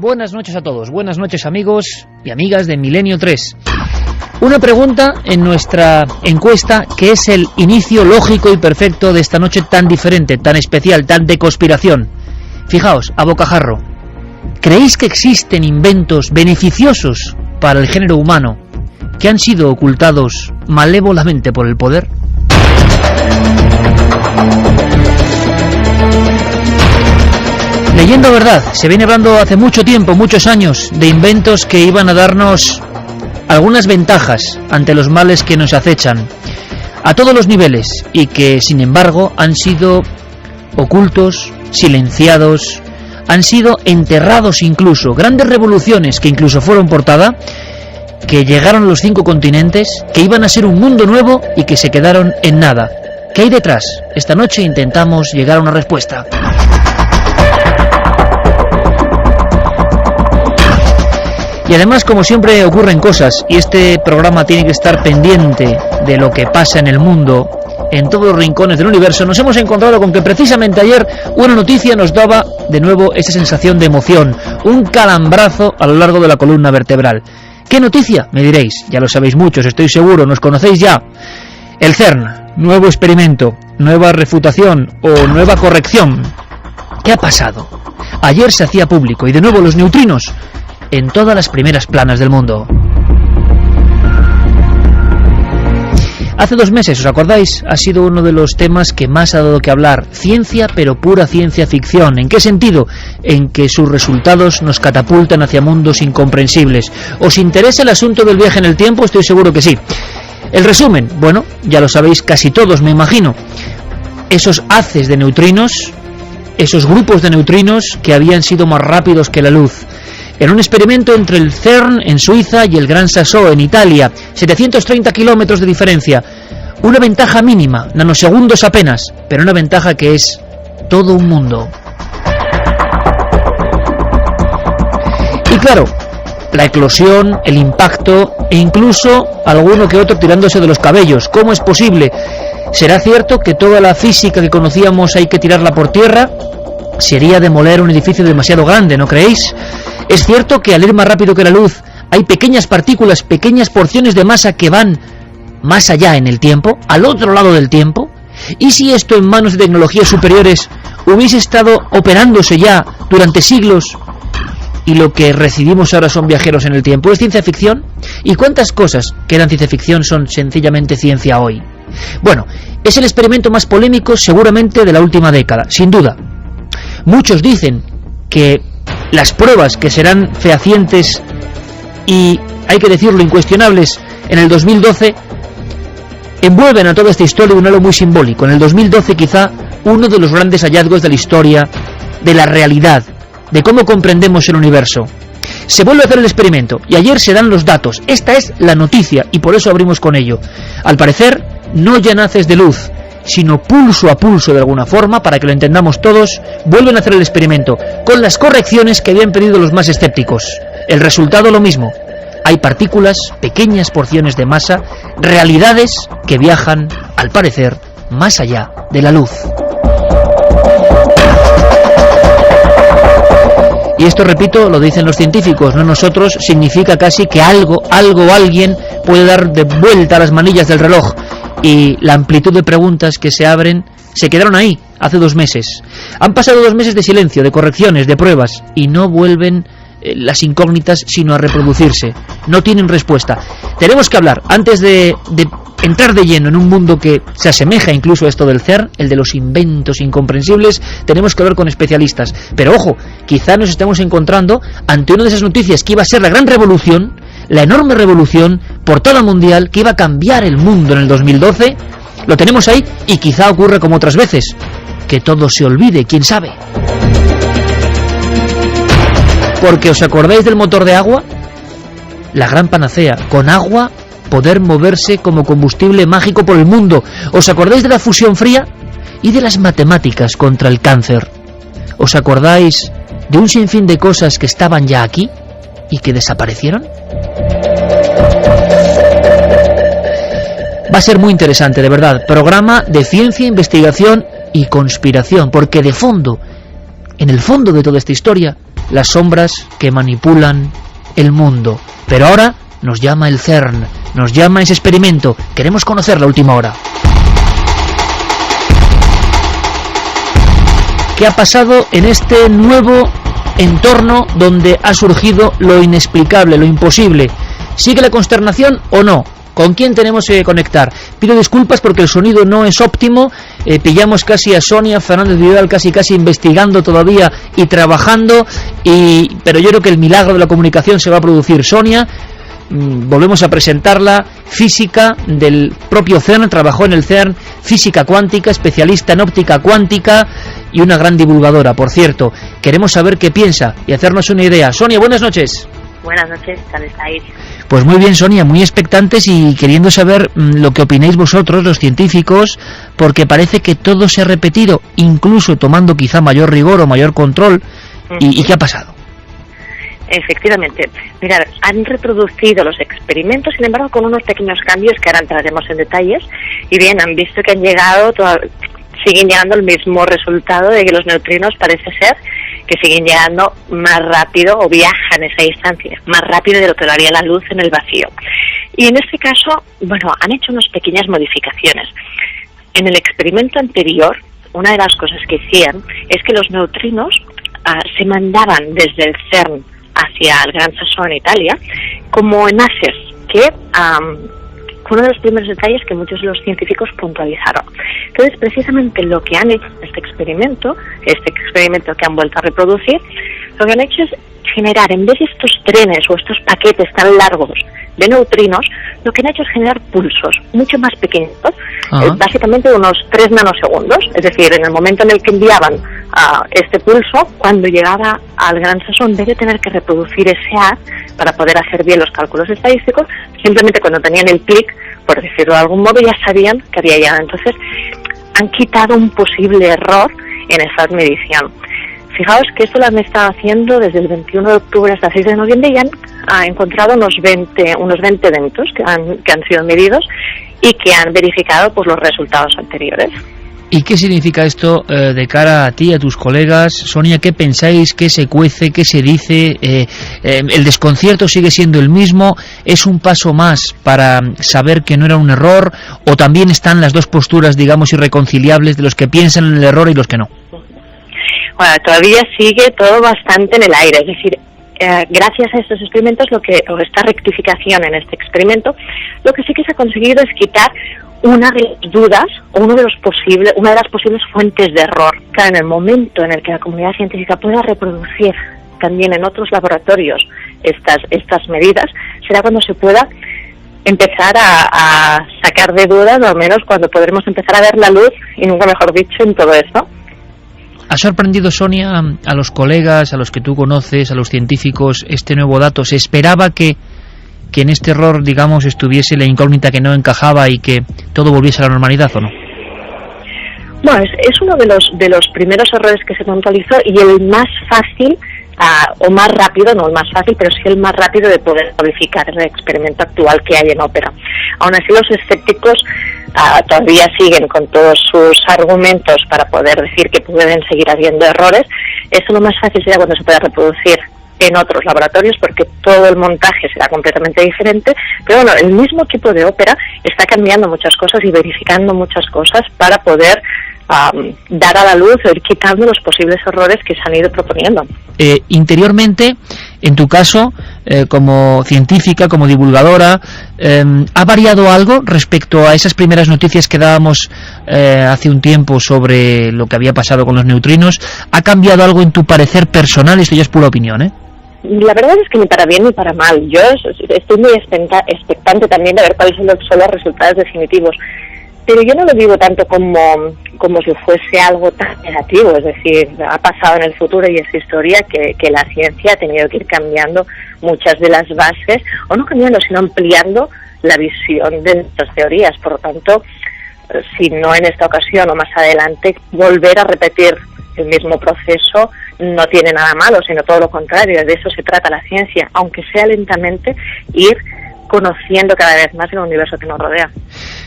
Buenas noches a todos, buenas noches amigos y amigas de Milenio 3. Una pregunta en nuestra encuesta que es el inicio lógico y perfecto de esta noche tan diferente, tan especial, tan de conspiración. Fijaos, a bocajarro, ¿creéis que existen inventos beneficiosos para el género humano que han sido ocultados malévolamente por el poder? Leyendo verdad, se viene hablando hace mucho tiempo, muchos años, de inventos que iban a darnos algunas ventajas ante los males que nos acechan a todos los niveles y que, sin embargo, han sido ocultos, silenciados, han sido enterrados incluso. Grandes revoluciones que incluso fueron portada, que llegaron a los 5 continentes, que iban a ser un mundo nuevo y que se quedaron en nada. ¿Qué hay detrás? Esta noche intentamos llegar a una respuesta. Y además, como siempre, ocurren cosas, y este programa tiene que estar pendiente de lo que pasa en el mundo, en todos los rincones del universo. Nos hemos encontrado con que precisamente ayer una noticia nos daba de nuevo esa sensación de emoción, un calambrazo a lo largo de la columna vertebral. ¿Qué noticia? Me diréis, ya lo sabéis muchos, estoy seguro, nos conocéis ya. El CERN, nuevo experimento, nueva refutación o nueva corrección. ¿Qué ha pasado? Ayer se hacía público, y de nuevo los neutrinos en todas las primeras planas del mundo. Hace 2 meses, ¿os acordáis? Ha sido uno de los temas que más ha dado que hablar. Ciencia, pero pura ciencia ficción. ¿En qué sentido? En que sus resultados nos catapultan hacia mundos incomprensibles. ¿Os interesa el asunto del viaje en el tiempo? Estoy seguro que sí. El resumen, bueno, ya lo sabéis casi todos, me imagino. Esos haces de neutrinos, esos grupos de neutrinos que habían sido más rápidos que la luz. En un experimento entre el CERN en Suiza y el Gran Sassó en Italia, 730 kilómetros de diferencia, una ventaja mínima, nanosegundos apenas, pero una ventaja que es todo un mundo. Y claro, la eclosión, el impacto e incluso alguno que otro tirándose de los cabellos. ¿Cómo es posible? ¿Será cierto que toda la física que conocíamos hay que tirarla por tierra? Sería demoler un edificio demasiado grande, ¿no creéis? ¿Es cierto que al ir más rápido que la luz hay pequeñas partículas, pequeñas porciones de masa que van más allá en el tiempo, al otro lado del tiempo? ¿Y si esto en manos de tecnologías superiores hubiese estado operándose ya durante siglos y lo que recibimos ahora son viajeros en el tiempo? ¿Es ciencia ficción? ¿Y cuántas cosas que eran ciencia ficción son sencillamente ciencia hoy? Bueno, es el experimento más polémico seguramente de la última década, sin duda. Muchos dicen que las pruebas que serán fehacientes y, hay que decirlo, incuestionables en el 2012 envuelven a toda esta historia de un halo muy simbólico. En el 2012 quizá uno de los grandes hallazgos de la historia, de la realidad, de cómo comprendemos el universo. Se vuelve a hacer el experimento y ayer se dan los datos. Esta es la noticia y por eso abrimos con ello. Al parecer no ya naces de luz, sino pulso a pulso de alguna forma, para que lo entendamos todos, vuelven a hacer el experimento, con las correcciones que habían pedido los más escépticos. El resultado lo mismo. Hay partículas, pequeñas porciones de masa, realidades que viajan, al parecer, más allá de la luz. Y esto, repito, lo dicen los científicos, no nosotros, significa casi que algo, alguien puede dar de vuelta a las manillas del reloj. Y la amplitud de preguntas que se abren se quedaron ahí hace 2 meses. Han pasado 2 meses de silencio, de correcciones, de pruebas, y no vuelven las incógnitas sino a reproducirse. No tienen respuesta. Tenemos que hablar, antes de entrar de lleno en un mundo que se asemeja incluso a esto del CERN, el de los inventos incomprensibles, tenemos que hablar con especialistas. Pero ojo, quizá nos estamos encontrando ante una de esas noticias que iba a ser la gran revolución, la enorme revolución portada mundial que iba a cambiar el mundo en el 2012. Lo tenemos ahí y quizá ocurra como otras veces, que todo se olvide, quién sabe. Porque ¿os acordáis del motor de agua? La gran panacea, con agua poder moverse como combustible mágico por el mundo. ¿Os acordáis de la fusión fría? Y de las matemáticas contra el cáncer. ¿Os acordáis de un sinfín de cosas que estaban ya aquí y que desaparecieron? Va a ser muy interesante, de verdad. Programa de ciencia, investigación y conspiración, porque de fondo, en el fondo de toda esta historia, las sombras que manipulan el mundo. Pero ahora nos llama el CERN, nos llama ese experimento. Queremos conocer la última hora. ¿Qué ha pasado en este nuevo entorno donde ha surgido lo inexplicable, lo imposible? ¿Sigue la consternación o no? ¿Con quién tenemos que conectar? Pido disculpas porque el sonido no es óptimo. Pillamos casi a Sonia Fernández Vidal casi investigando todavía y trabajando, pero yo creo que el milagro de la comunicación se va a producir. Sonia, volvemos a presentarla, física del propio CERN, trabajó en el CERN, física cuántica, especialista en óptica cuántica y una gran divulgadora, por cierto. Queremos saber qué piensa y hacernos una idea. Sonia, buenas noches. Buenas noches, ¿cómo estáis? Pues muy bien, Sonia, muy expectantes y queriendo saber lo que opináis vosotros, los científicos, porque parece que todo se ha repetido, incluso tomando quizá mayor rigor o mayor control. ¿Y qué ha pasado? Efectivamente, mirad, han reproducido los experimentos, sin embargo, con unos pequeños cambios que ahora entraremos en detalles, y bien, han visto que siguen llegando al mismo resultado de que los neutrinos parece ser que siguen llegando más rápido o viajan esa distancia más rápido de lo que lo haría la luz en el vacío. Y en este caso, bueno, han hecho unas pequeñas modificaciones. En el experimento anterior, una de las cosas que hacían es que los neutrinos se mandaban desde el CERN hacia el Gran Sasso en Italia como enlaces que fue uno de los primeros detalles que muchos de los científicos puntualizaron. Entonces, precisamente lo que han hecho en este experimento que han vuelto a reproducir, lo que han hecho es generar, en vez de estos trenes o estos paquetes tan largos de neutrinos, lo que han hecho es generar pulsos mucho más pequeños, básicamente unos 3 nanosegundos, es decir, en el momento en el que enviaban este pulso, cuando llegaba al Gran Sasso, en vez de tener que reproducir ese haz para poder hacer bien los cálculos estadísticos, simplemente cuando tenían el clic, por decirlo de algún modo, ya sabían que había llegado. Entonces, han quitado un posible error en esa medición. Fijaos que esto lo han estado haciendo desde el 21 de octubre hasta el 6 de noviembre y han encontrado unos 20 eventos que han sido medidos y que han verificado pues, los resultados anteriores. ¿Y qué significa esto de cara a ti, a tus colegas? Sonia, ¿qué pensáis? ¿Qué se cuece? ¿Qué se dice? ¿El desconcierto sigue siendo el mismo? ¿Es un paso más para saber que no era un error? ¿O también están las dos posturas, digamos, irreconciliables de los que piensan en el error y los que no? Bueno, todavía sigue todo bastante en el aire. Es decir, gracias a estos experimentos, o esta rectificación en este experimento, lo que sí que se ha conseguido es quitar una de las dudas o una de las posibles fuentes de error. Claro, en el momento en el que la comunidad científica pueda reproducir también en otros laboratorios estas medidas, será cuando se pueda empezar a sacar de dudas, o al menos cuando podremos empezar a ver la luz, y nunca mejor dicho, en todo esto. ¿Ha sorprendido, Sonia, a los colegas, a los que tú conoces, a los científicos, este nuevo dato? ¿Se esperaba que en este error, digamos, estuviese la incógnita que no encajaba y que todo volviese a la normalidad, o no? Bueno, es uno de los primeros errores que se puntualizó y el más fácil, o más rápido, no el más fácil, pero sí el más rápido de poder modificar el experimento actual que hay en ópera. Aún así, los escépticos todavía siguen con todos sus argumentos para poder decir que pueden seguir habiendo errores. Eso lo más fácil será cuando se pueda reproducir en otros laboratorios, porque todo el montaje será completamente diferente, pero bueno, el mismo equipo de ópera está cambiando muchas cosas y verificando muchas cosas para poder dar a la luz o ir quitando los posibles errores que se han ido proponiendo. Interiormente, en tu caso, como científica, como divulgadora, ¿ha variado algo respecto a esas primeras noticias que dábamos hace un tiempo sobre lo que había pasado con los neutrinos? ¿Ha cambiado algo en tu parecer personal? Esto ya es pura opinión, ¿eh? La verdad es que ni para bien ni para mal. Yo estoy muy expectante también de ver cuáles son los resultados definitivos. Pero yo no lo digo tanto como si fuese algo tan negativo, es decir, ha pasado en el futuro y es historia que la ciencia ha tenido que ir cambiando muchas de las bases, o no cambiando, sino ampliando la visión de nuestras teorías. Por lo tanto, si no en esta ocasión o más adelante, volver a repetir el mismo proceso no tiene nada malo, sino todo lo contrario. De eso se trata la ciencia, aunque sea lentamente, ir conociendo cada vez más el universo que nos rodea.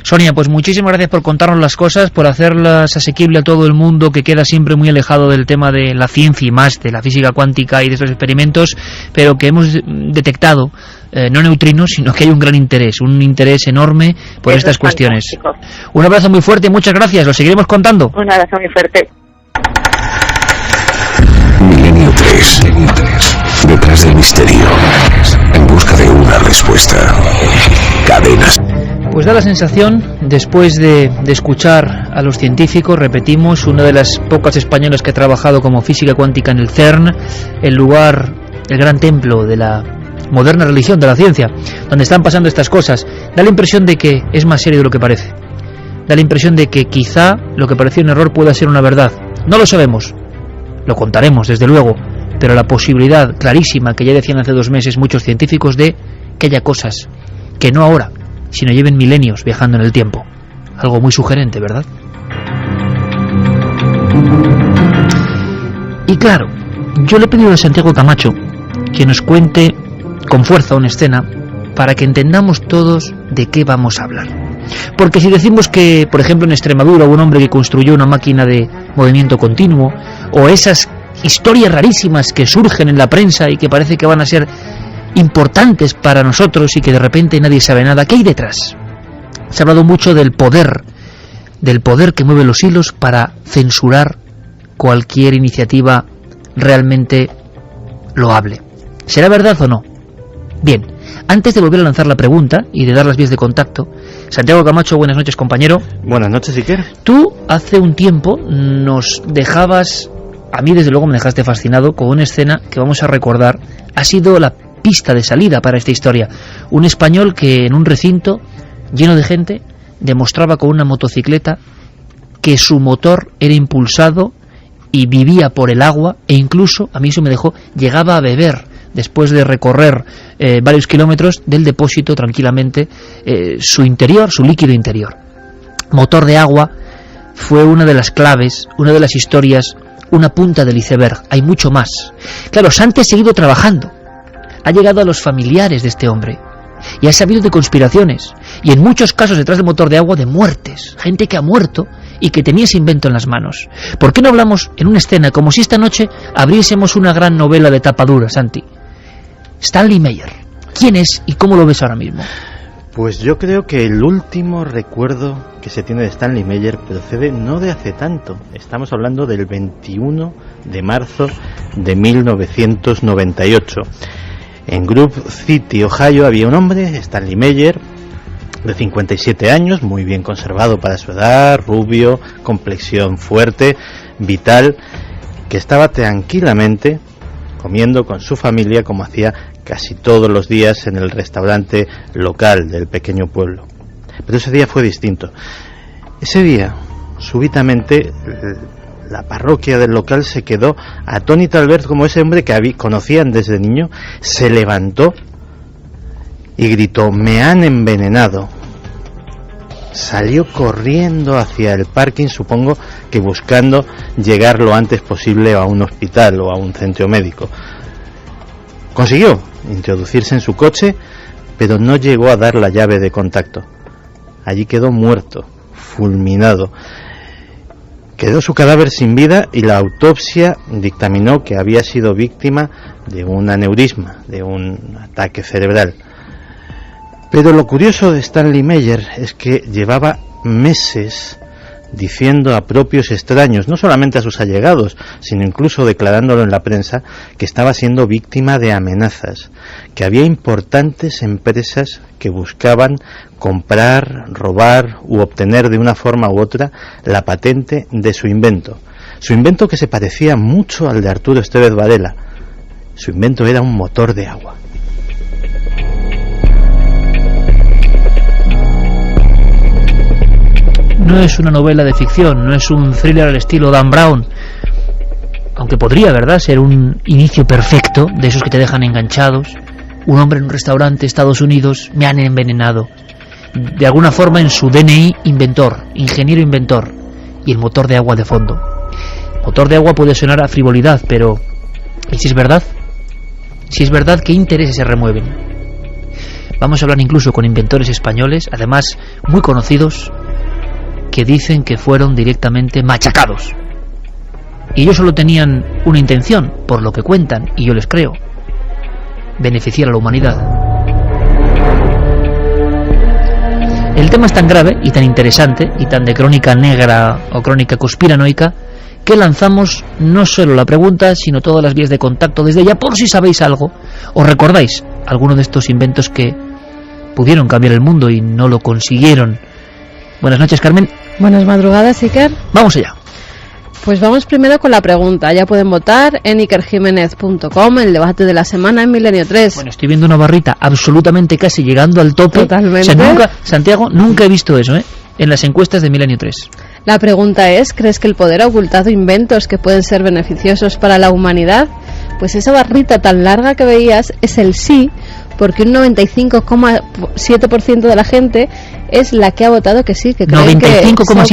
Sonia, pues muchísimas gracias por contarnos las cosas, por hacerlas asequibles a todo el mundo que queda siempre muy alejado del tema de la ciencia y más de la física cuántica y de estos experimentos, pero que hemos detectado no neutrinos, sino que hay un gran interés, un interés enorme por estas cuestiones. Un abrazo muy fuerte, muchas gracias, lo seguiremos contando. Un abrazo muy fuerte. Milenio 3. Detrás del misterio. En busca de una respuesta. Cadenas. Pues da la sensación, después de escuchar a los científicos, repetimos, una de las pocas españolas que ha trabajado como física cuántica en el CERN, el lugar, el gran templo de la moderna religión de la ciencia, donde están pasando estas cosas, da la impresión de que es más serio de lo que parece. Da la impresión de que quizá lo que parecía un error pueda ser una verdad. No lo sabemos. Lo contaremos, desde luego, pero la posibilidad clarísima que ya decían hace 2 meses muchos científicos de que haya cosas que no ahora, sino lleven milenios viajando en el tiempo. Algo muy sugerente, ¿verdad? Y claro, yo le he pedido a Santiago Camacho que nos cuente con fuerza una escena para que entendamos todos de qué vamos a hablar. Porque si decimos que, por ejemplo, en Extremadura hubo un hombre que construyó una máquina de movimiento continuo, o esas historias rarísimas que surgen en la prensa y que parece que van a ser importantes para nosotros y que de repente nadie sabe nada, ¿qué hay detrás? Se ha hablado mucho del poder que mueve los hilos para censurar cualquier iniciativa realmente loable. ¿Será verdad o no? Bien, antes de volver a lanzar la pregunta y de dar las vías de contacto, Santiago Camacho, buenas noches, compañero. Buenas noches, Iker. Tú hace un tiempo nos dejabas, a mí desde luego me dejaste fascinado con una escena que vamos a recordar, ha sido la pista de salida para esta historia. Un español que en un recinto lleno de gente demostraba con una motocicleta que su motor era impulsado y vivía por el agua, e incluso, a mí eso me dejó, llegaba a beber después de recorrer varios kilómetros del depósito tranquilamente su interior, su líquido interior. Motor de agua fue una de las claves, una de las historias, una punta del iceberg. Hay mucho más. Claro, Santi ha seguido trabajando, ha llegado a los familiares de este hombre y ha sabido de conspiraciones y en muchos casos detrás del motor de agua de muertes, gente que ha muerto y que tenía ese invento en las manos. ¿Por qué no hablamos en una escena como si esta noche abriésemos una gran novela de tapa dura, Santi? Stanley Meyer, ¿quién es y cómo lo ves ahora mismo? Pues yo creo que el último recuerdo que se tiene de Stanley Meyer procede no de hace tanto. Estamos hablando del 21 de marzo de 1998. En Grove City, Ohio, había un hombre, Stanley Meyer, de 57 años, muy bien conservado para su edad, rubio, complexión fuerte, vital, que estaba tranquilamente comiendo con su familia como hacía casi todos los días en el restaurante local del pequeño pueblo. Pero ese día fue distinto. Ese día, súbitamente, la parroquia del local se quedó atónita al ver como ese hombre que conocían desde niño se levantó y gritó: «Me han envenenado». Salió corriendo hacia el parking, supongo que buscando llegar lo antes posible a un hospital o a un centro médico. Consiguió introducirse en su coche, pero no llegó a dar la llave de contacto. Allí quedó muerto, fulminado. Quedó su cadáver sin vida y la autopsia dictaminó que había sido víctima de un aneurisma, de un ataque cerebral. Pero lo curioso de Stanley Meyer es que llevaba meses diciendo a propios extraños, no solamente a sus allegados, sino incluso declarándolo en la prensa, que estaba siendo víctima de amenazas, que había importantes empresas que buscaban comprar, robar u obtener de una forma u otra la patente de su invento que se parecía mucho al de Arturo Estevez Varela. Su invento era un motor de agua. No es una novela de ficción, no es un thriller al estilo Dan Brown, aunque podría, ¿verdad?, ser un inicio perfecto de esos que te dejan enganchados. Un hombre en un restaurante, Estados Unidos, me han envenenado. De alguna forma en su DNI, inventor, ingeniero inventor, y el motor de agua de fondo. Motor de agua puede sonar a frivolidad, pero ¿y si es verdad? Si es verdad, ¿qué intereses se remueven? Vamos a hablar incluso con inventores españoles, además muy conocidos, que dicen que fueron directamente machacados. Y ellos solo tenían una intención, por lo que cuentan, y yo les creo: beneficiar a la humanidad. El tema es tan grave y tan interesante y tan de crónica negra o crónica conspiranoica que lanzamos no solo la pregunta, sino todas las vías de contacto desde ya, por si sabéis algo o recordáis alguno de estos inventos que pudieron cambiar el mundo y no lo consiguieron. Buenas noches, Carmen. Buenas madrugadas, Iker. Vamos allá. Pues vamos primero con la pregunta. Ya pueden votar en ikerjimenez.com, el debate de la semana en Milenio 3. Bueno, estoy viendo una barrita absolutamente casi llegando al tope. Totalmente. O sea, Santiago, nunca he visto eso, en las encuestas de Milenio 3. La pregunta es, ¿crees que el poder ha ocultado inventos que pueden ser beneficiosos para la humanidad? Pues esa barrita tan larga que veías es el sí, porque un 95,7% de la gente es la que ha votado que sí, que creen que se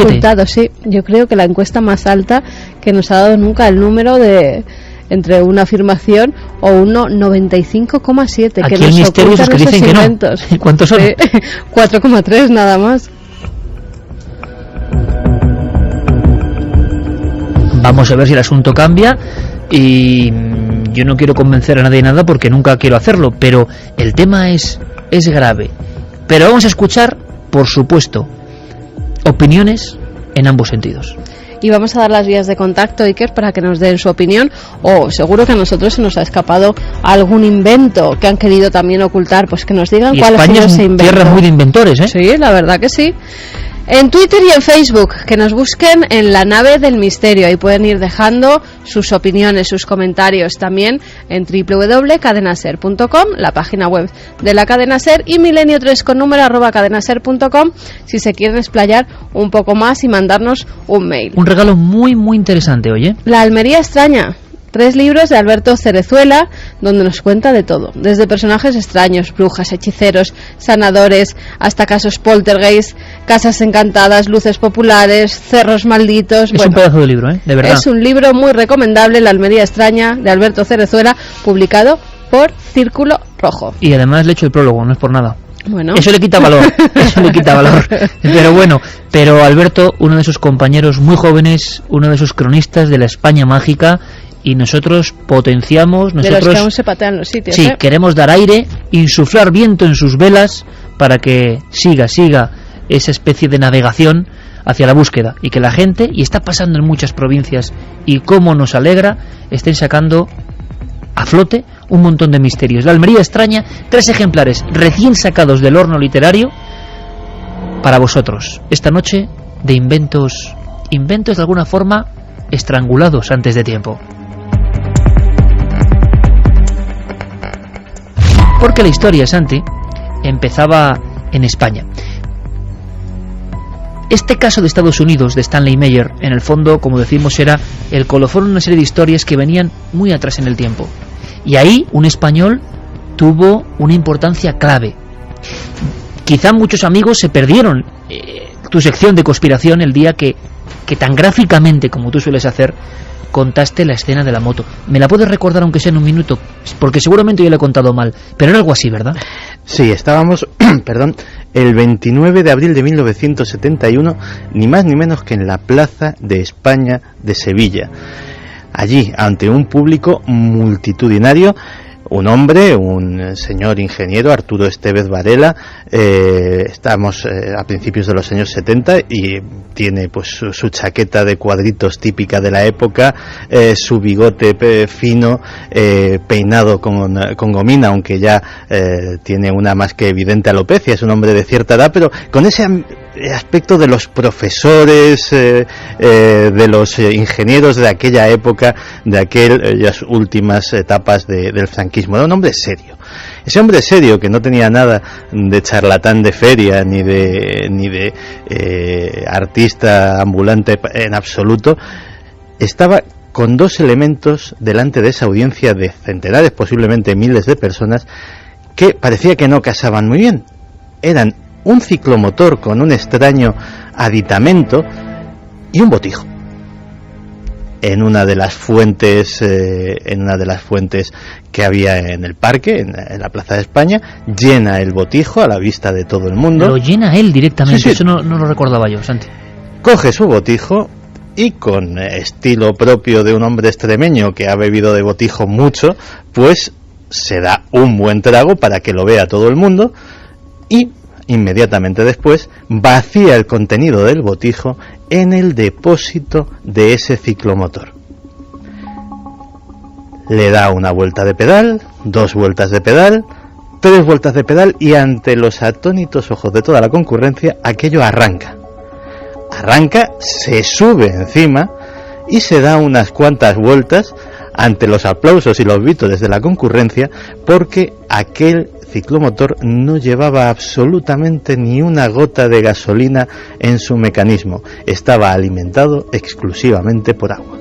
ha ocultado. Sí, yo creo que la encuesta más alta que nos ha dado nunca el número de entre una afirmación o uno 95,7 Aquí que nos misterios ocultan que esos dicen inventos. Que no. ¿Cuántos son? 4,3 nada más. Vamos a ver si el asunto cambia. Y yo no quiero convencer a nadie de nada porque nunca quiero hacerlo, pero el tema es grave. Pero vamos a escuchar, por supuesto, opiniones en ambos sentidos. Y vamos a dar las vías de contacto, Iker, para que nos den su opinión, o seguro que a nosotros se nos ha escapado algún invento que han querido también ocultar, pues que nos digan y cuál ha sido ese invento. Tierra muy de inventores, ¿eh? Sí, la verdad que sí. En Twitter y en Facebook, que nos busquen en La Nave del Misterio. Ahí pueden ir dejando sus opiniones, sus comentarios. También en www.cadenaser.com, la página web de la Cadena Ser, y milenio3 con número @cadenaser.com si se quieren explayar un poco más y mandarnos un mail. Un regalo muy, muy interesante, oye. La Almería extraña. 3 libros de Alberto Cerezuela, donde nos cuenta de todo, desde personajes extraños, brujas, hechiceros, sanadores, hasta casos poltergeist, casas encantadas, luces populares, cerros malditos. Es un pedazo de libro, de verdad. Es un libro muy recomendable, La Almería extraña, de Alberto Cerezuela, publicado por Círculo Rojo. Y además le echo el prólogo, no es por nada. Bueno. Eso le quita valor, Pero bueno, Alberto, uno de sus compañeros muy jóvenes, uno de sus cronistas de la España mágica, y nosotros potenciamos, de los que aún se patean los sitios. Sí, queremos dar aire, insuflar viento en sus velas para que siga esa especie de navegación hacia la búsqueda, y que la gente, y está pasando en muchas provincias, y cómo nos alegra, estén sacando a flote un montón de misterios. La Almería extraña, 3 ejemplares recién sacados del horno literario para vosotros esta noche, de inventos de alguna forma estrangulados antes de tiempo. Porque la historia, Santi, empezaba en España. Este caso de Estados Unidos, de Stanley Meyer, en el fondo, como decimos, era el colofón de una serie de historias que venían muy atrás en el tiempo. Y ahí un español tuvo una importancia clave. Quizá muchos amigos se perdieron tu sección de conspiración el día que tan gráficamente, como tú sueles hacer, contaste la escena de la moto. ¿Me la puedes recordar aunque sea en un minuto? Porque seguramente yo la he contado mal, pero era algo así, ¿verdad? Sí, estábamos, el 29 de abril de 1971, ni más ni menos que en la Plaza de España de Sevilla. Allí, ante un público multitudinario, un hombre, un señor ingeniero, Arturo Estevez Varela, estamos a principios de los años 70 y tiene pues su chaqueta de cuadritos típica de la época, su bigote fino, peinado con gomina, aunque ya tiene una más que evidente alopecia, es un hombre de cierta edad, pero con ese aspecto de los profesores, de los ingenieros de aquella época, de aquellas últimas etapas del franquismo. Era un hombre serio. Ese hombre serio, que no tenía nada de charlatán de feria ni de artista ambulante en absoluto, estaba con 2 elementos delante de esa audiencia de centenares, posiblemente miles de personas, que parecía que no casaban muy bien. Eran un ciclomotor con un extraño aditamento y un botijo. en una de las fuentes que había en el parque, en la Plaza de España, llena el botijo a la vista de todo el mundo. Lo llena él directamente, Sí. Eso no lo recordaba yo, Santi. Coge su botijo y, con estilo propio de un hombre extremeño que ha bebido de botijo mucho, pues se da un buen trago para que lo vea todo el mundo, y inmediatamente después vacía el contenido del botijo en el depósito de ese ciclomotor. Le da una vuelta de pedal, 2 vueltas de pedal, 3 vueltas de pedal, y ante los atónitos ojos de toda la concurrencia, aquello arranca. Se sube encima y se da unas cuantas vueltas ante los aplausos y los vítores de la concurrencia, porque aquel ciclomotor no llevaba absolutamente ni una gota de gasolina en su mecanismo. Estaba alimentado exclusivamente por agua.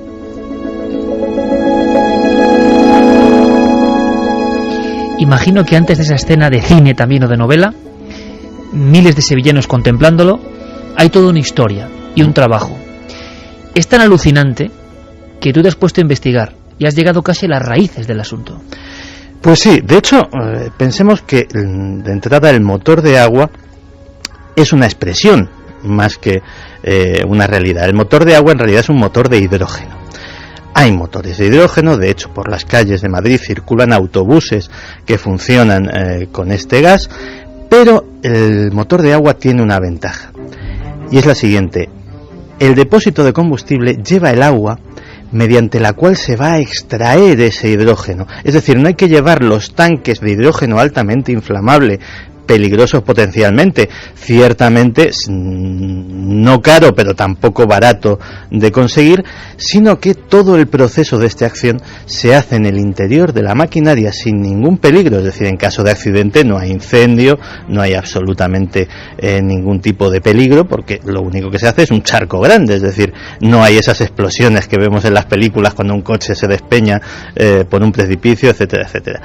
Imagino que antes de esa escena de cine también o de novela, miles de sevillanos contemplándolo, hay toda una historia y un trabajo. Es tan alucinante que tú te has puesto a investigar y has llegado casi a las raíces del asunto. Pues sí, de hecho, pensemos que de entrada el motor de agua es una expresión más que una realidad. El motor de agua en realidad es un motor de hidrógeno. Hay motores de hidrógeno, de hecho por las calles de Madrid circulan autobuses que funcionan con este gas, pero el motor de agua tiene una ventaja, y es la siguiente: el depósito de combustible lleva el agua mediante la cual se va a extraer ese hidrógeno. Es decir, no hay que llevar los tanques de hidrógeno altamente inflamable, peligrosos potencialmente, ciertamente no caro pero tampoco barato de conseguir, sino que todo el proceso de esta acción se hace en el interior de la maquinaria sin ningún peligro. Es decir, en caso de accidente no hay incendio, no hay absolutamente ningún tipo de peligro, porque lo único que se hace es un charco grande. Es decir, no hay esas explosiones que vemos en las películas cuando un coche se despeña por un precipicio, etcétera, etcétera.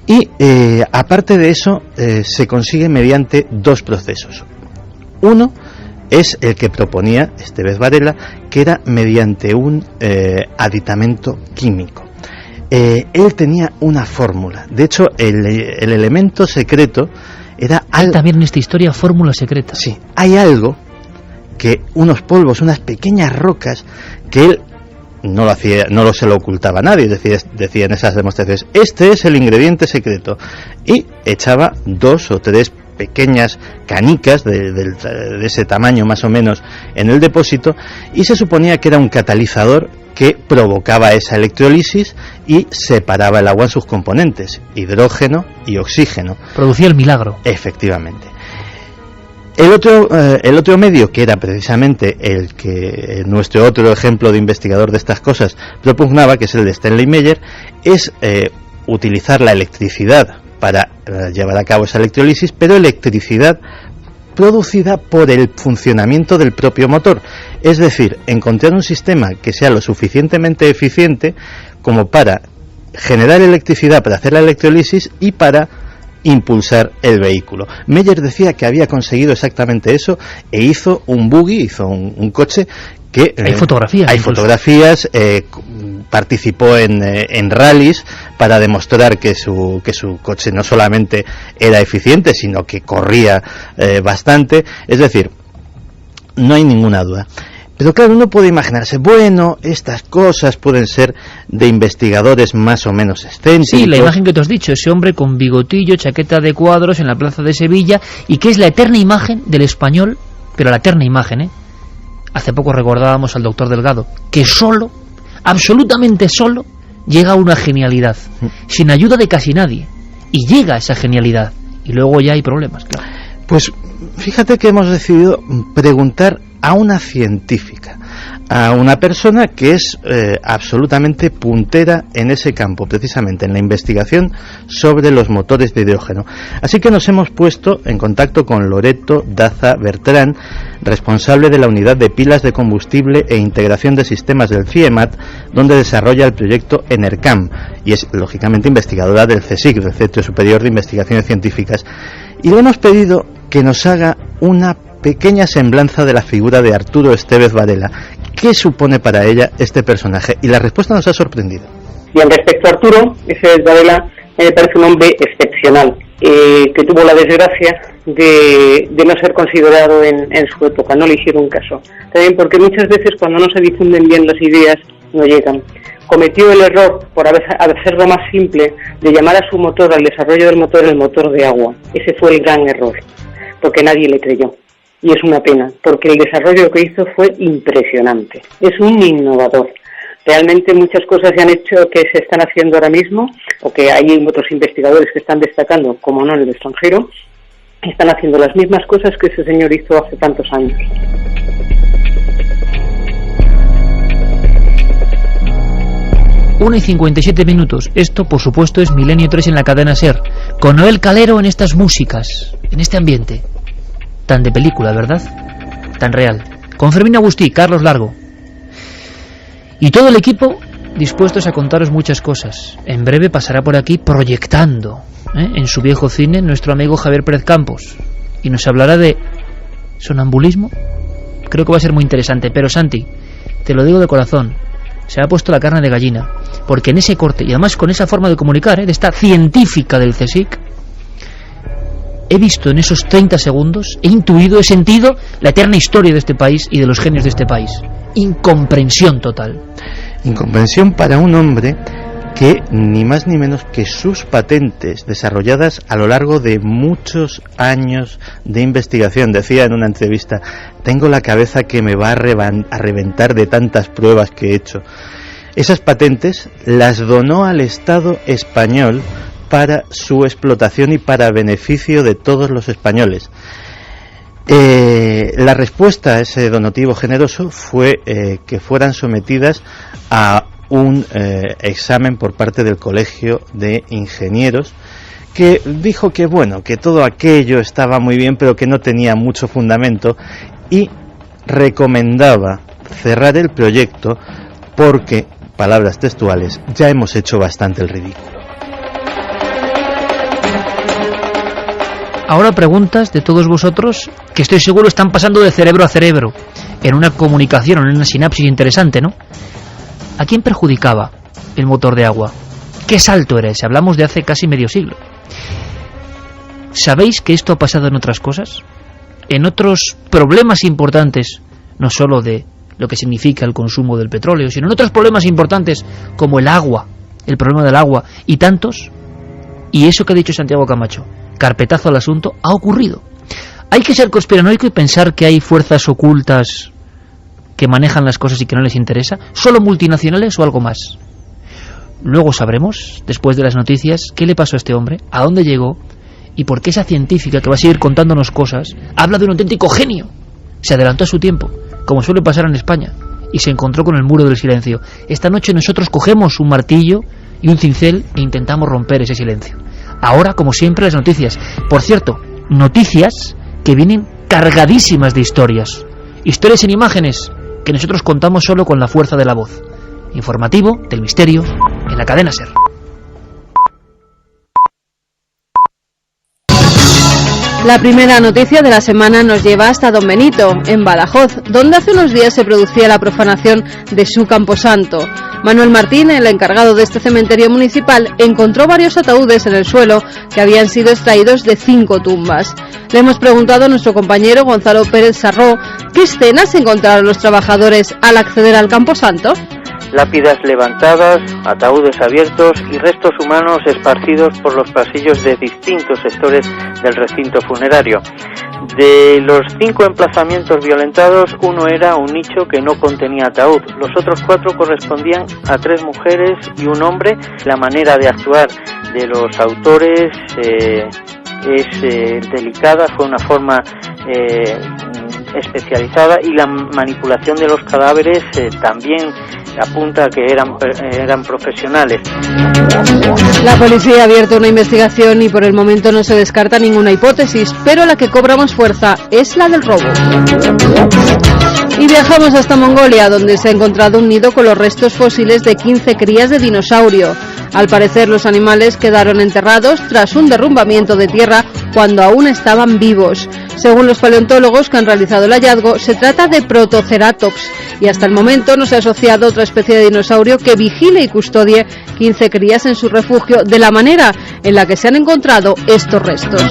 Y aparte de eso, se consigue mediante 2 procesos. Uno es el que proponía Estévez Varela, que era mediante un aditamento químico. Él tenía una fórmula. De hecho, el elemento secreto era... Hay también en esta historia fórmula secreta. Sí, hay algo que unos polvos, unas pequeñas rocas, que él no se lo ocultaba a nadie. Decía en esas demostraciones: este es el ingrediente secreto, y echaba 2 o 3 pequeñas canicas de ese tamaño más o menos en el depósito, y se suponía que era un catalizador que provocaba esa electrólisis y separaba el agua en sus componentes, hidrógeno y oxígeno. Producía el milagro. Efectivamente. El otro medio, que era precisamente el que nuestro otro ejemplo de investigador de estas cosas propugnaba, que es el de Stanley Meyer, es utilizar la electricidad para llevar a cabo esa electrólisis, pero electricidad producida por el funcionamiento del propio motor. Es decir, encontrar un sistema que sea lo suficientemente eficiente como para generar electricidad para hacer la electrólisis y para impulsar el vehículo. Meyer decía que había conseguido exactamente eso, e hizo un buggy, hizo un coche que... Hay fotografías. Hay fotografías, participó en rallies para demostrar que su coche no solamente era eficiente, sino que corría bastante. Es decir, no hay ninguna duda. Pero claro, uno puede imaginarse, bueno, estas cosas pueden ser de investigadores más o menos excéntricos. Sí, la imagen que te has dicho, ese hombre con bigotillo, chaqueta de cuadros en la plaza de Sevilla, y que es la eterna imagen del español, pero la eterna imagen, ¿eh? Hace poco recordábamos al doctor Delgado, que solo, absolutamente solo, llega a una genialidad, sin ayuda de casi nadie, y llega a esa genialidad, y luego ya hay problemas, claro. Pues fíjate que hemos decidido preguntar a una científica, a una persona que es absolutamente puntera en ese campo, precisamente en la investigación sobre los motores de hidrógeno. Así que nos hemos puesto en contacto con Loreto Daza Bertrán, responsable de la unidad de pilas de combustible e integración de sistemas del CIEMAT, donde desarrolla el proyecto ENERCAM, y es lógicamente investigadora del CSIC, del Centro Superior de Investigaciones Científicas. Y le hemos pedido que nos haga una pequeña semblanza de la figura de Arturo Estévez Varela, ¿Qué supone para ella este personaje? Y la respuesta nos ha sorprendido. Y en respecto a Arturo, ese es Varela, me parece un hombre excepcional, que tuvo la desgracia de no ser considerado en su época, no le hicieron caso. También porque muchas veces cuando no se difunden bien las ideas, no llegan. Cometió el error, por hacerlo más simple, de llamar a su motor, al desarrollo del motor, el motor de agua. Ese fue el gran error, porque nadie le creyó. Y es una pena, porque el desarrollo que hizo fue impresionante. Es un innovador. Realmente muchas cosas se han hecho que se están haciendo ahora mismo, o que hay otros investigadores que están destacando, como no en el extranjero, están haciendo las mismas cosas que ese señor hizo hace tantos años. Una y 57 minutos. Esto, por supuesto, es Milenio 3 en la cadena SER, con Noel Calero en estas músicas, en este ambiente. Tan de película, ¿verdad? Tan real. Con Fermín Agustí, Carlos Largo. Y todo el equipo dispuestos a contaros muchas cosas. En breve pasará por aquí proyectando, en su viejo cine, nuestro amigo Javier Pérez Campos. Y nos hablará de sonambulismo. Creo que va a ser muy interesante. Pero Santi, te lo digo de corazón, se ha puesto la carne de gallina. Porque en ese corte, y además con esa forma de comunicar, de esta científica del CSIC, he visto en esos 30 segundos, he intuido, he sentido la eterna historia de este país y de los genios de este país. Incomprensión total. Incomprensión para un hombre que ni más ni menos que sus patentes desarrolladas a lo largo de muchos años de investigación, decía en una entrevista, tengo la cabeza que me va a reventar de tantas pruebas que he hecho. Esas patentes las donó al Estado español para su explotación y para beneficio de todos los españoles. La respuesta a ese donativo generoso fue que fueran sometidas a un examen por parte del Colegio de Ingenieros, que dijo que bueno, que todo aquello estaba muy bien, pero que no tenía mucho fundamento, y recomendaba cerrar el proyecto porque, palabras textuales, ya hemos hecho bastante el ridículo. Ahora preguntas de todos vosotros que estoy seguro están pasando de cerebro a cerebro en una comunicación, en una sinapsis interesante, ¿no? ¿A quién perjudicaba el motor de agua? ¿Qué salto era ese? Hablamos de hace casi medio siglo. ¿Sabéis que esto ha pasado en otras cosas? En otros problemas importantes, no solo de lo que significa el consumo del petróleo, sino en otros problemas importantes como el agua, el problema del agua y tantos. Y eso que ha dicho Santiago Camacho, carpetazo al asunto, ha ocurrido. Hay que ser conspiranoico y pensar que hay fuerzas ocultas que manejan las cosas y que no les interesa, solo multinacionales o algo más. Luego sabremos, después de las noticias, qué le pasó a este hombre, a dónde llegó y por qué esa científica que va a seguir contándonos cosas habla de un auténtico genio. Se adelantó a su tiempo, como suele pasar en España, y se encontró con el muro del silencio. Esta noche nosotros cogemos un martillo y un cincel e intentamos romper ese silencio. Ahora, como siempre, las noticias. Por cierto, noticias que vienen cargadísimas de historias. Historias en imágenes que nosotros contamos solo con la fuerza de la voz. Informativo del misterio en la cadena SER. La primera noticia de la semana nos lleva hasta Don Benito, en Badajoz, donde hace unos días se producía la profanación de su camposanto. Manuel Martín, el encargado de este cementerio municipal, encontró varios ataúdes en el suelo que habían sido extraídos de 5 tumbas. Le hemos preguntado a nuestro compañero Gonzalo Pérez Sarró qué escenas encontraron los trabajadores al acceder al camposanto. Lápidas levantadas, ataúdes abiertos y restos humanos esparcidos por los pasillos de distintos sectores del recinto funerario. De los 5 emplazamientos violentados, uno era un nicho que no contenía ataúd. Los otros 4 correspondían a 3 mujeres y un hombre. La manera de actuar de los autores es delicada, fue una forma especializada, y la manipulación de los cadáveres también apunta a que eran profesionales. La policía ha abierto una investigación y por el momento no se descarta ninguna hipótesis, pero la que cobra más fuerza es la del robo. Y viajamos hasta Mongolia, donde se ha encontrado un nido con los restos fósiles de 15 crías de dinosaurio. Al parecer, los animales quedaron enterrados tras un derrumbamiento de tierra cuando aún estaban vivos. Según los paleontólogos que han realizado el hallazgo, se trata de Protoceratops y hasta el momento no se ha asociado a otra especie de dinosaurio que vigile y custodie 15 crías en su refugio de la manera en la que se han encontrado estos restos.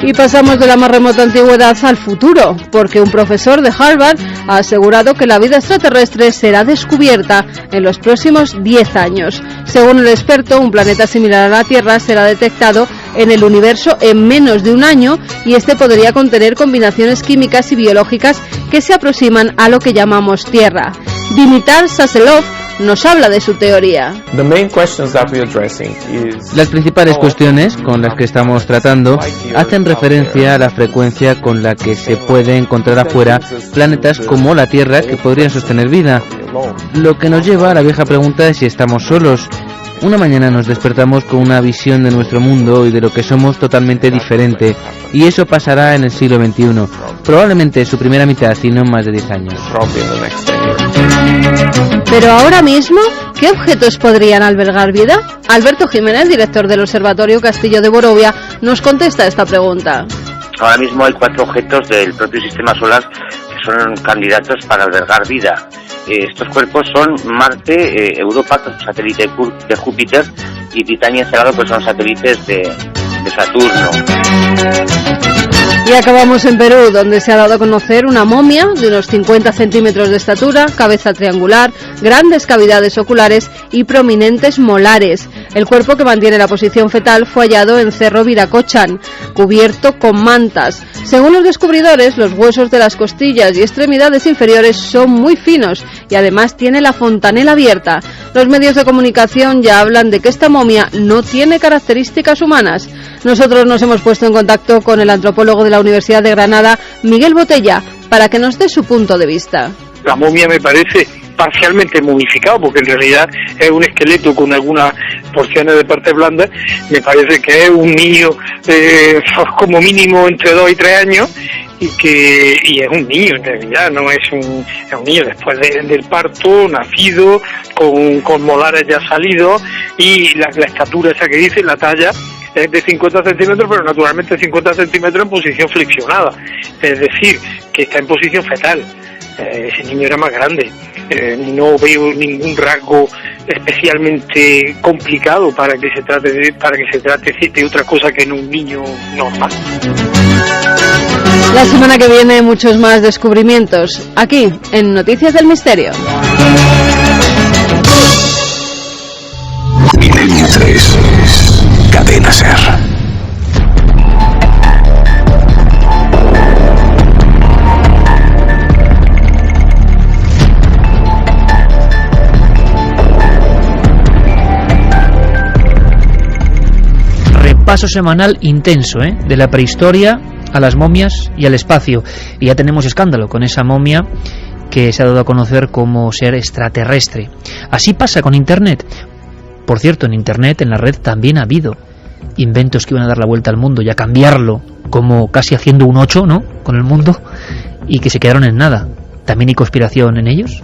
Y pasamos de la más remota antigüedad al futuro, porque un profesor de Harvard ha asegurado que la vida extraterrestre será descubierta en los próximos 10 años. Según el experto, un planeta similar a la Tierra será detectado en el universo en menos de un año y este podría contener combinaciones químicas y biológicas que se aproximan a lo que llamamos Tierra. Dimitar Saselov nos habla de su teoría. Las principales cuestiones con las que estamos tratando hacen referencia a la frecuencia con la que se puede encontrar afuera planetas como la Tierra que podrían sostener vida. Lo que nos lleva a la vieja pregunta de si estamos solos. Una mañana nos despertamos con una visión de nuestro mundo y de lo que somos totalmente diferente, y eso pasará en el siglo XXI, probablemente su primera mitad y no en más de 10 años. Pero ahora mismo, ¿qué objetos podrían albergar vida? Alberto Jiménez, director del Observatorio Castillo de Borovia, nos contesta esta pregunta. Ahora mismo hay 4 objetos del propio sistema solar que son candidatos para albergar vida. Estos cuerpos son Marte, Europa, que es un satélite de Júpiter, y Titania y Encelado, que son satélites de Saturno. Y acabamos en Perú, donde se ha dado a conocer una momia de unos 50 centímetros de estatura, cabeza triangular, grandes cavidades oculares y prominentes molares. El cuerpo, que mantiene la posición fetal, fue hallado en Cerro Viracochan, cubierto con mantas. Según los descubridores, los huesos de las costillas y extremidades inferiores son muy finos y además tiene la fontanela abierta. Los medios de comunicación ya hablan de que esta momia no tiene características humanas. Nosotros nos hemos puesto en contacto con el antropólogo de la Universidad de Granada, Miguel Botella, para que nos dé su punto de vista. La momia me parece parcialmente momificado, porque en realidad es un esqueleto con algunas porciones de parte blanda. Me parece que es un niño como mínimo entre 2 y 3 años, y es un niño en realidad, no es un niño después del parto, nacido, con molares ya salidos, y la estatura esa que dice, la talla, es de 50 centímetros, pero naturalmente 50 centímetros en posición flexionada, es decir, que está en posición fetal. Ese niño era más grande. No veo ningún rasgo especialmente complicado para que se trate de otra cosa que en un niño normal. La semana que viene muchos más descubrimientos, aquí en Noticias del Misterio. Milenio 3, Cadena SER. Repaso semanal intenso, de la prehistoria a las momias y al espacio. Y ya tenemos escándalo con esa momia que se ha dado a conocer como ser extraterrestre. Así pasa con Internet. Por cierto, en Internet, en la red, también ha habido inventos que iban a dar la vuelta al mundo y a cambiarlo, como casi haciendo un 8, ¿no?, con el mundo, y que se quedaron en nada. ¿También hay conspiración en ellos?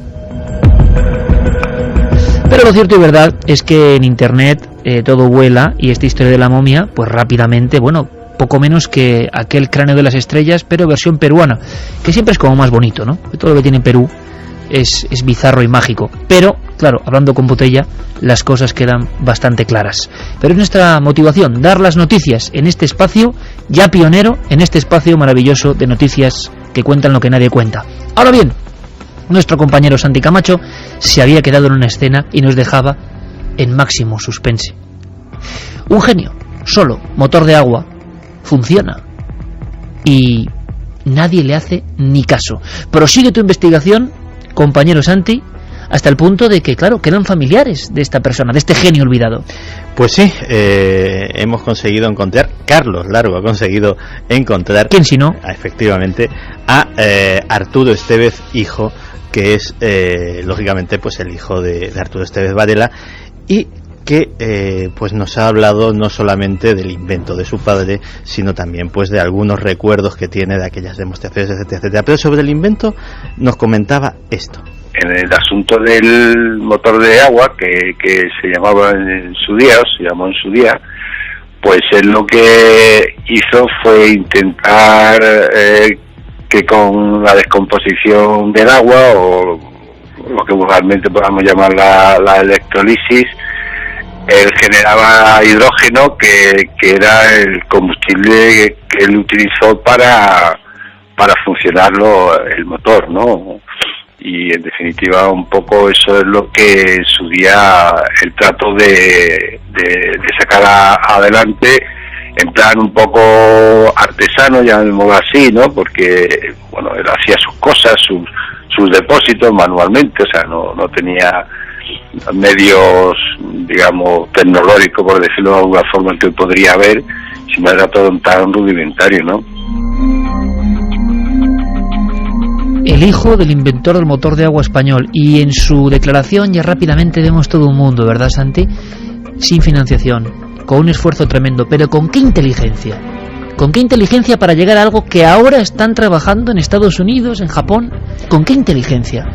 Pero lo cierto y verdad es que en Internet todo vuela, y esta historia de la momia, pues rápidamente, poco menos que aquel cráneo de las estrellas, pero versión peruana, que siempre es como más bonito, ¿no? Todo lo que tiene Perú es bizarro y mágico. Pero, claro, hablando con Botella, las cosas quedan bastante claras. Pero es nuestra motivación dar las noticias en este espacio, ya pionero, en este espacio maravilloso de noticias que cuentan lo que nadie cuenta. Ahora bien, nuestro compañero Santi Camacho se había quedado en una escena y nos dejaba en máximo suspense. Un genio, solo, motor de agua, funciona y nadie le hace ni caso. Prosigue tu investigación, compañero Santi, hasta el punto de que, claro, quedan familiares de esta persona, de este genio olvidado. Pues sí, hemos conseguido encontrar, Carlos Largo ha conseguido encontrar, ¿quién si no?, efectivamente, a Arturo Estevez, hijo, que es lógicamente pues el hijo de Arturo Estevez Varela. Y que pues nos ha hablado no solamente del invento de su padre, sino también pues de algunos recuerdos que tiene de aquellas demostraciones, etcétera, etcétera. Pero sobre el invento nos comentaba esto. En el asunto del motor de agua, que se llamaba en su día, o se llamó en su día, pues él lo que hizo fue intentar que con la descomposición del agua, o lo que vulgarmente podamos llamar la electrolisis, él generaba hidrógeno, que era el combustible que él utilizó para funcionarlo el motor, ¿no? Y en definitiva un poco eso es lo que en su día el trato de sacar adelante en plan un poco artesano, llamémoslo así, ¿no? Porque bueno, él hacía sus cosas, sus depósitos manualmente, o sea, no tenía medios, digamos, tecnológicos, por decirlo de alguna forma, que podría haber, sino era todo tan rudimentario, ¿no? El hijo del inventor del motor de agua español, y en su declaración ya rápidamente vemos todo un mundo, ¿verdad, Santi? Sin financiación, con un esfuerzo tremendo, pero ¿con qué inteligencia? ¿Con qué inteligencia para llegar a algo que ahora están trabajando en Estados Unidos, en Japón? ¿Con qué inteligencia?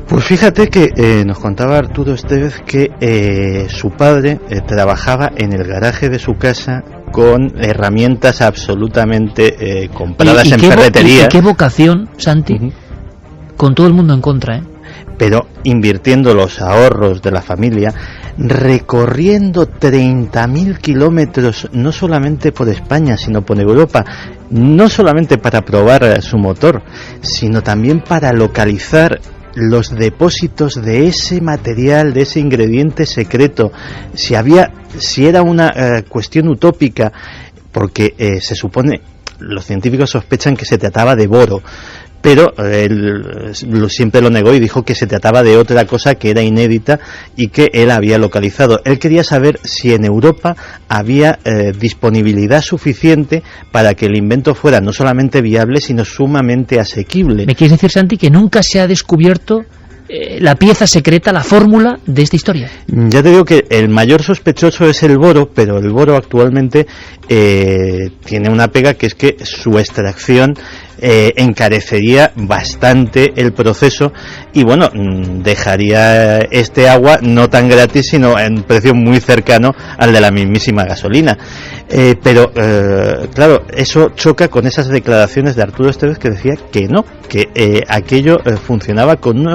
Pues fíjate que nos contaba Arturo Estevez que su padre trabajaba en el garaje de su casa con herramientas absolutamente compradas en ferretería. ¿Y qué vocación, Santi? Con todo el mundo en contra, ¿eh? Pero invirtiendo los ahorros de la familia, recorriendo 30.000 kilómetros, no solamente por España, sino por Europa, no solamente para probar su motor, sino también para localizar los depósitos de ese material, de ese ingrediente secreto, si era una cuestión utópica, porque se supone, los científicos sospechan que se trataba de boro, pero él siempre lo negó y dijo que se trataba de otra cosa que era inédita y que él había localizado. Él quería saber si en Europa había disponibilidad suficiente para que el invento fuera no solamente viable, sino sumamente asequible. ¿Me quieres decir, Santi, que nunca se ha descubierto la pieza secreta, la fórmula de esta historia? Ya te digo que el mayor sospechoso es el boro, pero el boro actualmente tiene una pega, que es que su extracción encarecería bastante el proceso y bueno, dejaría este agua no tan gratis, sino en un precio muy cercano al de la mismísima gasolina. Pero claro, eso choca con esas declaraciones de Arturo Estevez, que decía que no, que aquello funcionaba con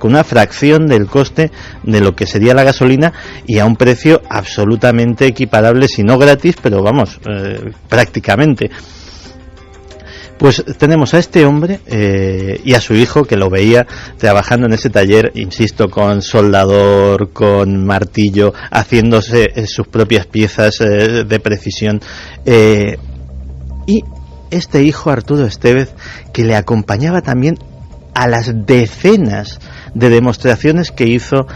una fracción del coste de lo que sería la gasolina y a un precio absolutamente equiparable, si no gratis, pero vamos, prácticamente. Pues tenemos a este hombre y a su hijo, que lo veía trabajando en ese taller, insisto, con soldador, con martillo, haciéndose sus propias piezas de precisión. Y este hijo, Arturo Estevez, que le acompañaba también a las decenas de demostraciones que hizo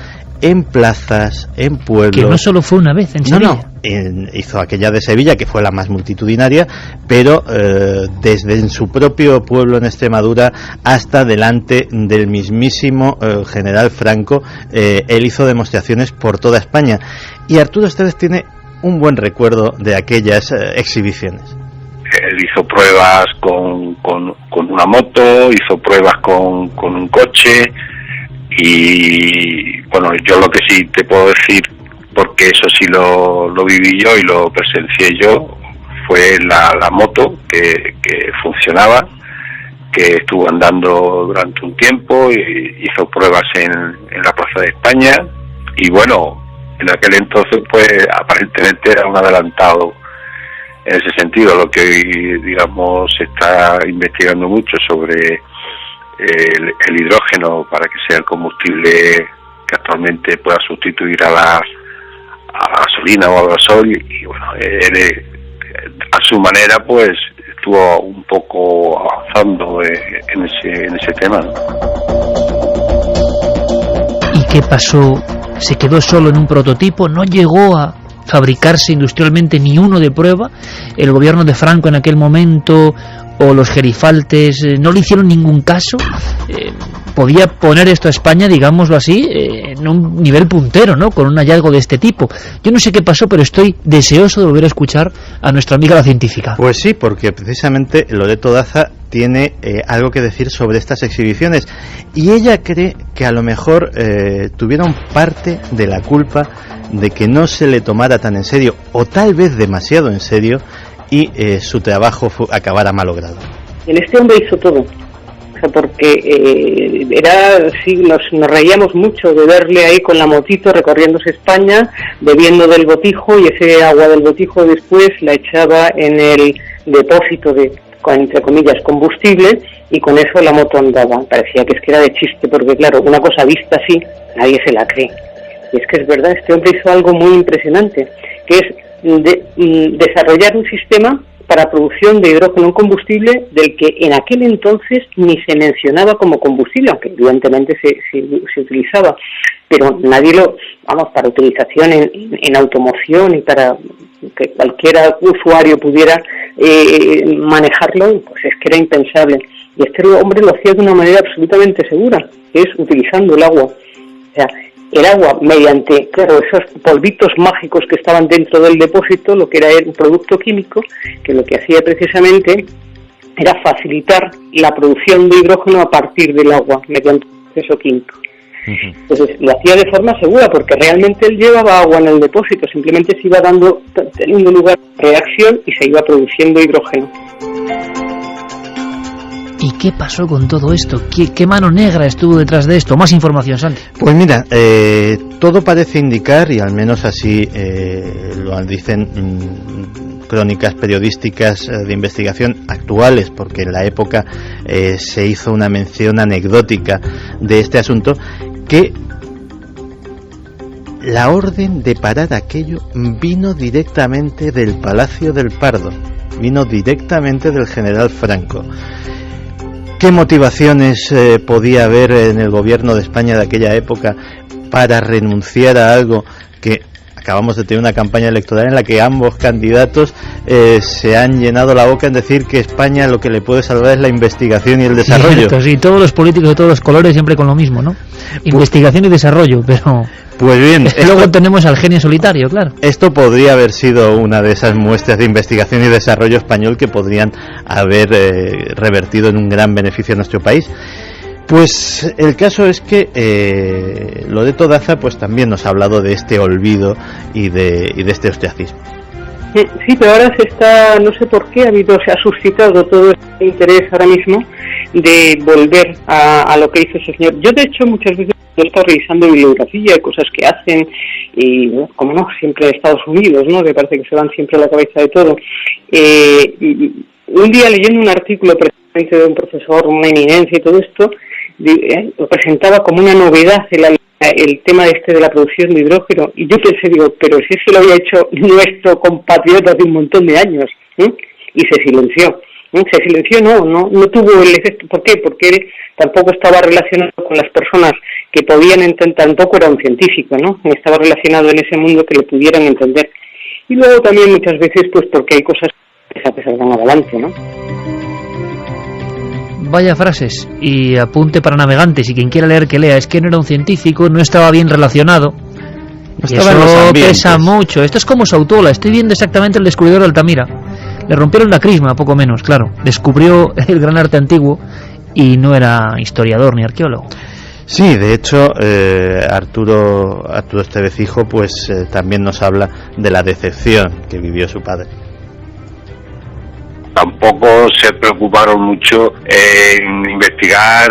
en plazas, en pueblos. Que no solo fue una vez en Sevilla. Hizo aquella de Sevilla, que fue la más multitudinaria, pero desde en su propio pueblo en Extremadura hasta delante del mismísimo general Franco, él hizo demostraciones por toda España. Y Arturo Estevez tiene un buen recuerdo de aquellas exhibiciones. Él hizo pruebas con una moto, hizo pruebas con un coche. Y bueno, yo lo que sí te puedo decir, porque eso sí lo viví yo y lo presencié yo, fue la moto que funcionaba, que estuvo andando durante un tiempo y hizo pruebas en la Plaza de España. Y bueno, en aquel entonces pues aparentemente era un adelantado en ese sentido. Lo que hoy, digamos, se está investigando mucho sobre el hidrógeno para que sea el combustible que actualmente pueda sustituir a la gasolina o al gasol, y bueno, él a su manera pues estuvo un poco avanzando en ese tema, ¿no? ¿Y qué pasó? ¿Se quedó solo en un prototipo? ¿No llegó a fabricarse industrialmente ni uno de prueba? ¿El gobierno de Franco en aquel momento o los gerifaltes no le hicieron ningún caso? ¿Podía poner esto a España, digámoslo así, en en un nivel puntero, ¿no?, con un hallazgo de este tipo. Yo no sé qué pasó, pero estoy deseoso de volver a escuchar a nuestra amiga la científica. Pues sí, porque precisamente Loreto Daza tiene algo que decir sobre estas exhibiciones, y ella cree que a lo mejor tuvieron parte de la culpa de que no se le tomara tan en serio, o tal vez demasiado en serio, y su trabajo acabara malogrado. En este hombre hizo todo, o sea, porque nos reíamos mucho de verle ahí con la motito recorriéndose España, bebiendo del botijo, y ese agua del botijo después la echaba en el depósito de, entre comillas, combustible, y con eso la moto andaba. Parecía que era de chiste, porque claro, una cosa vista así, nadie se la cree. Y es que es verdad, este hombre hizo algo muy impresionante, que es desarrollar un sistema para producción de hidrógeno en combustible del que en aquel entonces ni se mencionaba como combustible, aunque evidentemente se utilizaba, pero nadie para utilización en automoción y para que cualquier usuario pudiera manejarlo, pues es que era impensable. Y este hombre lo hacía de una manera absolutamente segura, que es utilizando el agua. O sea, el agua, mediante, claro, esos polvitos mágicos que estaban dentro del depósito, lo que era un producto químico, que lo que hacía precisamente era facilitar la producción de hidrógeno a partir del agua, mediante un proceso químico. Entonces, lo hacía de forma segura, porque realmente él llevaba agua en el depósito, simplemente se iba teniendo lugar reacción y se iba produciendo hidrógeno. ¿Y qué pasó con todo esto? ¿Qué mano negra estuvo detrás de esto? Más información, Santi. Pues mira, todo parece indicar, y al menos así lo dicen crónicas periodísticas de investigación actuales, porque en la época se hizo una mención anecdótica de este asunto, que la orden de parar aquello vino directamente del Palacio del Pardo, vino directamente del general Franco. ¿Qué motivaciones podía haber en el gobierno de España de aquella época para renunciar a algo que acabamos de tener una campaña electoral en la que ambos candidatos se han llenado la boca en decir que España lo que le puede salvar es la investigación y el desarrollo? Sí, todos los políticos de todos los colores siempre con lo mismo, ¿no? Investigación y desarrollo, pero... Pues bien, luego tenemos al genio solitario, claro. Esto podría haber sido una de esas muestras de investigación y desarrollo español que podrían haber revertido en un gran beneficio a nuestro país. Pues el caso es que Loreto Daza pues también nos ha hablado de este olvido y de este ostracismo. Sí, pero ahora no sé por qué se ha suscitado todo este interés ahora mismo de volver a lo que hizo ese señor. Yo de hecho muchas veces he estado revisando bibliografía, cosas que hacen, y como no, siempre Estados Unidos, ¿no?, que parece que se van siempre a la cabeza de todo. Un día leyendo un artículo precisamente de un profesor, una eminencia y todo esto, lo presentaba como una novedad el tema de la producción de hidrógeno, y yo pensé, pero si eso lo había hecho nuestro compatriota hace un montón de años, y se silenció. No tuvo el efecto. ¿Por qué? Porque él tampoco estaba relacionado con las personas que podían entender, tampoco era un científico, ¿no? Estaba relacionado en ese mundo que le pudieran entender. Y luego también muchas veces pues porque hay cosas que se van adelante, ¿no? Vaya frases, y apunte para navegantes, y quien quiera leer que lea. Es que no era un científico, no estaba bien relacionado. Y eso pesa mucho. Esto es como Sautola, estoy viendo exactamente el descubridor de Altamira. Le rompieron la crisma, poco menos, claro. Descubrió el gran arte antiguo y no era historiador ni arqueólogo. Sí, de hecho, Arturo Estevez hijo, pues también nos habla de la decepción que vivió su padre. Tampoco se preocuparon mucho en investigar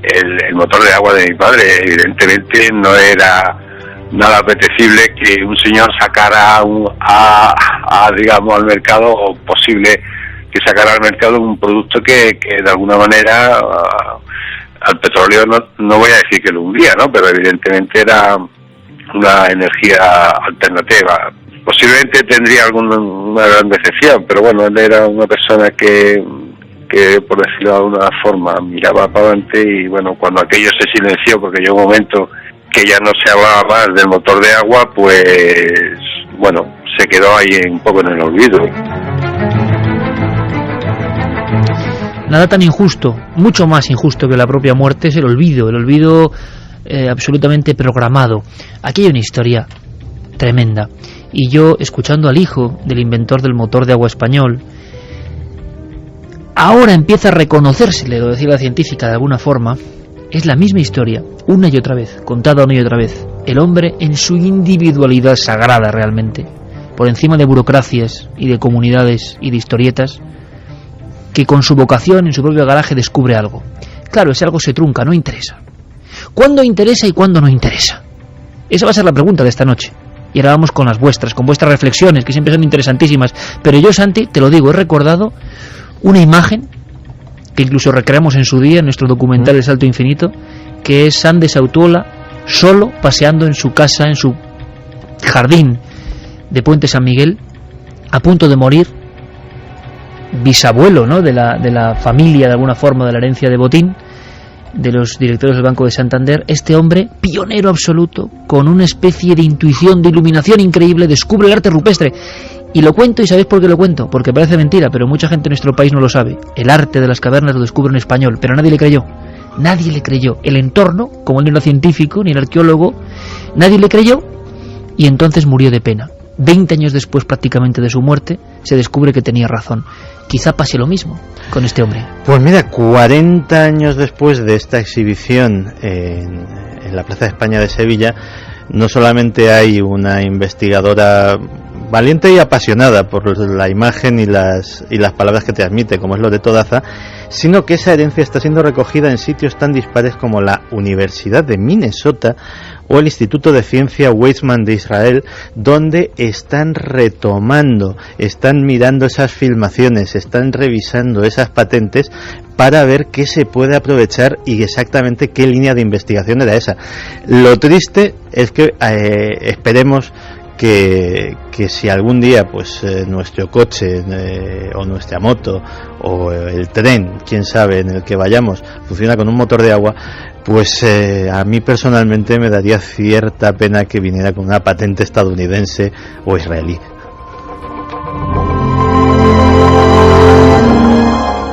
el motor de agua de mi padre. Evidentemente no era nada apetecible que un señor sacara digamos al mercado, o posible que sacara al mercado un producto que de alguna manera al petróleo no voy a decir que lo hundía, ¿no?, pero evidentemente era una energía alternativa. Posiblemente tendría una gran decepción, pero bueno, él era una persona que por decirlo de alguna forma miraba para adelante, y bueno, cuando aquello se silenció, porque llegó un momento que ya no se hablaba más del motor de agua, pues bueno, se quedó ahí un poco en el olvido. Nada tan injusto, mucho más injusto que la propia muerte, es el olvido absolutamente programado. Aquí hay una historia tremenda. Y yo, escuchando al hijo del inventor del motor de agua español, ahora empieza a reconocérsele, lo decía la científica de alguna forma, es la misma historia, una y otra vez, contada una y otra vez. El hombre en su individualidad sagrada realmente, por encima de burocracias y de comunidades y de historietas, que con su vocación en su propio garaje descubre algo. Claro, ese algo se trunca, no interesa. ¿Cuándo interesa y cuándo no interesa? Esa va a ser la pregunta de esta noche. Y ahora vamos con las vuestras, con vuestras reflexiones, que siempre son interesantísimas. Pero yo, Santi, te lo digo, he recordado una imagen que incluso recreamos en su día en nuestro documental El Salto Infinito, que es Sande Sautuola solo paseando en su casa, en su jardín de Puente San Miguel, a punto de morir, bisabuelo, ¿no?, de la familia, de alguna forma, de la herencia de Botín, de los directores del Banco de Santander. Este hombre, pionero absoluto, con una especie de intuición, de iluminación increíble, descubre el arte rupestre. Y lo cuento, ¿y sabéis por qué lo cuento? Porque parece mentira, pero mucha gente en nuestro país no lo sabe. El arte de las cavernas lo descubre un español, pero nadie le creyó. Nadie le creyó. El entorno, como él no era científico, ni el arqueólogo, nadie le creyó, y entonces murió de pena. 20 años después prácticamente de su muerte, se descubre que tenía razón. Quizá pase lo mismo con este hombre. Pues mira, 40 años después de esta exhibición en la Plaza de España de Sevilla, no solamente hay una investigadora valiente y apasionada por la imagen y las palabras que transmite, como es lo de Todaza, sino que esa herencia está siendo recogida en sitios tan dispares como la Universidad de Minnesota o el Instituto de Ciencia Weizmann de Israel, donde están retomando, están mirando esas filmaciones, están revisando esas patentes para ver qué se puede aprovechar y exactamente qué línea de investigación era esa. Lo triste es que esperemos que si algún día pues nuestro coche o nuestra moto o el tren, quién sabe, en el que vayamos, funciona con un motor de agua, pues a mí personalmente me daría cierta pena que viniera con una patente estadounidense o israelí.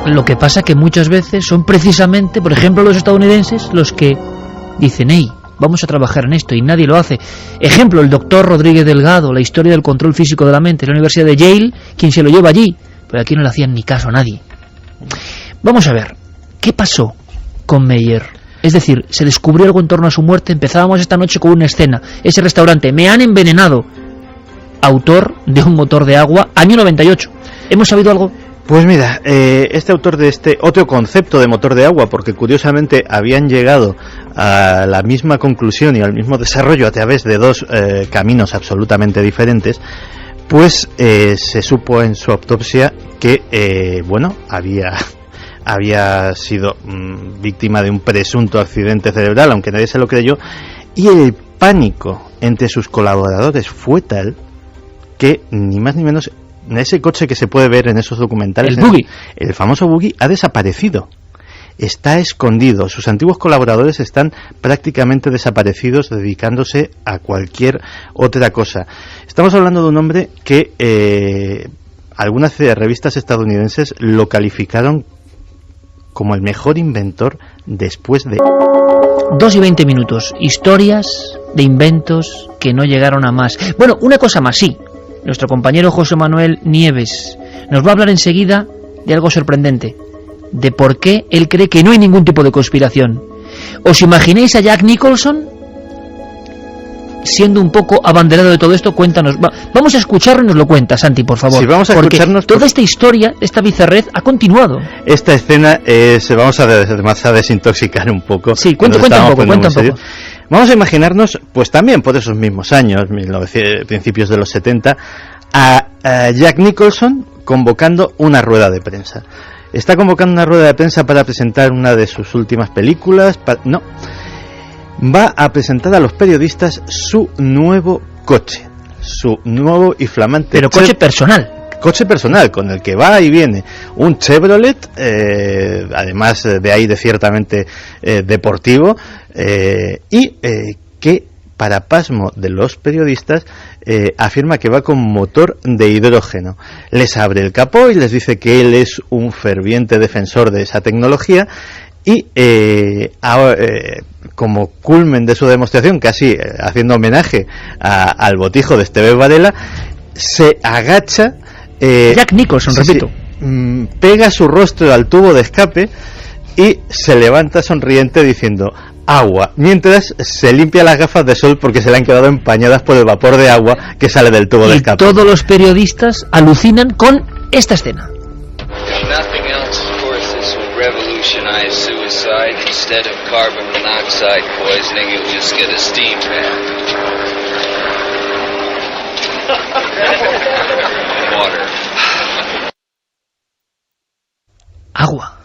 Lo que pasa que muchas veces son precisamente, por ejemplo, los estadounidenses los que dicen: hey, vamos a trabajar en esto, y nadie lo hace. Ejemplo, el doctor Rodríguez Delgado, la historia del control físico de la mente, la Universidad de Yale, quien se lo lleva allí, pero aquí no le hacían ni caso a nadie. Vamos a ver, ¿qué pasó con Meyer? Es decir, se descubrió algo en torno a su muerte. Empezábamos esta noche con una escena, ese restaurante, me han envenenado, autor de un motor de agua, año 98. ¿Hemos sabido algo? Pues mira, este autor de este otro concepto de motor de agua, porque curiosamente habían llegado a la misma conclusión y al mismo desarrollo a través de dos caminos absolutamente diferentes, pues se supo en su autopsia que, había sido víctima de un presunto accidente cerebral, aunque nadie se lo creyó, y el pánico entre sus colaboradores fue tal que, ni más ni menos, ese coche que se puede ver en esos documentales, el famoso buggy, ha desaparecido. Está escondido. Sus antiguos colaboradores están prácticamente desaparecidos, dedicándose a cualquier otra cosa. Estamos hablando de un hombre que algunas revistas estadounidenses lo calificaron como el mejor inventor después de... 2 y 20 minutos. Historias de inventos que no llegaron a más. Bueno, una cosa más, sí. Nuestro compañero José Manuel Nieves nos va a hablar enseguida de algo sorprendente, de por qué él cree que no hay ningún tipo de conspiración. ¿Os imagináis a Jack Nicholson siendo un poco abanderado de todo esto? Cuéntanos, vamos a escucharlo y nos lo cuenta, Santi, por favor. Sí, vamos a escucharnos, toda esta historia, esta bizarrez ha continuado. Esta escena vamos a desintoxicar un poco. Sí, cuenta un poco. Vamos a imaginarnos, pues también por esos mismos años, principios de los 70, a Jack Nicholson convocando una rueda de prensa. Está convocando una rueda de prensa para presentar una de sus últimas películas. Va a presentar a los periodistas su nuevo coche, su nuevo y flamante... Pero coche personal. Coche personal, con el que va y viene un Chevrolet, además de aire ciertamente deportivo, y que, para pasmo de los periodistas, afirma que va con motor de hidrógeno. Les abre el capó y les dice que él es un ferviente defensor de esa tecnología Y como culmen de su demostración, casi haciendo homenaje al botijo de Esteve Varela, se agacha, Jack Nicholson, repito, pega su rostro al tubo de escape y se levanta sonriente diciendo agua, mientras se limpia las gafas de sol porque se le han quedado empañadas por el vapor de agua que sale del tubo de escape. Todos los periodistas alucinan con esta escena. Revolutionize suicide. Instead of carbon monoxide poisoning, you'll just get a steam bath. Water. Agua.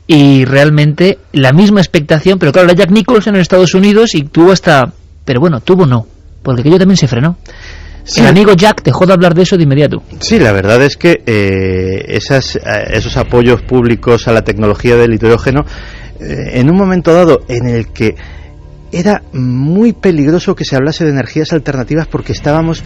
Y realmente la misma expectación, pero claro, era Jack Nicholson en Estados Unidos y tuvo hasta... Pero bueno, tuvo no, porque aquello también se frenó. Sí. El amigo Jack dejó de hablar de eso de inmediato. Sí, la verdad es que esos apoyos públicos a la tecnología del hidrógeno, en un momento dado en el que era muy peligroso que se hablase de energías alternativas porque estábamos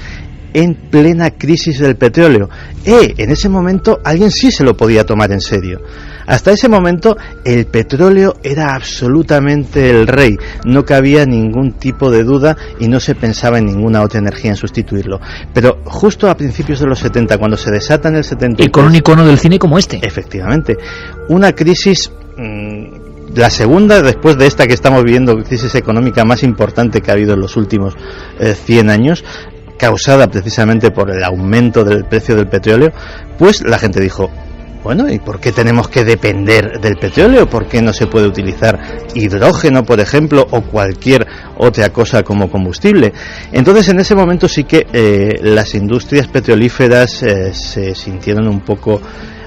en plena crisis del petróleo. En ese momento alguien sí se lo podía tomar en serio. Hasta ese momento el petróleo era absolutamente el rey, no cabía ningún tipo de duda y no se pensaba en ninguna otra energía en sustituirlo. Pero justo a principios de los 70, cuando se desata en el 73... Y con un icono del cine como este. Efectivamente, una crisis... la segunda, después de esta que estamos viviendo, crisis económica más importante que ha habido en los últimos 100 años, causada precisamente por el aumento del precio del petróleo, pues la gente dijo... Bueno, ¿y por qué tenemos que depender del petróleo? ¿Por qué no se puede utilizar hidrógeno, por ejemplo, o cualquier otra cosa como combustible? Entonces, en ese momento sí que las industrias petrolíferas se sintieron un poco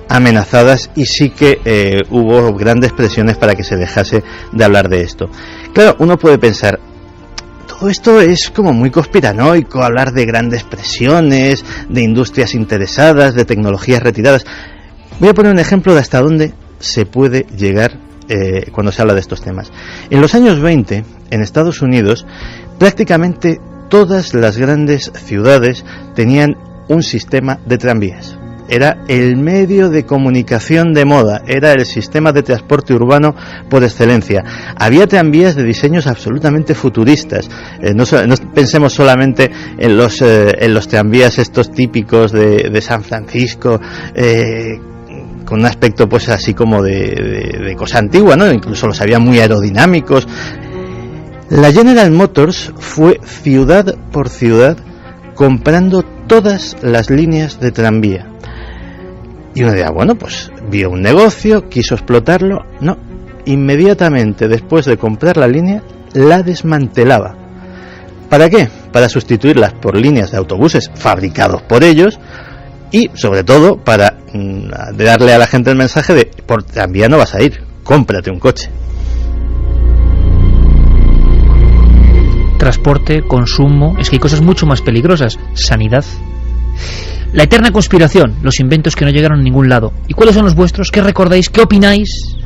amenazadas y sí que hubo grandes presiones para que se dejase de hablar de esto. Claro, uno puede pensar... Todo esto es como muy conspiranoico, hablar de grandes presiones, de industrias interesadas, de tecnologías retiradas... Voy a poner un ejemplo de hasta dónde se puede llegar cuando se habla de estos temas. En los años 20, en Estados Unidos, prácticamente todas las grandes ciudades tenían un sistema de tranvías. Era el medio de comunicación de moda, era el sistema de transporte urbano por excelencia. Había tranvías de diseños absolutamente futuristas. No pensemos solamente en los tranvías estos típicos de San Francisco, con un aspecto pues así como de cosa antigua, ¿no? Incluso los había muy aerodinámicos. La General Motors fue ciudad por ciudad comprando todas las líneas de tranvía. Y uno dirá, bueno, pues vio un negocio, quiso explotarlo. No, inmediatamente después de comprar la línea, la desmantelaba. ¿Para qué? Para sustituirlas por líneas de autobuses fabricados por ellos y, sobre todo, para darle a la gente el mensaje de por tranvía no vas a ir, cómprate un coche. Transporte, consumo, es que hay cosas mucho más peligrosas. Sanidad. La eterna conspiración, los inventos que no llegaron a ningún lado. ¿Y cuáles son los vuestros? ¿Qué recordáis? ¿Qué opináis?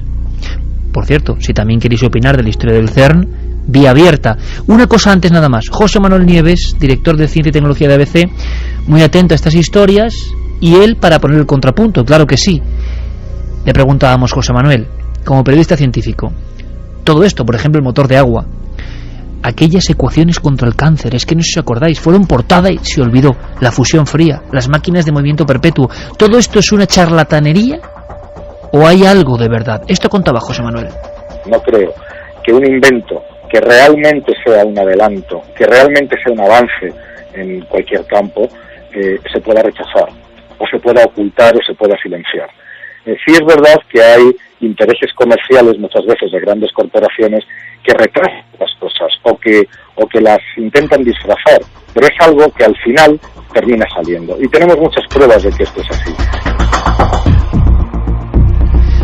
Por cierto, si también queréis opinar de la historia del CERN, vía abierta. Una cosa antes nada más. José Manuel Nieves, director de Ciencia y Tecnología de ABC, muy atento a estas historias, y él para poner el contrapunto, claro que sí. Le preguntábamos, José Manuel, como periodista científico, todo esto, por ejemplo, el motor de agua, aquellas ecuaciones contra el cáncer, es que no sé si os acordáis, fueron portada y se olvidó, la fusión fría, las máquinas de movimiento perpetuo, ¿todo esto es una charlatanería o hay algo de verdad? Esto contaba José Manuel. No creo que un invento que realmente sea un adelanto, que realmente sea un avance en cualquier campo, se pueda rechazar, o se pueda ocultar, o se pueda silenciar. Sí es verdad que hay intereses comerciales muchas veces de grandes corporaciones que retrasan las cosas o que las intentan disfrazar, pero es algo que al final termina saliendo y tenemos muchas pruebas de que esto es así.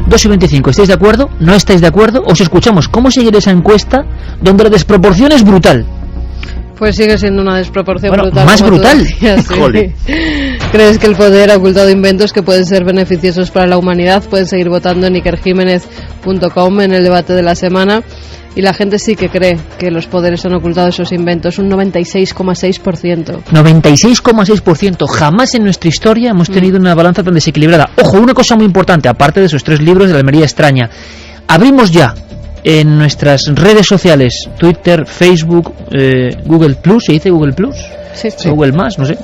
2:25, ¿estáis de acuerdo? ¿No estáis de acuerdo? Os escuchamos. ¿Cómo seguir esa encuesta donde la desproporción es brutal? Pues sigue siendo una desproporción brutal. Más brutal. Decías, sí. ¿Crees que el poder ha ocultado inventos que pueden ser beneficiosos para la humanidad? Pueden seguir votando en ikerjimenez.com en el debate de la semana. Y la gente sí que cree que los poderes han ocultado esos inventos, un 96,6%. 96,6%. Jamás en nuestra historia hemos tenido una balanza tan desequilibrada. Ojo, una cosa muy importante, aparte de esos 3 libros de la Almería extraña. Abrimos ya en nuestras redes sociales, Twitter, Facebook, Google Plus, ¿se dice Google Plus? Sí. Google Más, no sé.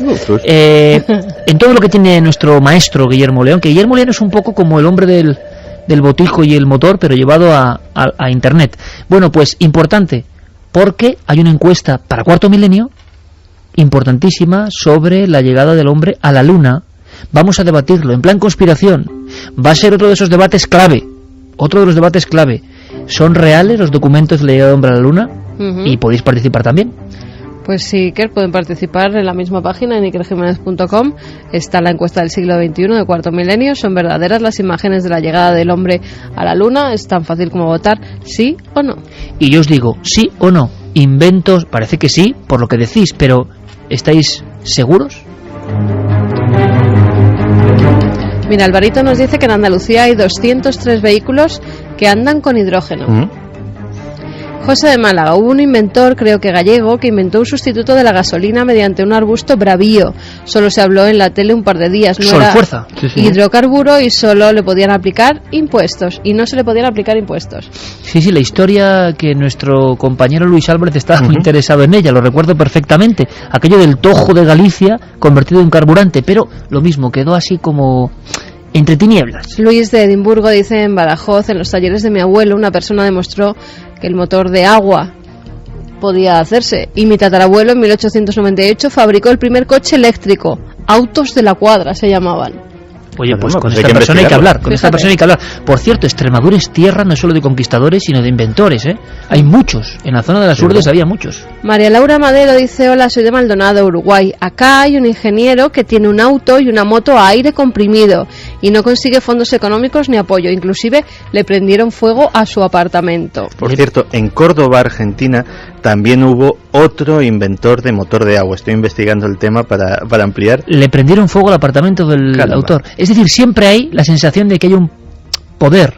En todo lo que tiene nuestro maestro Guillermo León, que Guillermo León es un poco como el hombre del botijo y el motor, pero llevado a Internet. Bueno, pues importante, porque hay una encuesta para cuarto milenio importantísima sobre la llegada del hombre a la Luna. Vamos a debatirlo en plan conspiración. Va a ser otro de esos debates clave. Otro de los debates clave. ¿Son reales los documentos de la llegada del hombre a la Luna? Y podéis participar también. Pues sí, Iker, pueden participar en la misma página, en ikerjimenez.com. Está la encuesta del siglo XXI de cuarto milenio. ¿Son verdaderas las imágenes de la llegada del hombre a la Luna? Es tan fácil como votar sí o no. Y yo os digo, sí o no. Inventos, parece que sí, por lo que decís, pero ¿estáis seguros? Mira, Alvarito nos dice que en Andalucía hay 203 vehículos que andan con hidrógeno. José de Málaga, hubo un inventor, creo que gallego, que inventó un sustituto de la gasolina mediante un arbusto bravío. Solo se habló en la tele un par de días. No era fuerza. Hidrocarburo y solo le podían aplicar impuestos. Y no se le podían aplicar impuestos. Sí, la historia que nuestro compañero Luis Álvarez estaba muy interesado en ella, lo recuerdo perfectamente. Aquello del Tojo de Galicia convertido en carburante, pero lo mismo, quedó así como entre tinieblas. Luis de Edimburgo dice: en Badajoz, en los talleres de mi abuelo, una persona demostró que el motor de agua podía hacerse, y mi tatarabuelo en 1898 fabricó el primer coche eléctrico. Autos de la Cuadra se llamaban. Oye, pues con esta persona hay que hablar, con esta persona hay que hablar. Por cierto, Extremadura es tierra no solo de conquistadores, sino de inventores, ¿eh? Hay muchos, en la zona de las Urdes había muchos. María Laura Madero dice: hola, soy de Maldonado, Uruguay. Acá hay un ingeniero que tiene un auto y una moto a aire comprimido y no consigue fondos económicos ni apoyo. Inclusive le prendieron fuego a su apartamento. Por cierto, en Córdoba, Argentina, también hubo otro inventor de motor de agua. Estoy investigando el tema para ampliar. Le prendieron fuego al apartamento del autor. Es decir, siempre hay la sensación de que hay un poder,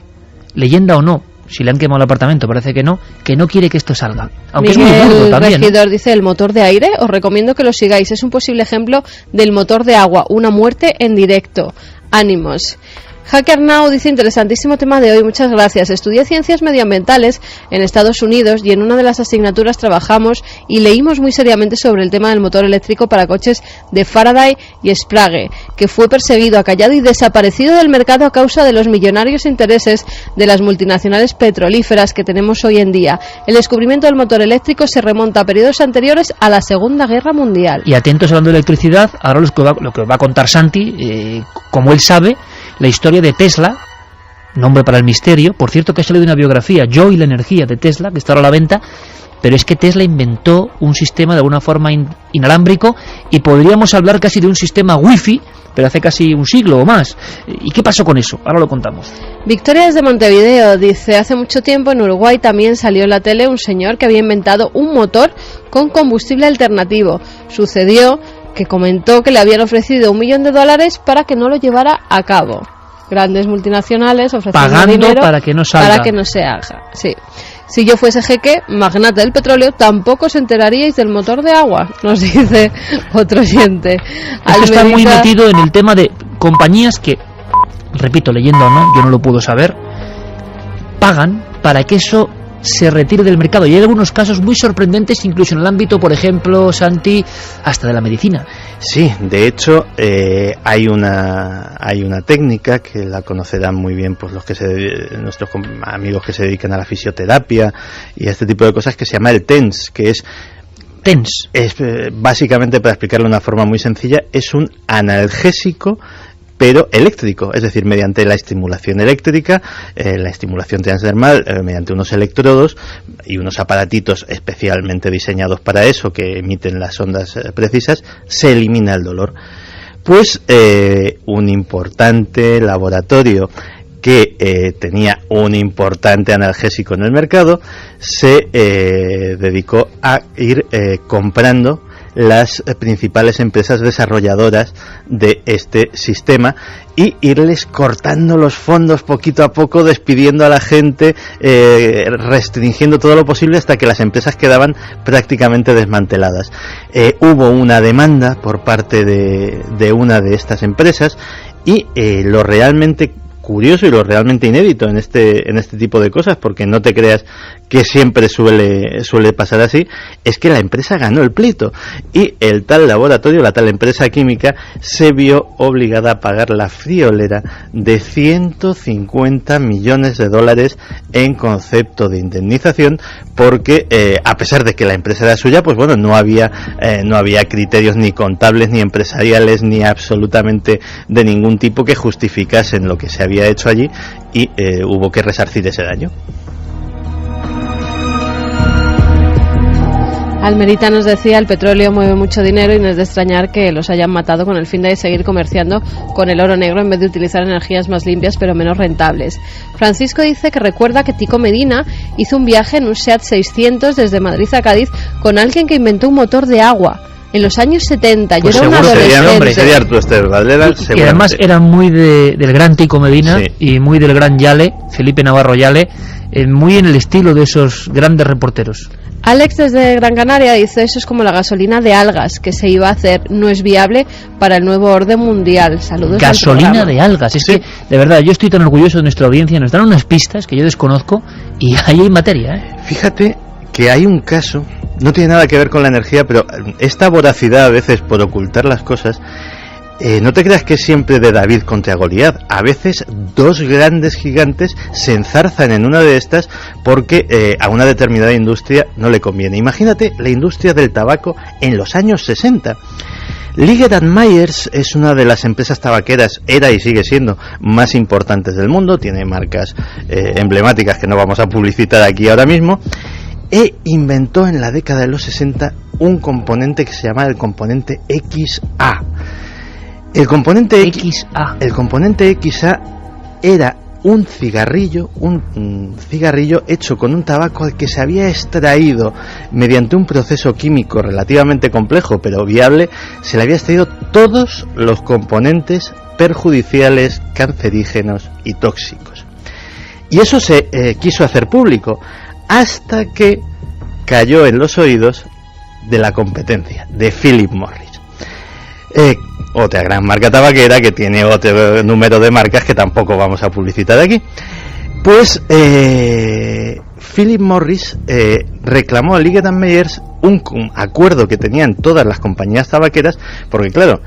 leyenda o no, si le han quemado el apartamento, parece que no quiere que esto salga. Aunque Miguel es muy burdo también. Regidor dice: el motor de aire, os recomiendo que lo sigáis. Es un posible ejemplo del motor de agua, una muerte en directo. Ánimos. Hacker Now dice: interesantísimo tema de hoy, muchas gracias. Estudié ciencias medioambientales en Estados Unidos y en una de las asignaturas trabajamos y leímos muy seriamente sobre el tema del motor eléctrico para coches de Faraday y Sprague, que fue perseguido, acallado y desaparecido del mercado a causa de los millonarios intereses de las multinacionales petrolíferas que tenemos hoy en día. El descubrimiento del motor eléctrico se remonta a periodos anteriores a la Segunda Guerra Mundial. Y atentos hablando de electricidad, ahora lo que va a contar Santi, como él sabe, la historia de Tesla, nombre para el misterio. Por cierto, que ha salido una biografía, Yo y la energía, de Tesla, que está ahora a la venta, pero es que Tesla inventó un sistema de alguna forma inalámbrico y podríamos hablar casi de un sistema wifi, pero hace casi un siglo o más. ¿Y qué pasó con eso? Ahora lo contamos. Victoria desde Montevideo dice: hace mucho tiempo en Uruguay también salió en la tele un señor que había inventado un motor con combustible alternativo. Sucedió que comentó que le habían ofrecido $1 millón para que no lo llevara a cabo. Grandes multinacionales ofreciendo pagando dinero para que no salga. Para que no se haga. Sí. Si yo fuese jeque, magnate del petróleo, tampoco os enteraríais del motor de agua, nos dice otro oyente. Esto está muy metido en el tema de compañías que, repito, leyenda o no, yo no lo puedo saber, pagan para que eso se retire del mercado. Y hay algunos casos muy sorprendentes, incluso en el ámbito, por ejemplo, Santi, hasta de la medicina. Sí, de hecho, hay una técnica que la conocerán muy bien pues nuestros amigos que se dedican a la fisioterapia y a este tipo de cosas, que se llama el TENS, que es básicamente, para explicarlo de una forma muy sencilla, es un analgésico pero eléctrico, es decir, mediante la estimulación eléctrica, la estimulación transdermal, mediante unos electrodos y unos aparatitos especialmente diseñados para eso, que emiten las ondas precisas, se elimina el dolor. Pues un importante laboratorio que tenía un importante analgésico en el mercado se dedicó a ir comprando las principales empresas desarrolladoras de este sistema y irles cortando los fondos poquito a poco, despidiendo a la gente, restringiendo todo lo posible hasta que las empresas quedaban prácticamente desmanteladas. Hubo una demanda por parte de una de estas empresas y lo realmente curioso y lo realmente inédito en este tipo de cosas, porque no te creas que siempre suele pasar así, es que la empresa ganó el pleito y el tal laboratorio, la tal empresa química, se vio obligada a pagar la friolera de 150 millones de dólares en concepto de indemnización, porque a pesar de que la empresa era suya, pues bueno, no había criterios ni contables ni empresariales ni absolutamente de ningún tipo que justificasen lo que se había hecho allí, y hubo que resarcir ese daño. Almerita nos decía: el petróleo mueve mucho dinero y no es de extrañar que los hayan matado con el fin de seguir comerciando con el oro negro en vez de utilizar energías más limpias pero menos rentables. Francisco dice que recuerda que Tico Medina hizo un viaje en un SEAT 600 desde Madrid a Cádiz con alguien que inventó un motor de agua en los años 70. Pues yo era un adolescente. Sería Arturo Ester Valera, y además era muy del gran Tico Medina, sí, y muy del gran Yale, Felipe Navarro Yale, muy en el estilo de esos grandes reporteros. Alex desde Gran Canaria dice: eso es como la gasolina de algas que se iba a hacer, no es viable para el nuevo orden mundial. Saludos. Gasolina de algas, es que de verdad yo estoy tan orgulloso de nuestra audiencia, nos dan unas pistas que yo desconozco y ahí hay materia, Fíjate que hay un caso, no tiene nada que ver con la energía, pero esta voracidad a veces por ocultar las cosas, no te creas que es siempre de David contra Goliat. A veces dos grandes gigantes se enzarzan en una de estas porque a una determinada industria no le conviene. Imagínate la industria del tabaco en los años 60. Liggett & Myers es una de las empresas tabaqueras, era y sigue siendo, más importantes del mundo. Tiene marcas emblemáticas que no vamos a publicitar aquí ahora mismo. E inventó en la década de los 60 un componente que se llama el componente XA. El componente XA era un cigarrillo hecho con un tabaco al que se había extraído mediante un proceso químico relativamente complejo pero viable, se le había extraído todos los componentes perjudiciales, cancerígenos y tóxicos. Y eso se quiso hacer público hasta que cayó en los oídos de la competencia, de Philip Morris. Otra gran marca tabaquera que tiene otro número de marcas que tampoco vamos a publicitar aquí. Pues Philip Morris reclamó a Liggett & Myers un acuerdo que tenían todas las compañías tabaqueras, porque claro,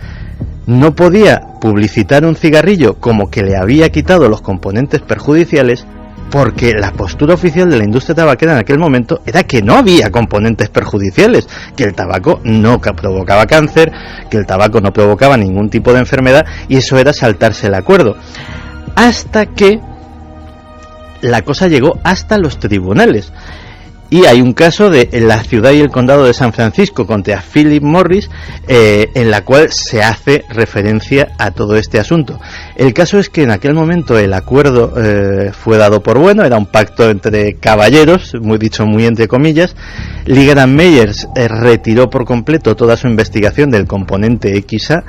no podía publicitar un cigarrillo como que le había quitado los componentes perjudiciales, porque la postura oficial de la industria tabaquera en aquel momento era que no había componentes perjudiciales, que el tabaco no provocaba cáncer, que el tabaco no provocaba ningún tipo de enfermedad, y eso era saltarse el acuerdo. Hasta que la cosa llegó hasta los tribunales. Y hay un caso de la ciudad y el condado de San Francisco contra Philip Morris, en la cual se hace referencia a todo este asunto. El caso es que en aquel momento el acuerdo fue dado por bueno, era un pacto entre caballeros, muy entre comillas. Liggett & Myers retiró por completo toda su investigación del componente XA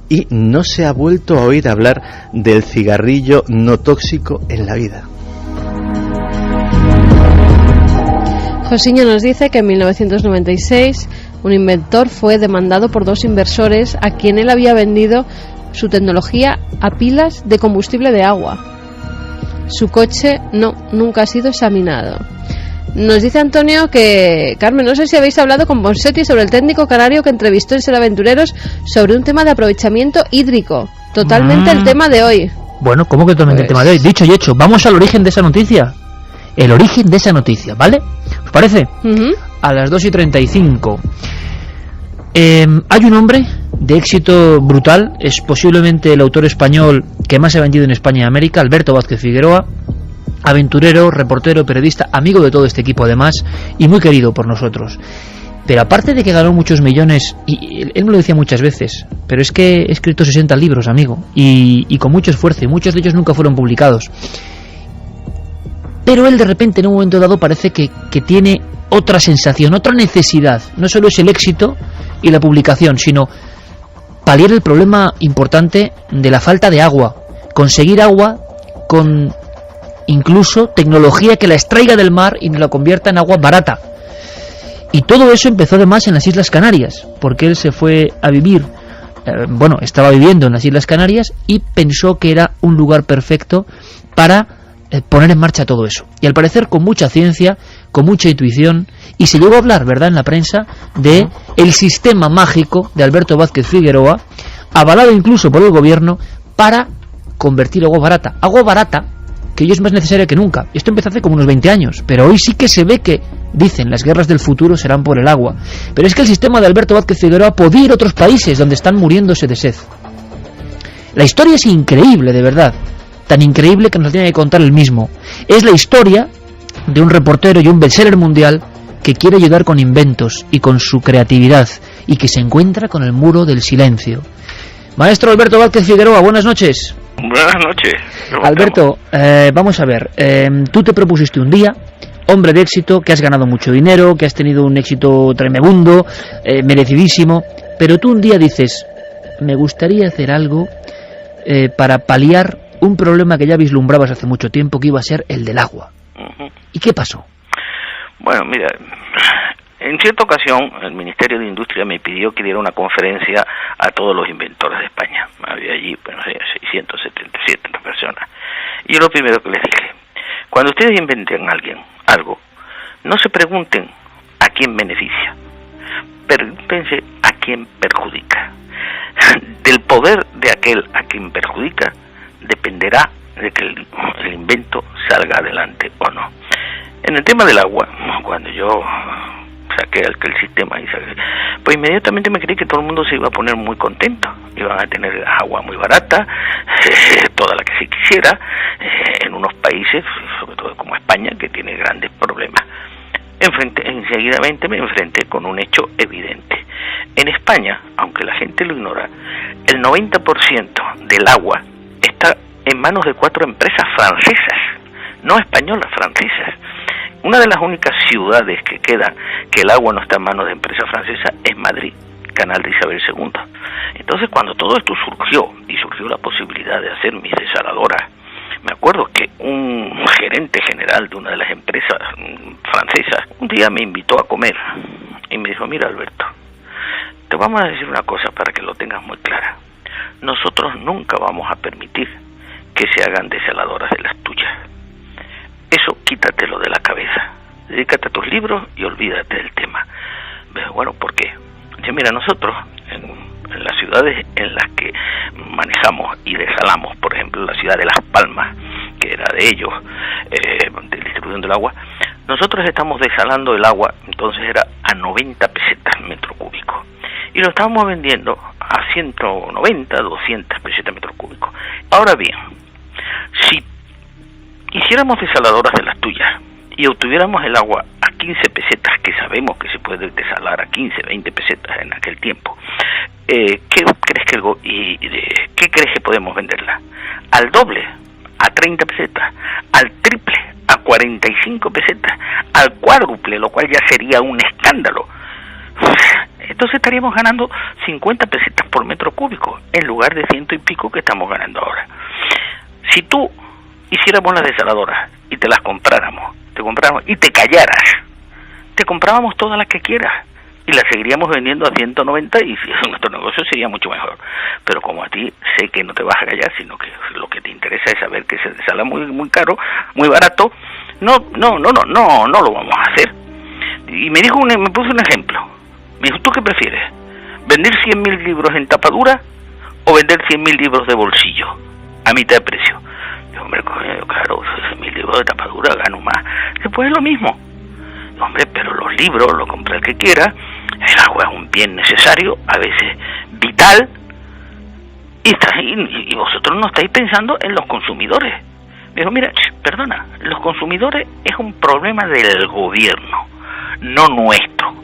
y no se ha vuelto a oír hablar del cigarrillo no tóxico en la vida. Josiño nos dice que en 1996 un inventor fue demandado por dos inversores a quien él había vendido su tecnología a pilas de combustible de agua. Su coche nunca ha sido examinado. Nos dice Antonio que, Carmen, no sé si habéis hablado con Bonsetti sobre el técnico canario que entrevistó en Ser Aventureros sobre un tema de aprovechamiento hídrico. Totalmente el tema de hoy. Bueno, ¿cómo que totalmente el tema de hoy? Dicho y hecho, vamos al origen de esa noticia. El origen de esa noticia, ¿vale? ¿Os parece? A las 2:35. Hay un hombre de éxito brutal, es posiblemente el autor español que más se ha vendido en España y América, Alberto Vázquez Figueroa, aventurero, reportero, periodista, amigo de todo este equipo además, y muy querido por nosotros. Pero aparte de que ganó muchos millones, y él me lo decía muchas veces, pero es que he escrito 60 libros, amigo, y con mucho esfuerzo, y muchos de ellos nunca fueron publicados. Pero él de repente en un momento dado parece que tiene otra sensación, otra necesidad. No solo es el éxito y la publicación, sino paliar el problema importante de la falta de agua. Conseguir agua con incluso tecnología que la extraiga del mar y la convierta en agua barata. Y todo eso empezó además en las Islas Canarias, porque él se fue a vivir estaba viviendo en las Islas Canarias y pensó que era un lugar perfecto para poner en marcha todo eso. Y al parecer con mucha ciencia, con mucha intuición, y se llegó a hablar, ¿verdad?, en la prensa, de el sistema mágico de Alberto Vázquez Figueroa, avalado incluso por el gobierno, para convertir agua barata, que hoy es más necesaria que nunca. Esto empezó hace como unos 20 años, pero hoy sí que se ve que, dicen, las guerras del futuro serán por el agua. Pero es que el sistema de Alberto Vázquez Figueroa podía ir a otros países donde están muriéndose de sed. La historia es increíble, de verdad, tan increíble que nos la tiene que contar él mismo. Es la historia de un reportero y un bestseller mundial que quiere ayudar con inventos y con su creatividad, y que se encuentra con el muro del silencio. Maestro Alberto Vázquez Figueroa, buenas noches. Buenas noches. Alberto, vamos a ver, tú te propusiste un día, hombre de éxito, que has ganado mucho dinero, que has tenido un éxito tremebundo, merecidísimo, pero tú un día dices, me gustaría hacer algo para paliar un problema que ya vislumbrabas hace mucho tiempo, que iba a ser el del agua. ¿Y qué pasó? Bueno, mira, en cierta ocasión el Ministerio de Industria me pidió que diera una conferencia a todos los inventores de España. Había allí, 677 personas. Y yo lo primero que les dije, cuando ustedes inventen algo, no se pregunten a quién beneficia, pregúntense a quién perjudica. Del poder de aquel a quien perjudica dependerá de que el invento salga adelante o no. En el tema del agua, cuando yo saqué aquel sistema y pues inmediatamente me creí que todo el mundo se iba a poner muy contento, iban a tener agua muy barata, toda la que se quisiera, en unos países, sobre todo como España, que tiene grandes problemas. Enseguidamente me enfrenté con un hecho evidente. En España, aunque la gente lo ignora, el 90% del agua está en manos de 4 empresas francesas, no españolas, francesas. Una de las únicas ciudades que queda que el agua no está en manos de empresas francesas es Madrid, canal de Isabel II. Entonces, cuando todo esto surgió la posibilidad de hacer mis desaladoras, me acuerdo que un gerente general de una de las empresas francesas un día me invitó a comer y me dijo, mira Alberto, te vamos a decir una cosa para que lo tengas muy clara. Nosotros nunca vamos a permitir que se hagan desaladoras de las tuyas. Eso quítatelo de la cabeza. Dedícate a tus libros y olvídate del tema. Bueno, ¿por qué? Dice, mira, nosotros en las ciudades en las que manejamos y desalamos, por ejemplo, la ciudad de Las Palmas, que era de ellos, de distribución del agua, nosotros estamos desalando el agua, entonces era a 90 pesetas metro cúbico. Y lo estábamos vendiendo a 190, 200 pesetas metro cúbico. Ahora bien, si hiciéramos desaladoras de las tuyas y obtuviéramos el agua a 15 pesetas, que sabemos que se puede desalar a 15, 20 pesetas en aquel tiempo, ¿qué crees que podemos venderla? Al doble, a 30 pesetas, al triple, a 45 pesetas, al cuádruple, lo cual ya sería un escándalo. Entonces estaríamos ganando 50 pesetas por metro cúbico, en lugar de 100 y pico que estamos ganando ahora. Si tú hiciéramos las desaladoras y te las compráramos y te callaras, te comprábamos todas las que quieras y las seguiríamos vendiendo a 190 y nuestro negocio sería mucho mejor. Pero como a ti sé que no te vas a callar, sino que lo que te interesa es saber que se desala muy caro, muy barato, no lo vamos a hacer. Y me puso un ejemplo. Me dijo, ¿tú qué prefieres? ¿Vender 100.000 libros en tapadura o vender 100.000 libros de bolsillo a mitad de precio? Yo, hombre, claro, 100.000 libros de tapadura gano más. Después es lo mismo. Hombre, pero los libros lo compra el que quiera, el agua es un bien necesario, a veces vital, y vosotros no estáis pensando en los consumidores. Me dijo, mira, perdona, los consumidores es un problema del gobierno, no nuestro.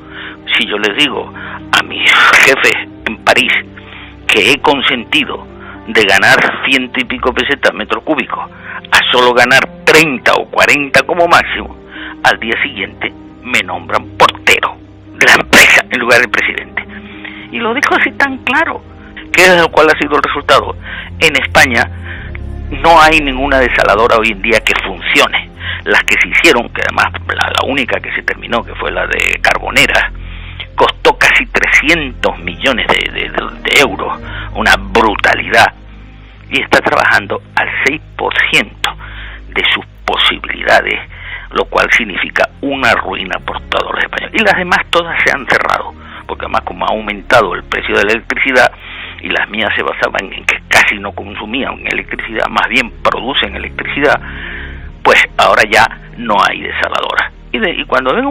Si yo les digo a mis jefes en París que he consentido de ganar 100 y pico pesetas metro cúbico a solo ganar 30 o 40 como máximo, al día siguiente me nombran portero de la empresa en lugar del presidente. Y lo dijo así tan claro. ¿Cuál ha sido el resultado? En España no hay ninguna desaladora hoy en día que funcione. Las que se hicieron, que además la única que se terminó, que fue la de Carbonera, costó casi 300 millones de euros, una brutalidad, y está trabajando al 6% de sus posibilidades, lo cual significa una ruina por todos los españoles. Y las demás todas se han cerrado, porque además como ha aumentado el precio de la electricidad, y las mías se basaban en que casi no consumían electricidad, más bien producen electricidad, pues ahora ya no hay desaladoras. Y cuando venga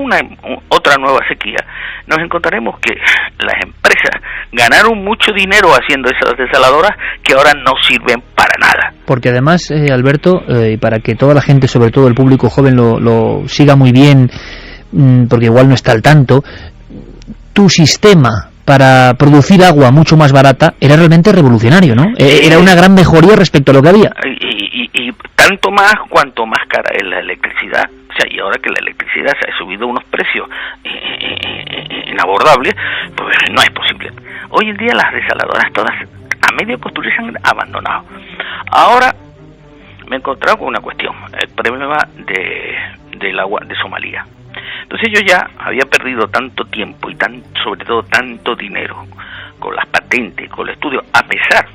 otra nueva sequía, nos encontraremos que las empresas ganaron mucho dinero haciendo esas desaladoras que ahora no sirven para nada. Porque además, Alberto, y para que toda la gente, sobre todo el público joven, lo siga muy bien, porque igual no está al tanto, tu sistema para producir agua mucho más barata era realmente revolucionario, ¿no? Era una gran mejoría respecto a lo que había. Y tanto más cuanto más cara es la electricidad. O sea, y ahora que la electricidad se ha subido a unos precios inabordables, pues no es posible. Hoy en día las desaladoras todas a medio construir se han abandonado. Ahora me he encontrado con una cuestión, el problema del agua de Somalia. Entonces yo ya había perdido tanto tiempo y sobre todo tanto dinero con las patentes, con el estudio, a pesar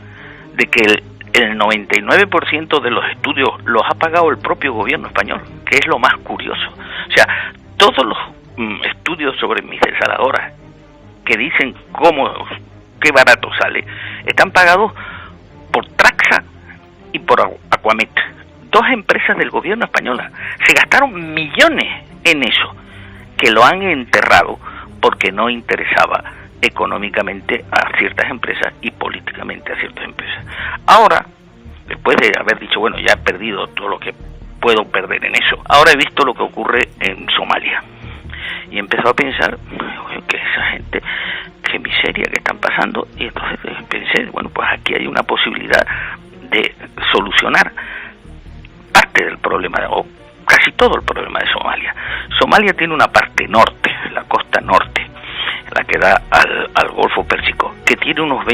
de que el 99% de los estudios los ha pagado el propio gobierno español, que es lo más curioso. O sea, todos los estudios sobre mis desaladoras que dicen qué barato sale, están pagados por Traxa y por Aquamet, dos empresas del gobierno español. Se gastaron millones en eso, que lo han enterrado porque no interesaba económicamente a ciertas empresas y políticamente a ciertas empresas. Ahora, después de haber dicho, bueno, ya he perdido todo lo que puedo perder en eso, ahora he visto lo que ocurre en Somalia y he empezado a pensar que esa gente, qué miseria que están pasando, y entonces pensé, bueno, pues aquí hay una posibilidad de solucionar parte del problema, o casi todo el problema de Somalia. Somalia tiene una parte norte, la costa norte, la que da al Golfo Pérsico, que tiene unos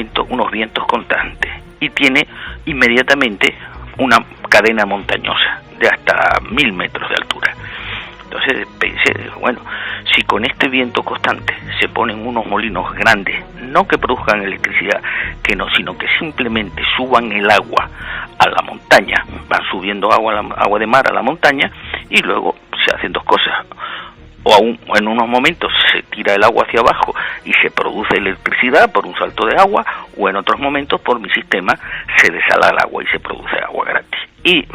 vientos constantes y tiene inmediatamente una cadena montañosa de hasta 1000 metros de altura. Entonces pensé, bueno, si con este viento constante se ponen unos molinos grandes, no que produzcan electricidad, sino que simplemente suban el agua a la montaña, van subiendo agua de mar a la montaña, y luego se hacen dos cosas: o aún en unos momentos se tira el agua hacia abajo y se produce electricidad por un salto de agua, o en otros momentos por mi sistema se desala el agua y se produce agua gratis. Y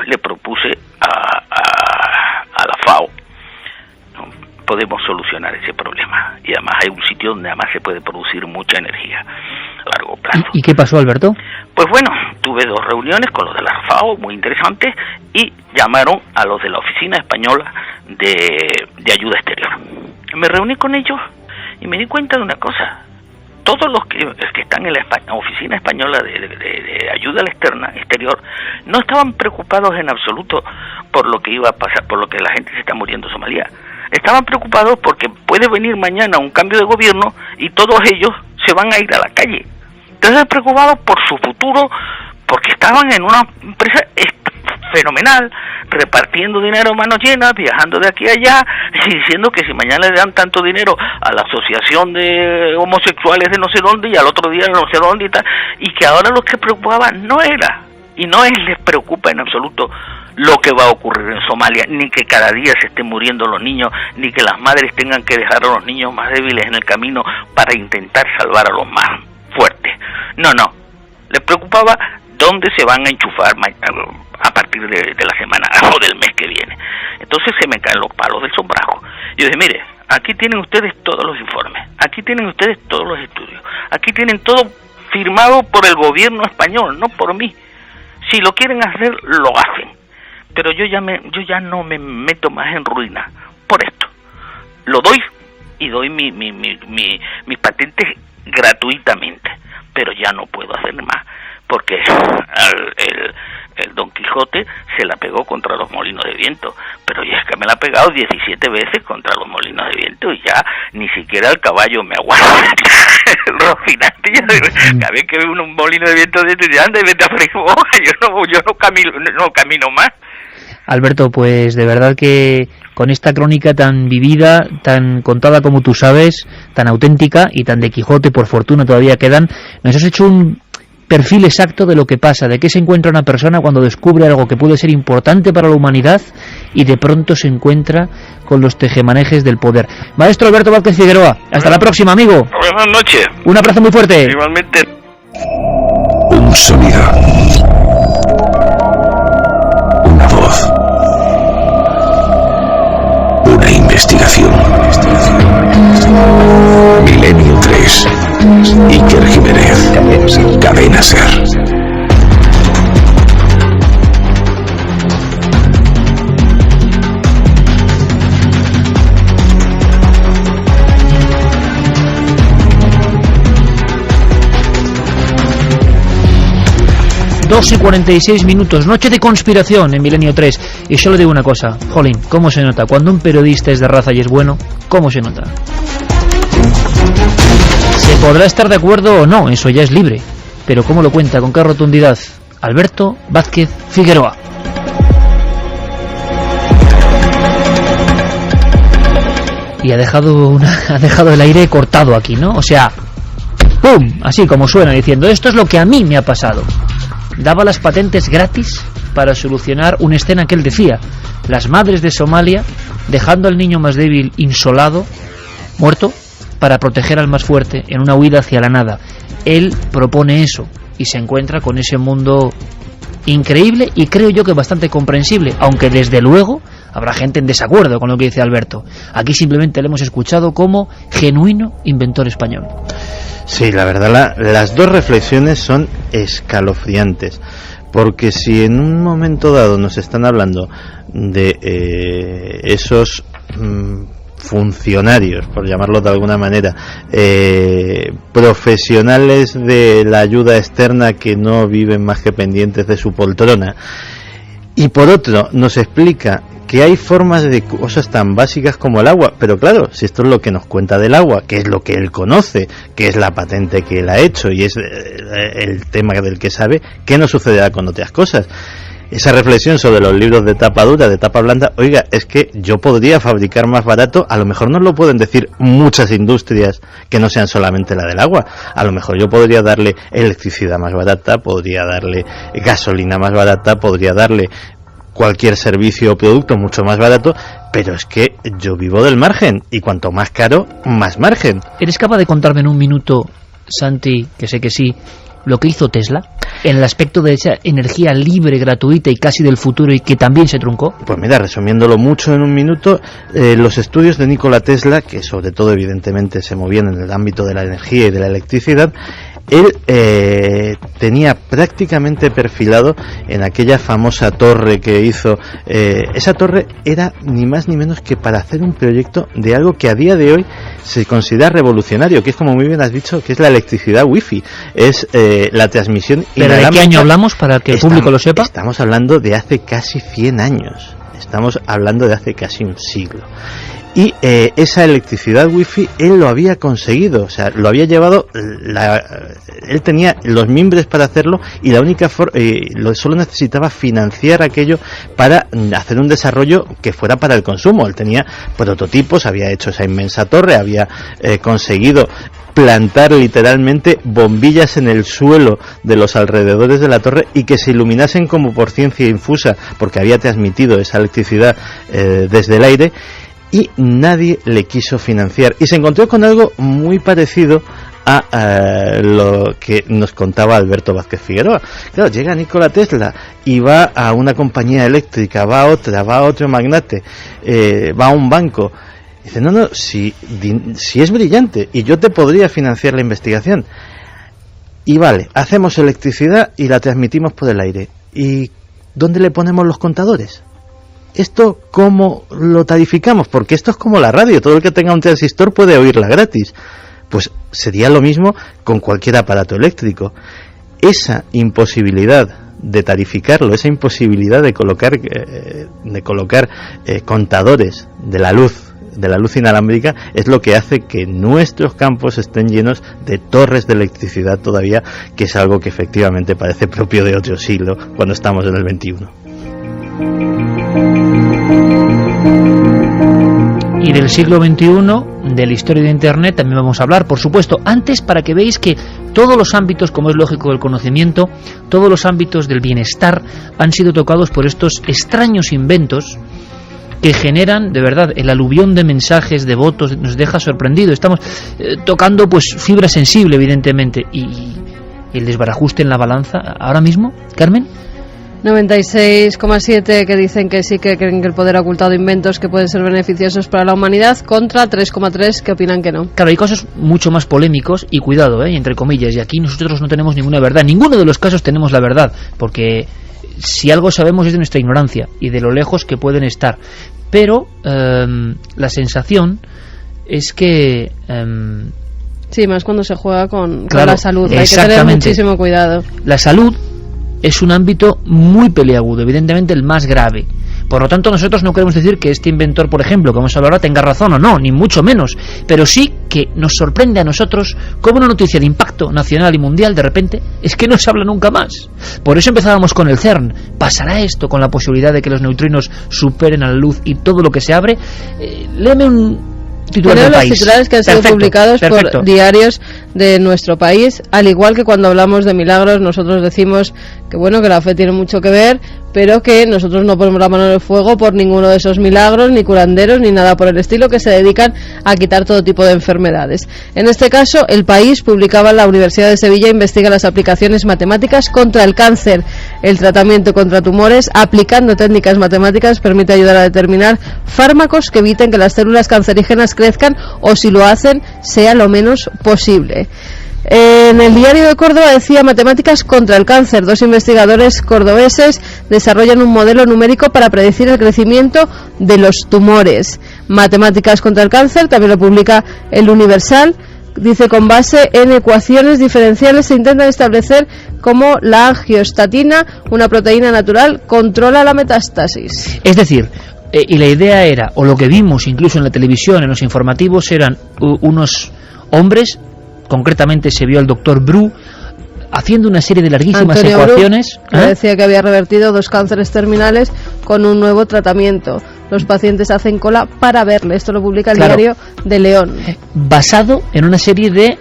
le propuse a la FAO, ¿no? Podemos solucionar ese problema, y además hay un sitio donde además se puede producir mucha energía a largo plazo. ¿Y qué pasó, Alberto? Pues bueno, tuve 2 reuniones con los de la FAO muy interesantes, y llamaron a los de la Oficina Española de Ayuda Exterior. Me reuní con ellos y me di cuenta de una cosa: todos los que están en la Oficina Española de Ayuda Exterior no estaban preocupados en absoluto por lo que iba a pasar, por lo que la gente se está muriendo en Somalia. Estaban preocupados porque puede venir mañana un cambio de gobierno y todos ellos se van a ir a la calle. Entonces, preocupados por su futuro, porque estaban en una empresa fenomenal, repartiendo dinero a manos llenas, viajando de aquí a allá, y diciendo que si mañana le dan tanto dinero a la asociación de homosexuales de no sé dónde, y al otro día no sé dónde y tal, y que ahora lo que preocupaba no era, y no les preocupa en absoluto lo que va a ocurrir en Somalia, ni que cada día se estén muriendo los niños, ni que las madres tengan que dejar a los niños más débiles en el camino para intentar salvar a los más fuertes. No, les preocupaba dónde se van a enchufar a partir de la semana o del mes que viene. Entonces se me caen los palos del sombrajo. Yo dije, mire, aquí tienen ustedes todos los informes, aquí tienen ustedes todos los estudios, aquí tienen todo firmado por el gobierno español, no por mí. Si lo quieren hacer, lo hacen. Pero yo ya no me meto más en ruina por esto. Lo doy, y doy mis patentes gratuitamente, pero ya no puedo hacer más, porque el Don Quijote se la pegó contra los molinos de viento, pero ya es que me la ha pegado 17 veces contra los molinos de viento, y ya ni siquiera el caballo me aguanta. Cada vez que veo un molino de viento, ya anda y vete a freír, yo no camino más. Alberto, pues de verdad que con esta crónica tan vivida, tan contada como tú sabes, tan auténtica y tan de Quijote, por fortuna todavía quedan, nos has hecho un perfil exacto de lo que pasa, de qué se encuentra una persona cuando descubre algo que puede ser importante para la humanidad y de pronto se encuentra con los tejemanejes del poder. Maestro Alberto Vázquez Figueroa, hasta la próxima, amigo. Buenas noches. Un abrazo muy fuerte. Igualmente. Un sonido. Una voz. Una investigación. Milenio 3. Iker Jiménez. Cadena SER. Y 46 minutos, noche de conspiración en Milenio 3. Y solo digo una cosa, jolín, ¿cómo se nota? Cuando un periodista es de raza y es bueno, ¿cómo se nota? Se podrá estar de acuerdo o no, eso ya es libre. Pero ¿cómo lo cuenta? ¿Con qué rotundidad? Alberto Vázquez Figueroa. Y ha dejado el aire cortado aquí, ¿no? O sea, ¡pum! Así como suena, diciendo, esto es lo que a mí me ha pasado. Daba las patentes gratis para solucionar una escena que él decía: las madres de Somalia dejando al niño más débil insolado, muerto, para proteger al más fuerte en una huida hacia la nada. Él propone eso y se encuentra con ese mundo increíble y creo yo que bastante comprensible, aunque desde luego habrá gente en desacuerdo con lo que dice Alberto. Aquí simplemente le hemos escuchado como genuino inventor español. Sí, la verdad, las dos reflexiones son escalofriantes, porque si en un momento dado nos están hablando de esos funcionarios, por llamarlo de alguna manera, profesionales de la ayuda externa que no viven más que pendientes de su poltrona, y por otro nos explica que hay formas de cosas tan básicas como el agua, pero claro, si esto es lo que nos cuenta del agua, que es lo que él conoce, que es la patente que él ha hecho y es el tema del que sabe, ¿qué nos sucederá con otras cosas? Esa reflexión sobre los libros de tapa dura, de tapa blanda, oiga, es que yo podría fabricar más barato, a lo mejor nos lo pueden decir muchas industrias que no sean solamente la del agua, a lo mejor yo podría darle electricidad más barata, podría darle gasolina más barata, podría darle cualquier servicio o producto mucho más barato, pero es que yo vivo del margen y cuanto más caro, más margen. ¿Eres capaz de contarme en un minuto, Santi, que sé que sí, lo que hizo Tesla en el aspecto de esa energía libre, gratuita y casi del futuro y que también se truncó? Pues mira, resumiéndolo mucho en un minuto, los estudios de Nikola Tesla, que sobre todo evidentemente se movían en el ámbito de la energía y de la electricidad, él tenía prácticamente perfilado en aquella famosa torre que hizo. Esa torre era ni más ni menos que para hacer un proyecto de algo que a día de hoy se considera revolucionario, que es, como muy bien has dicho, que es la electricidad wifi, es la transmisión. ¿Pero de qué año hablamos, para que el público lo sepa? Estamos hablando de hace casi 100 años, estamos hablando de hace casi un siglo. Y esa electricidad wifi él lo había conseguido, o sea, lo había llevado, él tenía los mimbres para hacerlo y la única solo necesitaba financiar aquello para hacer un desarrollo que fuera para el consumo. Él tenía prototipos, había hecho esa inmensa torre, había conseguido plantar literalmente bombillas en el suelo de los alrededores de la torre y que se iluminasen como por ciencia infusa, porque había transmitido esa electricidad desde el aire. Y nadie le quiso financiar. Y se encontró con algo muy parecido a lo que nos contaba Alberto Vázquez Figueroa. Claro, llega Nikola Tesla y va a una compañía eléctrica, va a otra, va a otro magnate, va a un banco. Dice, no, si es brillante y yo te podría financiar la investigación. Y vale, hacemos electricidad y la transmitimos por el aire. ¿Y dónde le ponemos los contadores? ¿Esto cómo lo tarificamos? Porque esto es como la radio, todo el que tenga un transistor puede oírla gratis. Pues sería lo mismo con cualquier aparato eléctrico. Esa imposibilidad de tarificarlo, esa imposibilidad de colocar contadores de la luz inalámbrica, es lo que hace que nuestros campos estén llenos de torres de electricidad todavía, que es algo que efectivamente parece propio de otro siglo cuando estamos en el 21. Y del siglo XXI, de la historia de Internet, también vamos a hablar, por supuesto. Antes, para que veáis que todos los ámbitos, como es lógico, del conocimiento, todos los ámbitos del bienestar han sido tocados por estos extraños inventos que generan, de verdad, el aluvión de mensajes, de votos, nos deja sorprendido. Estamos tocando, pues, fibra sensible, evidentemente, y el desbarajuste en la balanza, ahora mismo, Carmen. 96,7 que dicen que sí, que creen que el poder ha ocultado inventos que pueden ser beneficiosos para la humanidad, contra 3,3 que opinan que no. Claro, hay casos mucho más polémicos, y cuidado, entre comillas, y aquí nosotros no tenemos ninguna verdad. En ninguno de los casos tenemos la verdad, porque si algo sabemos es de nuestra ignorancia y de lo lejos que pueden estar. Pero la sensación es que... sí, más cuando se juega con claro, la salud, hay que tener muchísimo cuidado. La salud es un ámbito muy peliagudo, evidentemente el más grave. Por lo tanto, nosotros no queremos decir que este inventor, por ejemplo, que vamos a hablar ahora, tenga razón o no, ni mucho menos, pero sí que nos sorprende a nosotros como una noticia de impacto nacional y mundial, de repente, es que no se habla nunca más. Por eso empezábamos con el CERN. ¿Pasará esto con la posibilidad de que los neutrinos superen a la luz y todo lo que se abre? Léeme un titular del País. Los titulares que han sido publicados por diarios de nuestro país, al igual que cuando hablamos de milagros, nosotros decimos que bueno, que la fe tiene mucho que ver, pero que nosotros no ponemos la mano en el fuego por ninguno de esos milagros, ni curanderos, ni nada por el estilo, que se dedican a quitar todo tipo de enfermedades. En este caso, El País publicaba: la Universidad de Sevilla investiga las aplicaciones matemáticas contra el cáncer. El tratamiento contra tumores aplicando técnicas matemáticas permite ayudar a determinar fármacos que eviten que las células cancerígenas crezcan, o si lo hacen, sea lo menos posible. En el Diario de Córdoba decía: matemáticas contra el cáncer. 2 investigadores cordobeses desarrollan un modelo numérico para predecir el crecimiento de los tumores. Matemáticas contra el cáncer también lo publica El Universal. Dice: con base en ecuaciones diferenciales se intentan establecer cómo la angiostatina, una proteína natural, controla la metástasis. Es decir, y la idea era, o lo que vimos incluso en la televisión, en los informativos, eran unos hombres, concretamente se vio al doctor Bru haciendo una serie de larguísimas Antonio ecuaciones. Bru, que decía que había revertido 2 cánceres terminales con un nuevo tratamiento. Los pacientes hacen cola para verle. Esto lo publica el Diario de León. Basado en una serie de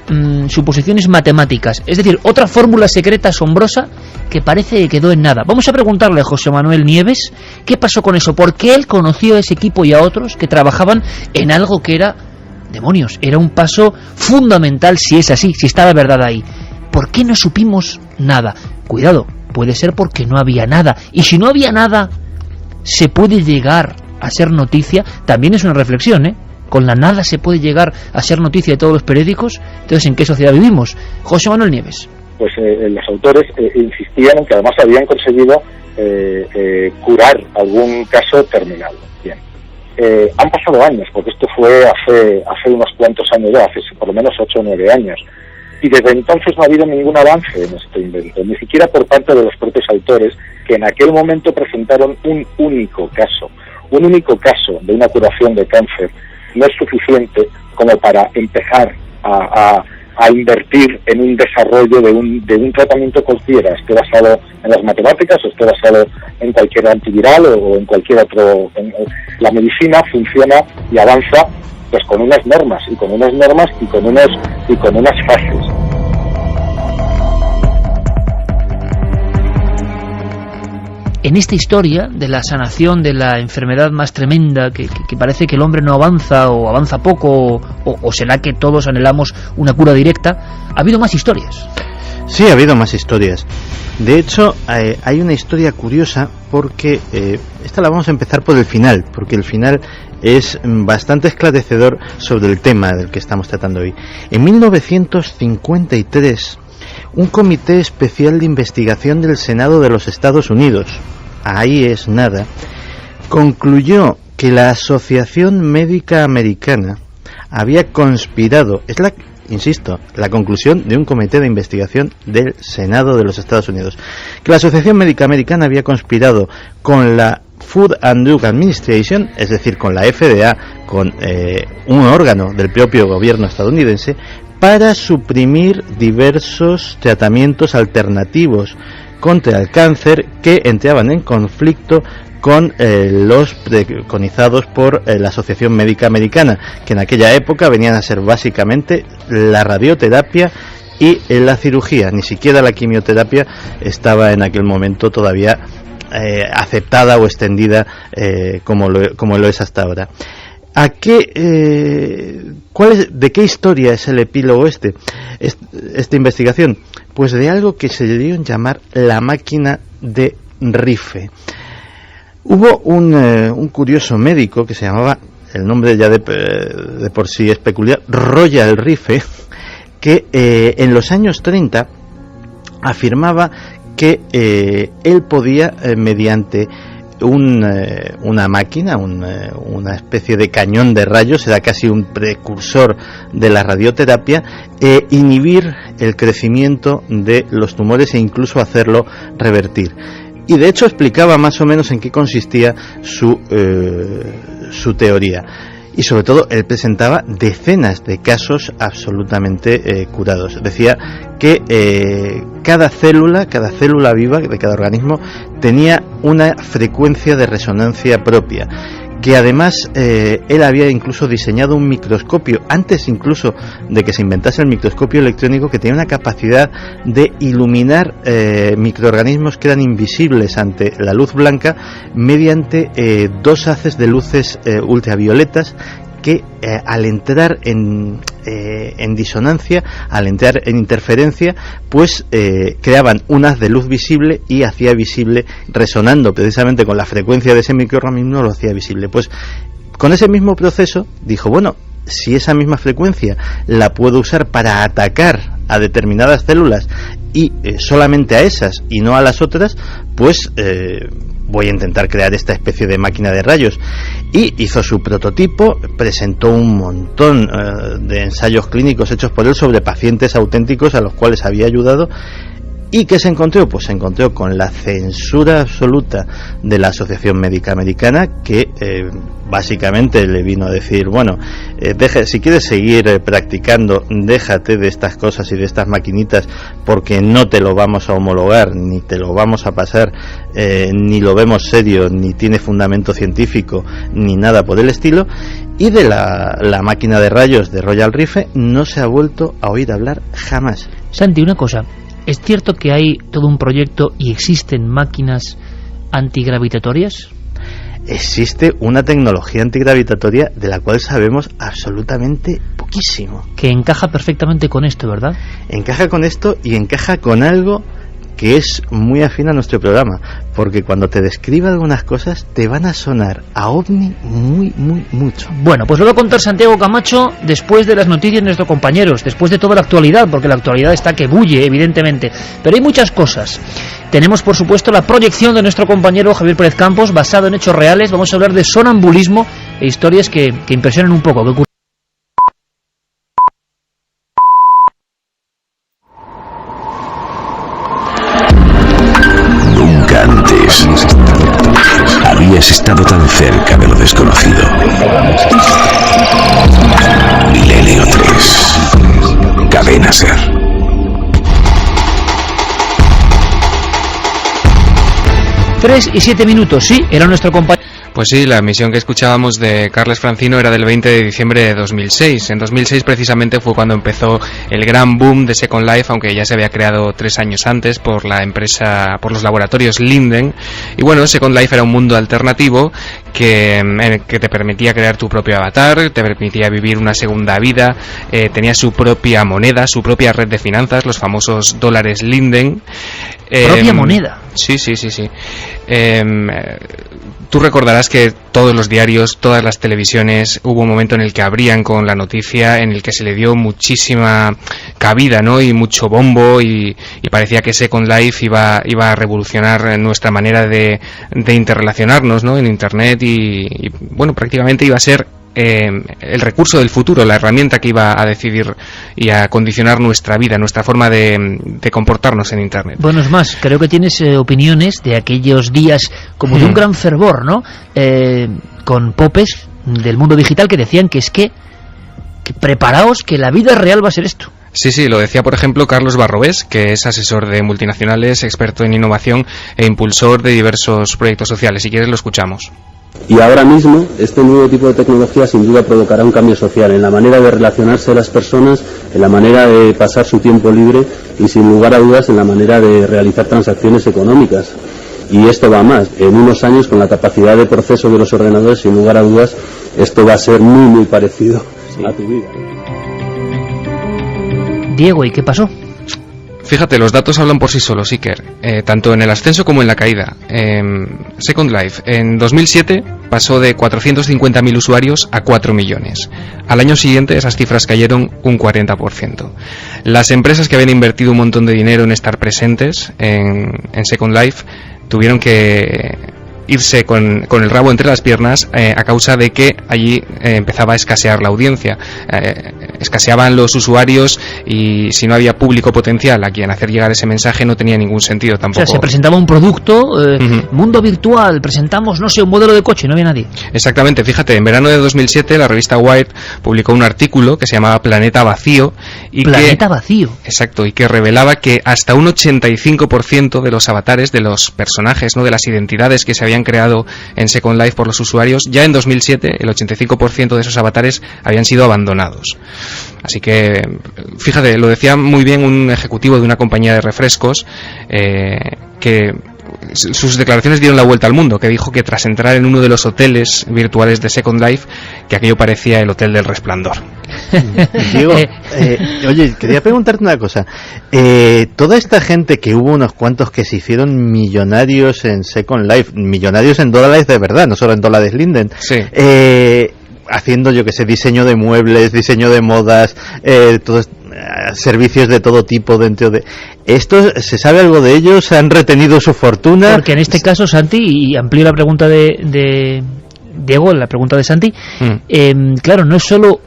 suposiciones matemáticas. Es decir, otra fórmula secreta asombrosa que parece que quedó en nada. Vamos a preguntarle a José Manuel Nieves qué pasó con eso, por qué él conoció a ese equipo y a otros que trabajaban en algo que era, demonios, era un paso fundamental, si es así, si está la verdad ahí. ¿Por qué no supimos nada? Cuidado, puede ser porque no había nada. Y si no había nada, se puede llegar a ser noticia. También es una reflexión, ¿eh? Con la nada se puede llegar a ser noticia de todos los periódicos. Entonces, ¿en qué sociedad vivimos? José Manuel Nieves. Pues los autores insistían en que además habían conseguido curar algún caso terminal. Bien. Han pasado años, porque esto fue hace unos cuantos años ya, hace por lo menos 8 o 9 años. Y desde entonces no ha habido ningún avance en este invento, ni siquiera por parte de los propios autores, que en aquel momento presentaron un único caso. Un único caso de una curación de cáncer no es suficiente como para empezar a invertir en un desarrollo de un tratamiento cualquiera, esté basado en las matemáticas o esté basado en cualquier antiviral o en cualquier otro. La medicina funciona y avanza pues con unas normas y con unas fases. En esta historia de la sanación de la enfermedad más tremenda, que parece que el hombre no avanza o avanza poco, o será que todos anhelamos una cura directa, ha habido más historias. Sí, ha habido más historias. De hecho, hay una historia curiosa porque esta la vamos a empezar por el final, porque el final es bastante esclarecedor sobre el tema del que estamos tratando hoy. En 1953, un comité especial de investigación del Senado de los Estados Unidos, ahí es nada, concluyó que la Asociación Médica Americana había conspirado, insisto, la conclusión de un comité de investigación del Senado de los Estados Unidos, que la Asociación Médica Americana había conspirado con la Food and Drug Administration, es decir, con la FDA, con un órgano del propio gobierno estadounidense, para suprimir diversos tratamientos alternativos contra el cáncer que entraban en conflicto con los preconizados por la Asociación Médica Americana, que en aquella época venían a ser básicamente la radioterapia y la cirugía. Ni siquiera la quimioterapia estaba en aquel momento todavía aceptada o extendida como lo es hasta ahora. ¿De qué historia es el epílogo esta investigación? Pues de algo que se dio en llamar la máquina de Rife. Hubo un curioso médico que se llamaba, el nombre ya de por sí es peculiar, Royal Rife, que en los años 30 afirmaba que él podía, mediante una máquina, una especie de cañón de rayos, era casi un precursor de la radioterapia, inhibir el crecimiento de los tumores e incluso hacerlo revertir. Y de hecho explicaba más o menos en qué consistía su teoría. Y sobre todo él presentaba decenas de casos absolutamente curados. Decía que cada célula viva de cada organismo tenía una frecuencia de resonancia propia, que además él había incluso diseñado un microscopio, antes incluso de que se inventase el microscopio electrónico, que tenía una capacidad de iluminar microorganismos que eran invisibles ante la luz blanca mediante dos haces de luces ultravioletas que al entrar en disonancia, al entrar en interferencia, pues creaban un haz de luz visible y hacía visible, resonando precisamente con la frecuencia de ese microorganismo, lo hacía visible. Pues con ese mismo proceso dijo, bueno, si esa misma frecuencia la puedo usar para atacar a determinadas células y solamente a esas y no a las otras, pues voy a intentar crear esta especie de máquina de rayos. Y hizo su prototipo, presentó un montón de ensayos clínicos hechos por él sobre pacientes auténticos a los cuales había ayudado. ¿Y qué se encontró? Pues se encontró con la censura absoluta de la Asociación Médica Americana, que básicamente le vino a decir, bueno, si quieres seguir practicando, déjate de estas cosas y de estas maquinitas, porque no te lo vamos a homologar, ni te lo vamos a pasar, ni lo vemos serio, ni tiene fundamento científico, ni nada por el estilo. Y de la máquina de rayos de Royal Rife no se ha vuelto a oír hablar jamás. Santi, una cosa, ¿es cierto que hay todo un proyecto y existen máquinas antigravitatorias? Existe una tecnología antigravitatoria de la cual sabemos absolutamente poquísimo. Que encaja perfectamente con esto, ¿verdad? Encaja con esto y encaja con algo que es muy afín a nuestro programa, porque cuando te describa algunas cosas te van a sonar a ovni muy mucho. Bueno, pues lo va a contar Santiago Camacho después de las noticias de nuestros compañeros, después de toda la actualidad, porque la actualidad está que bulle, evidentemente, pero hay muchas cosas. Tenemos, por supuesto, la proyección de nuestro compañero Javier Pérez Campos, basado en hechos reales. Vamos a hablar de sonambulismo e historias que impresionan un poco. Nunca antes habías estado tan cerca de lo desconocido. Milenio 3. Cadena Ser. 3 y 7 minutos, sí, era nuestro compañero. Pues sí, la misión que escuchábamos de Carles Francino era del 20 de diciembre de 2006. En 2006 precisamente fue cuando empezó el gran boom de Second Life, aunque ya se había creado 3 años antes por la empresa, por los laboratorios Linden. Y bueno, Second Life era un mundo alternativo en el que te permitía crear tu propio avatar, te permitía vivir una segunda vida, tenía su propia moneda, su propia red de finanzas, los famosos dólares Linden. ¿Propia moneda? Sí. Tú recordarás que todos los diarios, todas las televisiones, hubo un momento en el que abrían con la noticia, en el que se le dio muchísima cabida, ¿no? Y mucho bombo, y parecía que Second Life iba a revolucionar nuestra manera de interrelacionarnos, ¿no? En Internet, y bueno, prácticamente iba a ser el recurso del futuro, la herramienta que iba a decidir y a condicionar nuestra vida, nuestra forma de comportarnos en Internet. Bueno, es más, creo que tienes opiniones de aquellos días como de un gran fervor, ¿no? Con popes del mundo digital que decían que preparaos, que la vida real va a ser esto. Sí, lo decía por ejemplo Carlos Barrobés, que es asesor de multinacionales, experto en innovación e impulsor de diversos proyectos sociales. Si quieres lo escuchamos. Y ahora mismo este nuevo tipo de tecnología sin duda provocará un cambio social en la manera de relacionarse las personas, en la manera de pasar su tiempo libre y sin lugar a dudas en la manera de realizar transacciones económicas. Y esto va más, en unos años con la capacidad de proceso de los ordenadores, sin lugar a dudas, esto va a ser muy parecido a tu vida. Diego, ¿y qué pasó? Fíjate, los datos hablan por sí solos, Iker, tanto en el ascenso como en la caída. Second Life en 2007 pasó de 450.000 usuarios a 4 millones. Al año siguiente esas cifras cayeron un 40%. Las empresas que habían invertido un montón de dinero en estar presentes en Second Life tuvieron que irse con el rabo entre las piernas a causa de que allí empezaba a escasear la audiencia, escaseaban los usuarios y si no había público potencial a quien hacer llegar ese mensaje no tenía ningún sentido tampoco. O sea, se presentaba un producto, mundo virtual, presentamos, no sé, un modelo de coche y no había nadie. Exactamente, fíjate, en verano de 2007 la revista Wired publicó un artículo que se llamaba Planeta Vacío. Planeta Vacío. Exacto, y que revelaba que hasta un 85% de los avatares, de los personajes, ¿no?, de las identidades que se habían creado en Second Life por los usuarios, ya en 2007 el 85% de esos avatares habían sido abandonados. Así que, fíjate, lo decía muy bien un ejecutivo de una compañía de refrescos, que sus declaraciones dieron la vuelta al mundo, que dijo que tras entrar en uno de los hoteles virtuales de Second Life, que aquello parecía el Hotel del Resplandor. Diego, oye, quería preguntarte una cosa. Toda esta gente, que hubo unos cuantos que se hicieron millonarios en Second Life, millonarios en dólares de verdad, no solo en dólares Linden, sí. Haciendo, yo que sé, diseño de muebles, diseño de modas, todos servicios de todo tipo dentro de... ¿Esto se sabe algo de ellos? ¿Han retenido su fortuna? Porque en este caso, Santi, y amplío la pregunta de Diego, la pregunta de Santi, claro, no es solo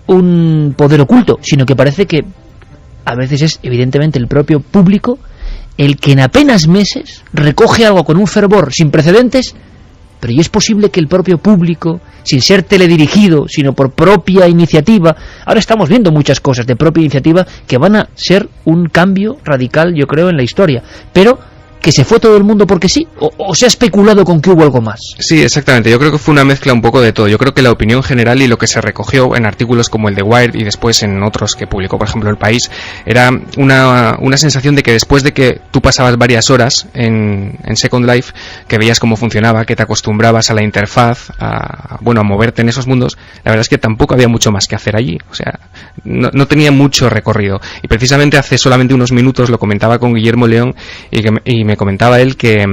un poder oculto, sino que parece que a veces es evidentemente el propio público el que en apenas meses recoge algo con un fervor sin precedentes. Pero ¿y es posible que el propio público, sin ser teledirigido, sino por propia iniciativa, ahora estamos viendo muchas cosas de propia iniciativa que van a ser un cambio radical, yo creo, en la historia, pero que se fue todo el mundo porque sí, o se ha especulado con que hubo algo más? Sí, exactamente, yo creo que fue una mezcla un poco de todo. Yo creo que la opinión general y lo que se recogió en artículos como el de Wired y después en otros que publicó, por ejemplo, El País, era una sensación de que después de que tú pasabas varias horas en Second Life, que veías cómo funcionaba, que te acostumbrabas a la interfaz, a moverte en esos mundos, la verdad es que tampoco había mucho más que hacer allí. O sea, no tenía mucho recorrido. Y precisamente hace solamente unos minutos lo comentaba con Guillermo León y me comentaba él que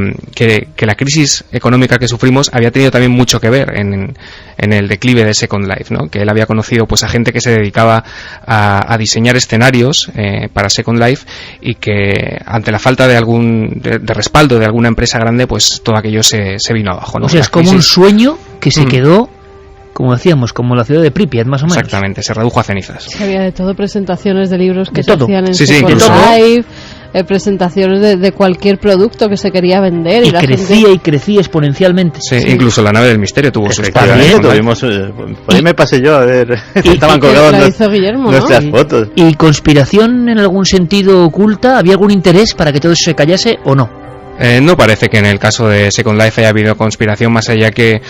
la crisis económica que sufrimos había tenido también mucho que ver en el declive de Second Life, ¿no? Que él había conocido pues a gente que se dedicaba a diseñar escenarios para Second Life y que ante la falta de respaldo de alguna empresa grande, pues todo aquello se vino abajo, ¿no? O sea, es como un sueño que se quedó, como decíamos, como la ciudad de Pripyat, más o menos. Exactamente, se redujo a cenizas. Sí, había de todo, presentaciones de libros que de se todo. hacían en Sí, Second Life, presentaciones de cualquier producto que se quería vender. Y crecía y crecía exponencialmente. Sí, incluso la nave del misterio tuvo sus también tuvimos, por ahí me pasé yo a ver, estaban colgados nuestras fotos. ¿Y conspiración en algún sentido oculta? ¿Había algún interés para que todo eso se callase o no? No parece que en el caso de Second Life haya habido conspiración, más allá que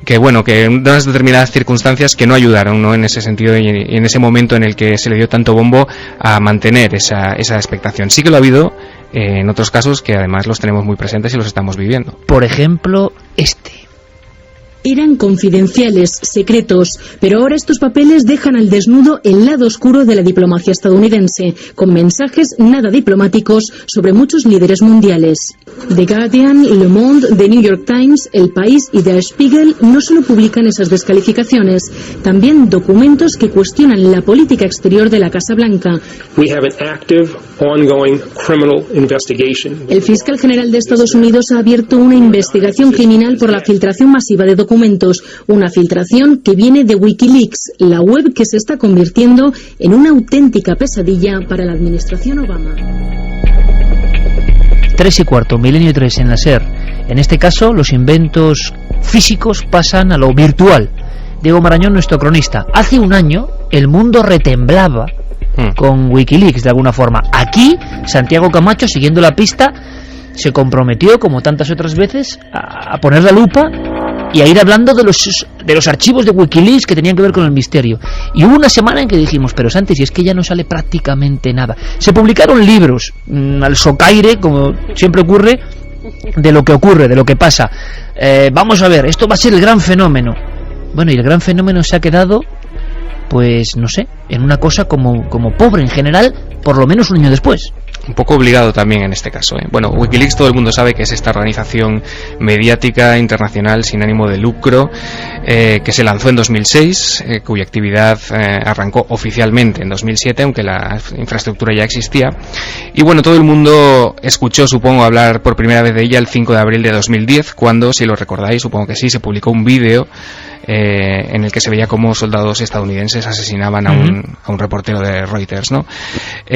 en unas determinadas circunstancias que no ayudaron, ¿no?, en ese sentido y en ese momento en el que se le dio tanto bombo a mantener esa expectación. Sí que lo ha habido en otros casos que además los tenemos muy presentes y los estamos viviendo. Por ejemplo, Eran confidenciales, secretos, pero ahora estos papeles dejan al desnudo el lado oscuro de la diplomacia estadounidense, con mensajes nada diplomáticos sobre muchos líderes mundiales. The Guardian, Le Monde, The New York Times, El País y Der Spiegel no solo publican esas descalificaciones, también documentos que cuestionan la política exterior de la Casa Blanca. El fiscal general de Estados Unidos ha abierto una investigación criminal por la filtración masiva de documentos, una filtración que viene de Wikileaks, la web que se está convirtiendo en una auténtica pesadilla para la administración Obama. 3:15, Milenio 3 en la SER. En este caso, los inventos físicos pasan a lo virtual. Diego Marañón, nuestro cronista. Hace un año, el mundo retemblaba con Wikileaks de alguna forma. Aquí Santiago Camacho, siguiendo la pista, se comprometió, como tantas otras veces, a poner la lupa y a ir hablando de los archivos de Wikileaks que tenían que ver con el misterio. Y hubo una semana en que dijimos, pero Santi, si es que ya no sale prácticamente nada. Se publicaron libros al socaire, como siempre ocurre, de lo que ocurre, de lo que pasa. Vamos a ver, esto va a ser el gran fenómeno. Bueno, y el gran fenómeno se ha quedado, pues no sé, en una cosa como pobre en general, por lo menos un año después. Un poco obligado también en este caso, ¿eh? Bueno, Wikileaks todo el mundo sabe que es esta organización mediática internacional sin ánimo de lucro que se lanzó en 2006, cuya actividad arrancó oficialmente en 2007, aunque la infraestructura ya existía. Y bueno, todo el mundo escuchó, supongo, hablar por primera vez de ella el 5 de abril de 2010, cuando, si lo recordáis, supongo que sí, se publicó un vídeo en el que se veía cómo soldados estadounidenses asesinaban a un reportero de Reuters, ¿no?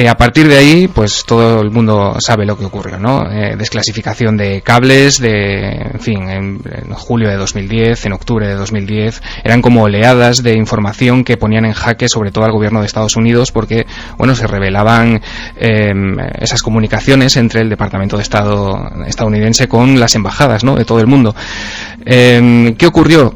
A partir de ahí, pues todo el mundo sabe lo que ocurrió, ¿no? Desclasificación de cables, en fin, en julio de 2010, en octubre de 2010, eran como oleadas de información que ponían en jaque sobre todo al gobierno de Estados Unidos, porque, bueno, se revelaban esas comunicaciones entre el Departamento de Estado estadounidense con las embajadas, ¿no?, de todo el mundo. ¿Qué ocurrió?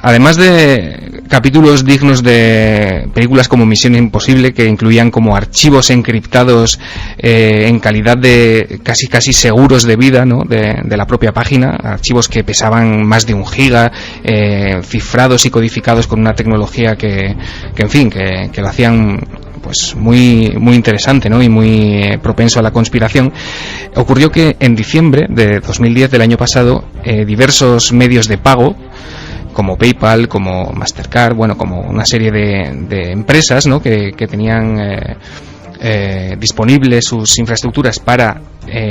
Además de capítulos dignos de películas como Misión Imposible, que incluían como archivos encriptados en calidad de casi seguros de vida, ¿no?, de la propia página, archivos que pesaban más de 1 giga, cifrados y codificados con una tecnología que en fin, que lo hacían pues muy interesante, ¿no?, y muy propenso a la conspiración. Ocurrió que en diciembre de 2010 del año pasado, diversos medios de pago como PayPal, como Mastercard, bueno, como una serie de empresas, ¿no?, que tenían disponibles sus infraestructuras para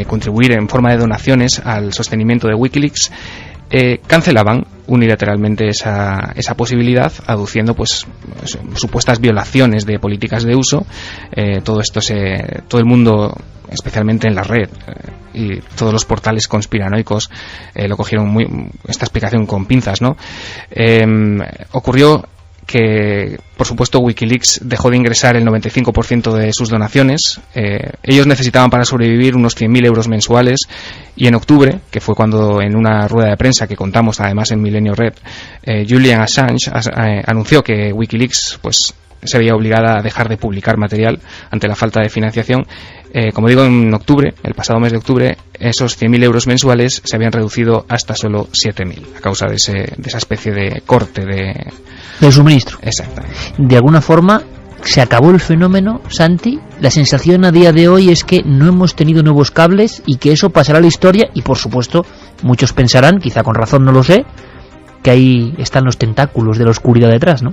contribuir en forma de donaciones al sostenimiento de Wikileaks, cancelaban unilateralmente esa posibilidad, aduciendo pues supuestas violaciones de políticas de uso. Todo esto todo el mundo, especialmente en la red, y todos los portales conspiranoicos lo cogieron esta explicación con pinzas, ¿no? Ocurrió que, por supuesto, Wikileaks dejó de ingresar el 95% de sus donaciones. Ellos necesitaban para sobrevivir unos 100.000 euros mensuales, y en octubre, que fue cuando en una rueda de prensa que contamos además en Milenio Red, Julian Assange anunció que Wikileaks pues se veía obligada a dejar de publicar material ante la falta de financiación. Como digo, en octubre, el pasado mes de octubre, esos 100.000 euros mensuales se habían reducido hasta solo 7.000 a causa de esa especie de corte del suministro. Exactamente. De alguna forma se acabó el fenómeno, Santi. La sensación a día de hoy es que no hemos tenido nuevos cables y que eso pasará a la historia, y por supuesto muchos pensarán, quizá con razón, no lo sé, que ahí están los tentáculos de la oscuridad detrás, ¿no?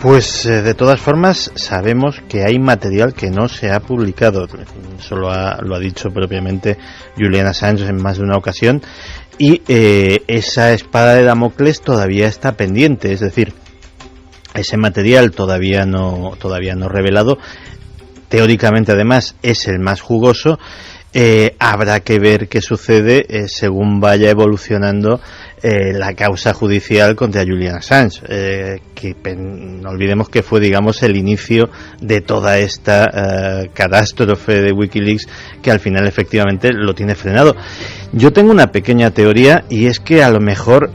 Pues de todas formas sabemos que hay material que no se ha publicado. Eso lo ha dicho propiamente Julian Assange en más de una ocasión, y esa espada de Damocles todavía está pendiente, es decir, ese material todavía no revelado. Teóricamente, además, es el más jugoso. Habrá que ver qué sucede según vaya evolucionando la causa judicial contra Julian Assange, que no olvidemos que fue, digamos, el inicio de toda esta catástrofe de Wikileaks, que al final efectivamente lo tiene frenado. Yo tengo una pequeña teoría, y es que a lo mejor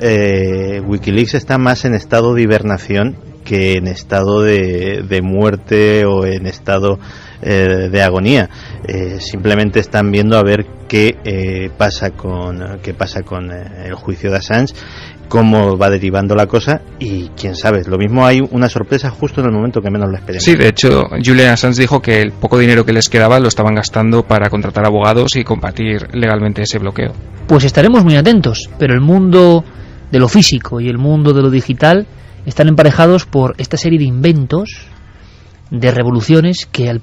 Wikileaks está más en estado de hibernación que en estado de muerte o en estado de agonía. Simplemente están viendo a ver qué pasa con el juicio de Assange, cómo va derivando la cosa, y quién sabe, lo mismo hay una sorpresa justo en el momento que menos lo esperemos. Sí, de hecho, Julian Assange dijo que el poco dinero que les quedaba lo estaban gastando para contratar abogados y combatir legalmente ese bloqueo. Pues estaremos muy atentos, pero el mundo de lo físico y el mundo de lo digital están emparejados por esta serie de inventos, de revoluciones que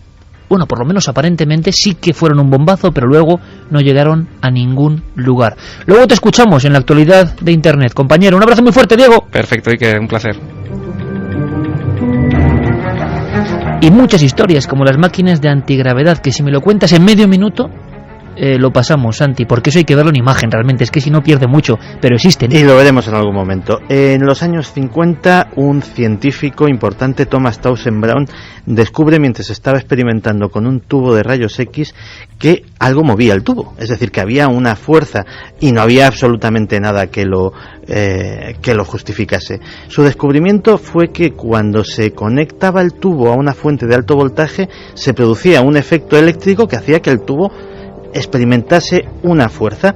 bueno, por lo menos aparentemente sí que fueron un bombazo, pero luego no llegaron a ningún lugar. Luego te escuchamos en la actualidad de Internet. Compañero, un abrazo muy fuerte, Diego. Perfecto, Iker, un placer. Y muchas historias como las máquinas de antigravedad, que si me lo cuentas en medio minuto, lo pasamos, Santi? Porque eso hay que verlo en imagen realmente, es que si no pierde mucho, pero existen. Y lo veremos en algún momento. En los años 50, un científico importante, Thomas Townsend Brown, descubre mientras estaba experimentando con un tubo de rayos X que algo movía el tubo, es decir, que había una fuerza y no había absolutamente nada que lo justificase. Su descubrimiento fue que cuando se conectaba el tubo a una fuente de alto voltaje se producía un efecto eléctrico que hacía que el tubo experimentase una fuerza.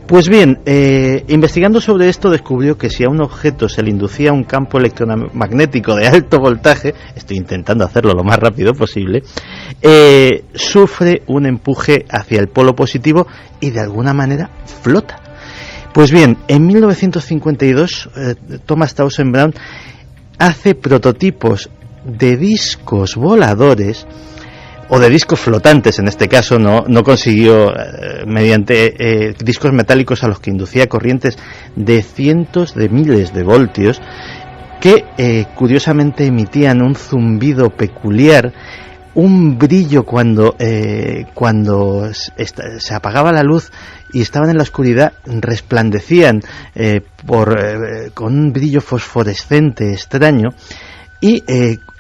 Pues bien, investigando sobre esto descubrió que si a un objeto se le inducía un campo electromagnético de alto voltaje, estoy intentando hacerlo lo más rápido posible, sufre un empuje hacia el polo positivo y de alguna manera flota. Pues bien, en 1952 Thomas Townsend Brown hace prototipos de discos voladores, o de discos flotantes en este caso, no consiguió mediante discos metálicos a los que inducía corrientes de cientos de miles de voltios que curiosamente emitían un zumbido peculiar, un brillo cuando se apagaba la luz y estaban en la oscuridad, resplandecían con un brillo fosforescente extraño, y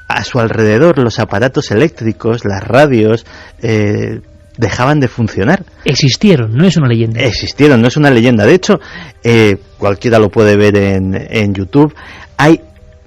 a su alrededor los aparatos eléctricos, las radios, dejaban de funcionar. Existieron, no es una leyenda. Existieron, no es una leyenda. De hecho, cualquiera lo puede ver en YouTube. Hay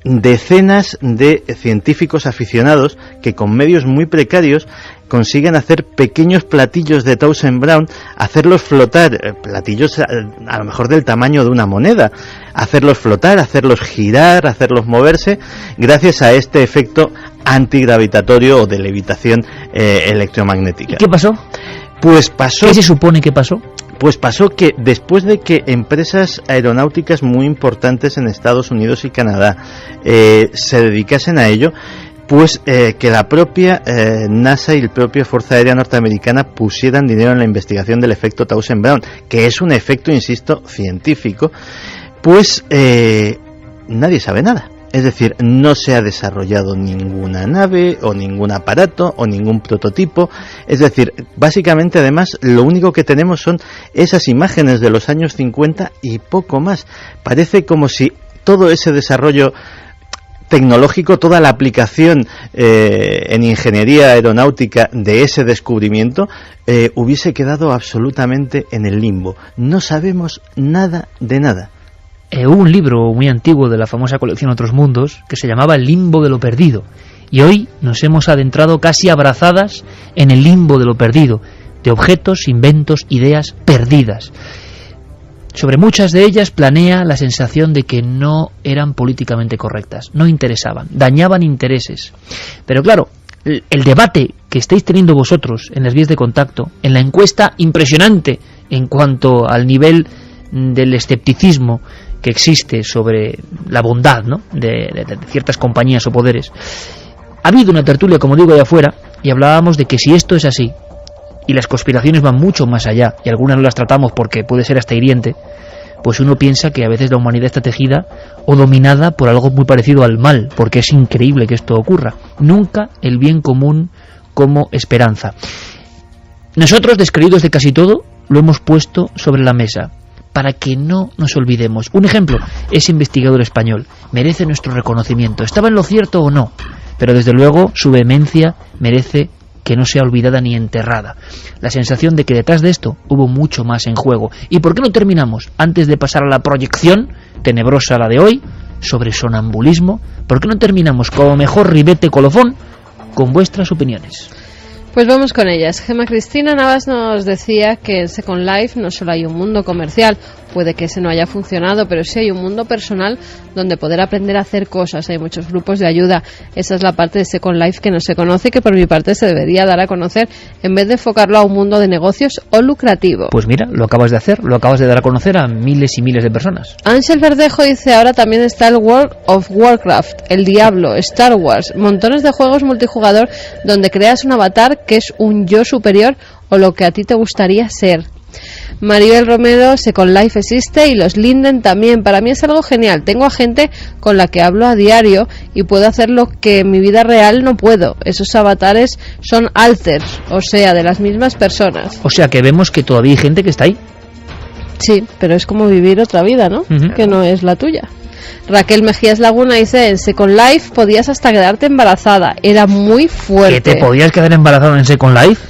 decenas de científicos aficionados que con medios muy precarios consiguen hacer pequeños platillos de Townsend Brown, hacerlos flotar, platillos a lo mejor del tamaño de una moneda, hacerlos flotar, hacerlos girar, hacerlos moverse, gracias a este efecto antigravitatorio o de levitación electromagnética. ¿Y qué pasó? Pues pasó... ¿Qué se supone que pasó? Pues pasó que después de que empresas aeronáuticas muy importantes en Estados Unidos y Canadá se dedicasen a ello, pues que la propia NASA y la propia Fuerza Aérea Norteamericana pusieran dinero en la investigación del efecto Townsend Brown, que es un efecto, insisto, científico, pues nadie sabe nada. Es decir, no se ha desarrollado ninguna nave o ningún aparato o ningún prototipo. Es decir, básicamente además lo único que tenemos son esas imágenes de los años 50 y poco más. Parece como si todo ese desarrollo tecnológico, toda la aplicación en ingeniería aeronáutica de ese descubrimiento hubiese quedado absolutamente en el limbo. No sabemos nada de nada. Hubo un libro muy antiguo de la famosa colección Otros Mundos que se llamaba El limbo de lo perdido, y hoy nos hemos adentrado casi abrazadas en el limbo de lo perdido, de objetos, inventos, ideas perdidas. Sobre muchas de ellas planea la sensación de que no eran políticamente correctas, no interesaban, dañaban intereses. Pero claro, el debate que estáis teniendo vosotros en las vías de contacto, en la encuesta impresionante en cuanto al nivel del escepticismo que existe sobre la bondad, ¿no?, de ciertas compañías o poderes. Ha habido una tertulia, como digo, allá afuera, y hablábamos de que si esto es así, y las conspiraciones van mucho más allá, y algunas no las tratamos porque puede ser hasta hiriente, pues uno piensa que a veces la humanidad está tejida o dominada por algo muy parecido al mal, porque es increíble que esto ocurra. Nunca el bien común como esperanza. Nosotros, descreídos de casi todo, lo hemos puesto sobre la mesa, para que no nos olvidemos. Un ejemplo, ese investigador español merece nuestro reconocimiento. ¿Estaba en lo cierto o no? Pero desde luego su vehemencia merece que no sea olvidada ni enterrada. La sensación de que detrás de esto hubo mucho más en juego. ¿Y por qué no terminamos, antes de pasar a la proyección tenebrosa, la de hoy, sobre sonambulismo? ¿Por qué no terminamos como mejor ribete colofón con vuestras opiniones? Pues vamos con ellas. Gemma Cristina Navas nos decía que en Second Life no solo hay un mundo comercial, puede que ese no haya funcionado, pero sí hay un mundo personal donde poder aprender a hacer cosas. Hay muchos grupos de ayuda. Esa es la parte de Second Life que no se conoce y que por mi parte se debería dar a conocer en vez de enfocarlo a un mundo de negocios o lucrativo. Pues mira, lo acabas de hacer, lo acabas de dar a conocer a miles y miles de personas. Ángel Verdejo dice, ahora también está el World of Warcraft, el Diablo, Star Wars, montones de juegos multijugador donde creas un avatar que es un yo superior o lo que a ti te gustaría ser. Maribel Romero, Second Life existe y los Linden también. Para mí es algo genial. Tengo a gente con la que hablo a diario y puedo hacer lo que en mi vida real no puedo. Esos avatares son alters, o sea, de las mismas personas. O sea que vemos que todavía hay gente que está ahí. Sí, pero es como vivir otra vida, ¿no? Que no es la tuya. Raquel Mejías Laguna dice, en Second Life podías hasta quedarte embarazada. Era muy fuerte. ¿Que te podías quedar embarazado en Second Life?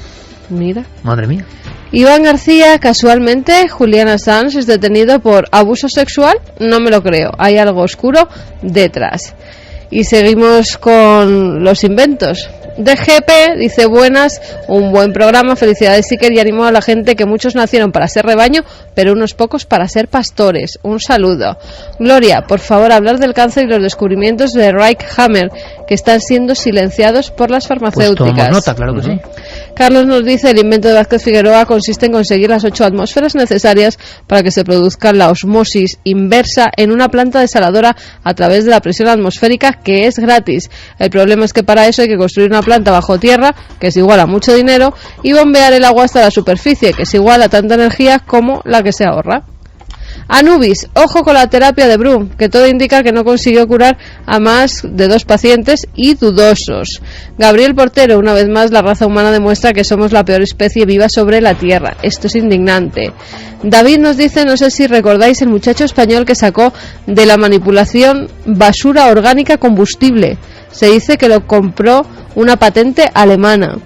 Mira. Madre mía. Iván García, casualmente, Julian Assange es detenido por abuso sexual. No me lo creo, hay algo oscuro detrás. Y seguimos con los inventos. DGP dice, buenas, un buen programa, felicidades Iker, y animo a la gente que muchos nacieron para ser rebaño, pero unos pocos para ser pastores. Un saludo. Gloria, por favor, hablar del cáncer y los descubrimientos de Reich Hammer, que están siendo silenciados por las farmacéuticas. Pues tomamos nota, claro que sí. Carlos nos dice, el invento de Vázquez Figueroa consiste en conseguir las 8 atmósferas necesarias para que se produzca la osmosis inversa en una planta desaladora a través de la presión atmosférica, que es gratis. El problema es que para eso hay que construir una planta bajo tierra, que es igual a mucho dinero, y bombear el agua hasta la superficie, que es igual a tanta energía como la que se ahorra. Anubis, ojo con la terapia de Brum, que todo indica que no consiguió curar a más de 2 pacientes y dudosos. Gabriel Portero, una vez más la raza humana demuestra que somos la peor especie viva sobre la Tierra. Esto es indignante. David nos dice, no sé si recordáis el muchacho español que sacó de la manipulación basura orgánica combustible. Se dice que lo compró una patente alemana.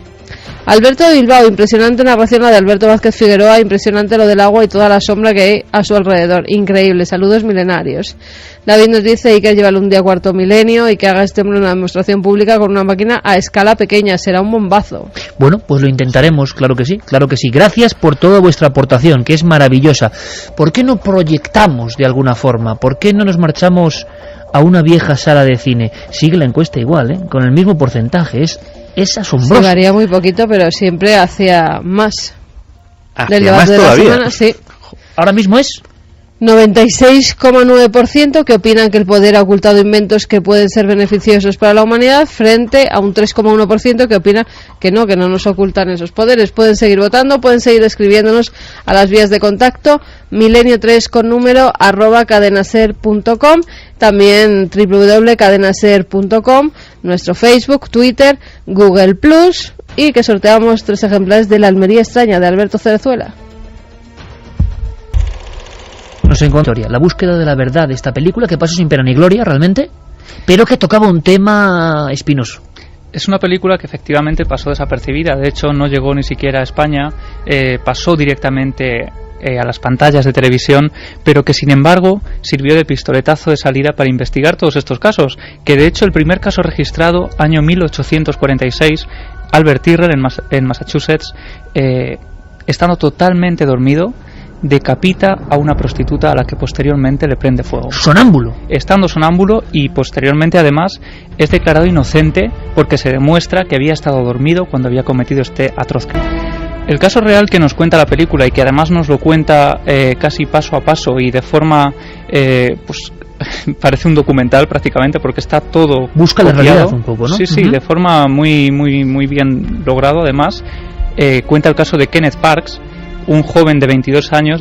Alberto de Bilbao, impresionante narración la de Alberto Vázquez Figueroa, impresionante lo del agua y toda la sombra que hay a su alrededor, increíble, saludos milenarios. David nos dice, Iker, llévalo un día a cuarto milenio y que haga este hombre una demostración pública con una máquina a escala pequeña, será un bombazo. Bueno, pues lo intentaremos, claro que sí, claro que sí. Gracias por toda vuestra aportación, que es maravillosa. ¿Por qué no proyectamos de alguna forma? ¿Por qué no nos marchamos a una vieja sala de cine? Sigue la encuesta igual, con el mismo porcentaje, es asombroso. Sí, varía muy poquito, pero siempre hacia más. ¿Hacia del más debate de todavía? la semana, sí. Ahora mismo es 96,9% que opinan que el poder ha ocultado inventos que pueden ser beneficiosos para la humanidad, frente a un 3,1% que opina que no nos ocultan esos poderes. Pueden seguir votando, pueden seguir escribiéndonos a las vías de contacto, milenio3 con número @cadenaser.com, también www.cadenaser.com, nuestro Facebook, Twitter, Google Plus, y que sorteamos 3 ejemplares de La Almería extraña de Alberto Cerezuela. Nos encontró la búsqueda de la verdad de esta película, que pasó sin pena ni gloria realmente, pero que tocaba un tema espinoso. Es una película que efectivamente pasó desapercibida, de hecho no llegó ni siquiera a España, pasó directamente a las pantallas de televisión, pero que sin embargo sirvió de pistoletazo de salida para investigar todos estos casos, que de hecho el primer caso registrado, año 1846, Albert Tyrrell en Massachusetts, estando totalmente dormido, decapita a una prostituta a la que posteriormente le prende fuego. Sonámbulo. Estando sonámbulo, y posteriormente además es declarado inocente porque se demuestra que había estado dormido cuando había cometido este atroz crimen. El caso real que nos cuenta la película, y que además nos lo cuenta casi paso a paso y de forma pues parece un documental prácticamente, porque está todo busca copiado. La realidad un poco, ¿no? Sí, sí, de forma muy bien logrado. Además cuenta el caso de Kenneth Parks, un joven de 23 años,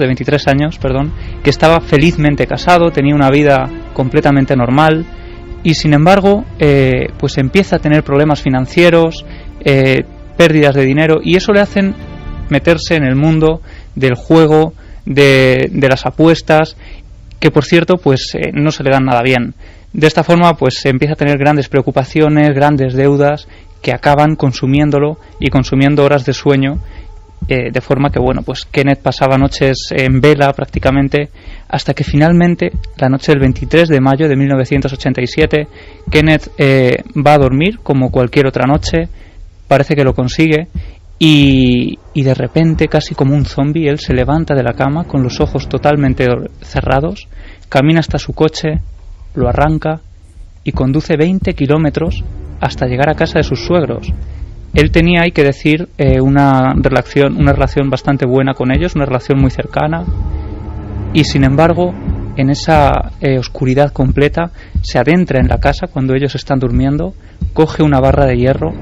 que estaba felizmente casado, tenía una vida completamente normal, y sin embargo pues empieza a tener problemas financieros, pérdidas de dinero, y eso le hacen meterse en el mundo del juego, de las apuestas, que por cierto pues no se le dan nada bien. De esta forma pues empieza a tener grandes preocupaciones, grandes deudas, que acaban consumiéndolo y consumiendo horas de sueño, de forma que bueno, pues Kenneth pasaba noches en vela prácticamente, hasta que finalmente la noche del 23 de mayo de 1987 Kenneth va a dormir como cualquier otra noche, parece que lo consigue, y de repente, casi como un zombie, él se levanta de la cama con los ojos totalmente cerrados, camina hasta su coche, lo arranca y conduce 20 kilómetros hasta llegar a casa de sus suegros. Él tenía, hay que decir, una relación bastante buena con ellos, una relación muy cercana, y sin embargo, en esa oscuridad completa, se adentra en la casa cuando ellos están durmiendo, coge una barra de hierro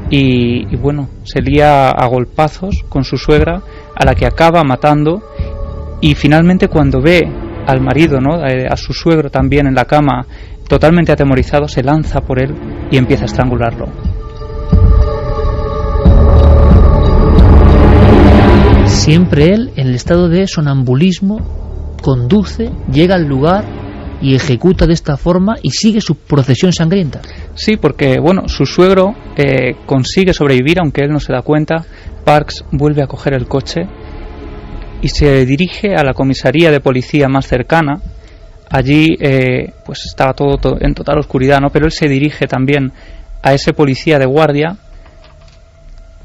y bueno, se lía a golpazos con su suegra a la que acaba matando, y finalmente cuando ve al marido, ¿no?, a su suegro también en la cama, totalmente atemorizado, se lanza por él y empieza a estrangularlo. Siempre él, en el estado de sonambulismo, conduce, llega al lugar y ejecuta de esta forma y sigue su procesión sangrienta. Sí, porque bueno, su suegro consigue sobrevivir, aunque él no se da cuenta. Parks vuelve a coger el coche y se dirige a la comisaría de policía más cercana. Allí pues estaba todo en total oscuridad, ¿no? Pero él se dirige también a ese policía de guardia,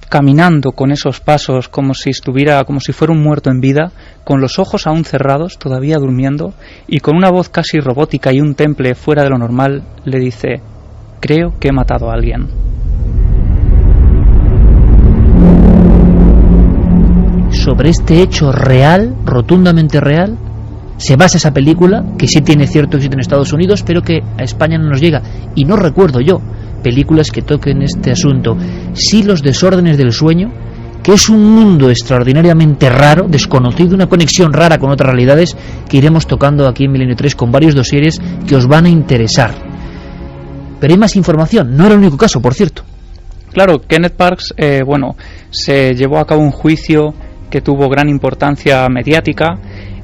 caminando con esos pasos como si fuera un muerto en vida, con los ojos aún cerrados, todavía durmiendo, y con una voz casi robótica y un temple fuera de lo normal, le dice: creo que he matado a alguien. Sobre este hecho real, rotundamente real, se basa esa película, que sí tiene cierto éxito en Estados Unidos, pero que a España no nos llega, y no recuerdo yo películas que toquen este asunto. Sí, Los desórdenes del sueño, que es un mundo extraordinariamente raro, desconocido, una conexión rara con otras realidades que iremos tocando aquí en Milenio 3 con varios dosieres que os van a interesar. Pero hay más información, no era el único caso, por cierto. Claro, Kenneth Parks, se llevó a cabo un juicio que tuvo gran importancia mediática.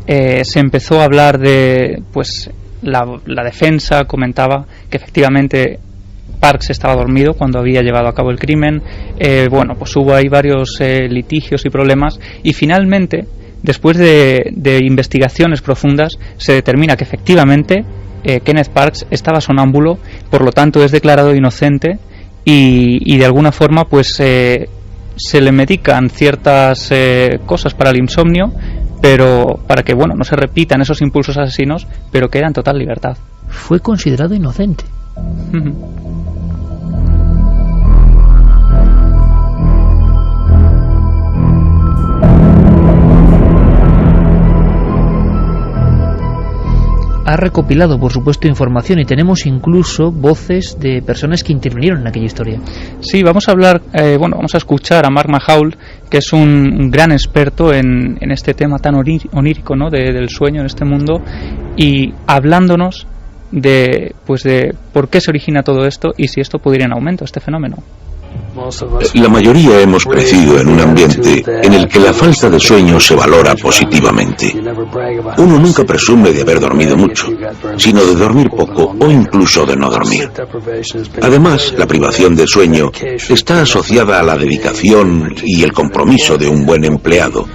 Se empezó a hablar de, pues, la defensa comentaba que efectivamente Parks estaba dormido cuando había llevado a cabo el crimen. Pues hubo ahí varios litigios y problemas, y finalmente, después de investigaciones profundas, se determina que efectivamente Kenneth Parks estaba sonámbulo, por lo tanto es declarado inocente, y de alguna forma pues se le medican ciertas cosas para el insomnio, pero para que no se repitan esos impulsos asesinos, pero queda en total libertad. Fue considerado inocente. Ha recopilado, por supuesto, información, y tenemos incluso voces de personas que intervinieron en aquella historia. Sí, vamos a hablar, vamos a escuchar a Mark Mahaul, que es un gran experto en este tema tan onírico, ¿no?, del sueño en este mundo, y hablándonos de por qué se origina todo esto y si esto puede ir en aumento, este fenómeno. La mayoría hemos crecido en un ambiente en el que la falta de sueño se valora positivamente. Uno nunca presume de haber dormido mucho, sino de dormir poco o incluso de no dormir. Además, la privación de sueño está asociada a la dedicación y el compromiso de un buen empleado.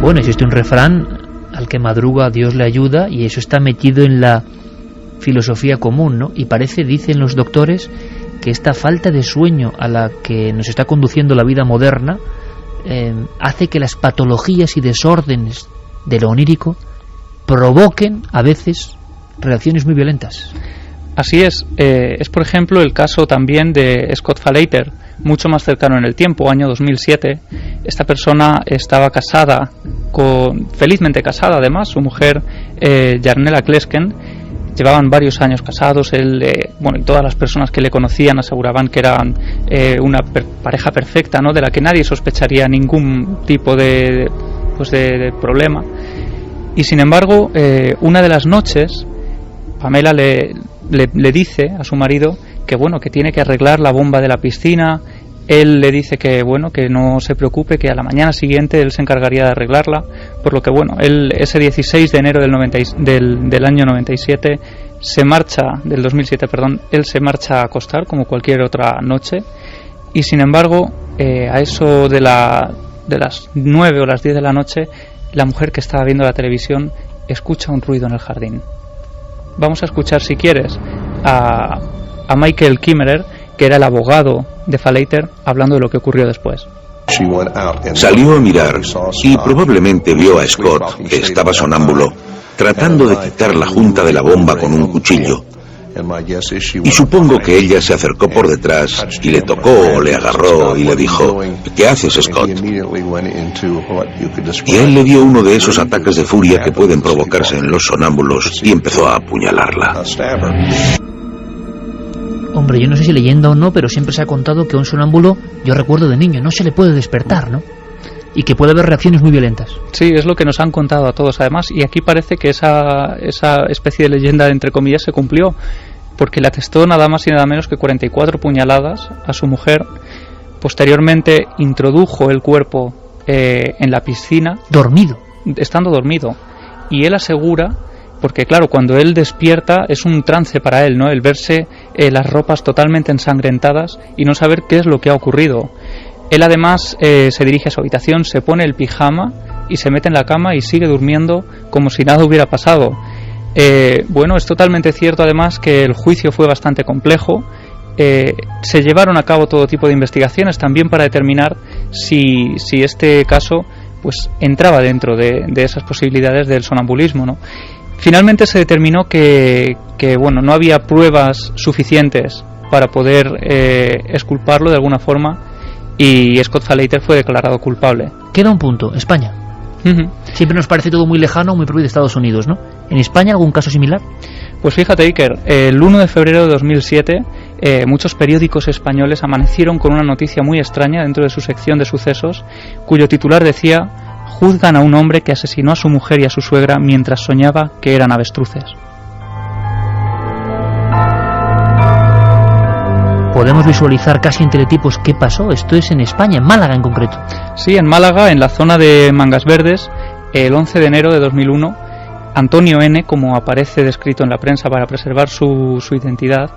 Bueno, existe un refrán: al que madruga Dios le ayuda, y eso está metido en la filosofía común, ¿no? Y parece, dicen los doctores, que esta falta de sueño a la que nos está conduciendo la vida moderna hace que las patologías y desórdenes de lo onírico provoquen a veces reacciones muy violentas. Así es por ejemplo el caso también de Scott Falater, mucho más cercano en el tiempo, año 2007. Esta persona estaba casada, felizmente casada además, su mujer Yarnela Klesken. Llevaban varios años casados. Él, y todas las personas que le conocían aseguraban que eran una pareja perfecta, ¿no?, de la que nadie sospecharía ningún tipo de problema. Y sin embargo, una de las noches, Pamela le dice a su marido que tiene que arreglar la bomba de la piscina. Él le dice que no se preocupe, que a la mañana siguiente él se encargaría de arreglarla, por lo que él ese 16 de enero del año 97 del 2007, él se marcha a acostar como cualquier otra noche, y sin embargo a eso de las 9 o las 10 de la noche, la mujer que estaba viendo la televisión escucha un ruido en el jardín. Vamos a escuchar, si quieres, a Michael Kimmerer, que era el abogado de Falater, hablando de lo que ocurrió después. Salió a mirar y probablemente vio a Scott, que estaba sonámbulo, tratando de quitar la junta de la bomba con un cuchillo. Y supongo que ella se acercó por detrás y le tocó o le agarró y le dijo: ¿qué haces, Scott? Y él le dio uno de esos ataques de furia que pueden provocarse en los sonámbulos y empezó a apuñalarla. Hombre, yo no sé si leyenda o no, pero siempre se ha contado que a un sonámbulo, yo recuerdo de niño, no se le puede despertar, ¿no? Y que puede haber reacciones muy violentas. Sí, es lo que nos han contado a todos además, y aquí parece que esa especie de leyenda, entre comillas, se cumplió, porque le atestó nada más y nada menos que 44 puñaladas a su mujer. Posteriormente introdujo el cuerpo en la piscina. Dormido. Estando dormido. Y él asegura, porque claro, cuando él despierta es un trance para él, ¿no? El verse las ropas totalmente ensangrentadas y no saber qué es lo que ha ocurrido. Él además se dirige a su habitación, se pone el pijama y se mete en la cama y sigue durmiendo como si nada hubiera pasado. Bueno, es totalmente cierto además que el juicio fue bastante complejo. Se llevaron a cabo todo tipo de investigaciones también para determinar si este caso pues entraba dentro de esas posibilidades del sonambulismo, ¿no? Finalmente se determinó que bueno, no había pruebas suficientes para poder exculparlo de alguna forma, y Scott Falater fue declarado culpable. Queda un punto, España. Siempre nos parece todo muy lejano, muy propio de Estados Unidos, ¿no? ¿En España algún caso similar? Pues fíjate, Iker, el 1 de febrero de 2007 muchos periódicos españoles amanecieron con una noticia muy extraña dentro de su sección de sucesos, cuyo titular decía: juzgan a un hombre que asesinó a su mujer y a su suegra mientras soñaba que eran avestruces. Podemos visualizar casi en teletipos qué pasó. Esto es en España, en Málaga en concreto. Sí, en Málaga, en la zona de Mangas Verdes, el 11 de enero de 2001, Antonio N., como aparece descrito en la prensa para preservar su identidad,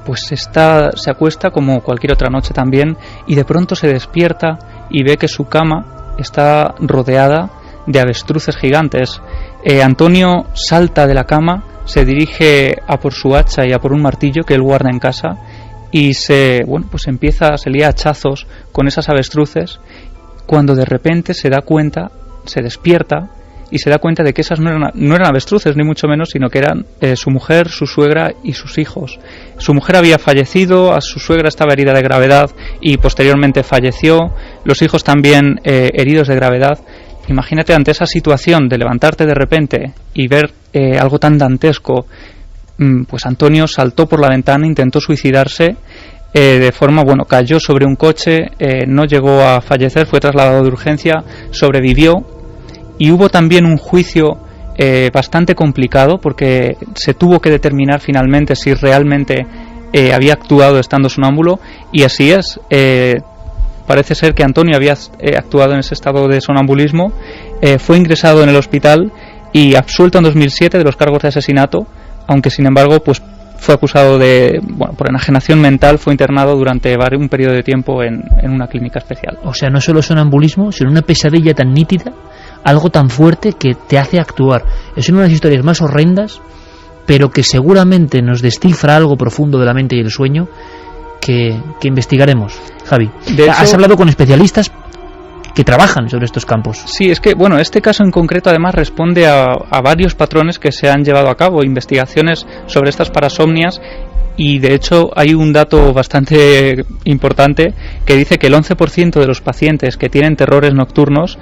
pues se acuesta como cualquier otra noche también, y de pronto se despierta y ve que su cama está rodeada de avestruces gigantes. Antonio salta de la cama, se dirige a por su hacha y a por un martillo que él guarda en casa, y se lía a hachazos con esas avestruces, cuando de repente se despierta y se da cuenta de que esas no eran avestruces ni mucho menos, sino que eran su mujer, su suegra y sus hijos. Su mujer había fallecido, a su suegra estaba herida de gravedad y posteriormente falleció, los hijos también heridos de gravedad. Imagínate, ante esa situación de levantarte de repente y ver algo tan dantesco, pues Antonio saltó por la ventana, intentó suicidarse, cayó sobre un coche, no llegó a fallecer, fue trasladado de urgencia, sobrevivió, y hubo también un juicio bastante complicado, porque se tuvo que determinar finalmente si realmente había actuado estando sonámbulo, y así es. Parece ser que Antonio había actuado en ese estado de sonambulismo, fue ingresado en el hospital y absuelto en 2007 de los cargos de asesinato, aunque sin embargo pues fue acusado por enajenación mental, fue internado durante un periodo de tiempo en una clínica especial. O sea, no solo sonambulismo, sino una pesadilla tan nítida, algo tan fuerte que te hace actuar. Es una de las historias más horrendas, pero que seguramente nos descifra algo profundo de la mente y el sueño que investigaremos, Javi. De hecho, has hablado con especialistas que trabajan sobre estos campos. Sí, es que, este caso en concreto además responde a varios patrones que se han llevado a cabo, investigaciones sobre estas parasomnias, y de hecho hay un dato bastante importante que dice que el 11% de los pacientes que tienen terrores nocturnos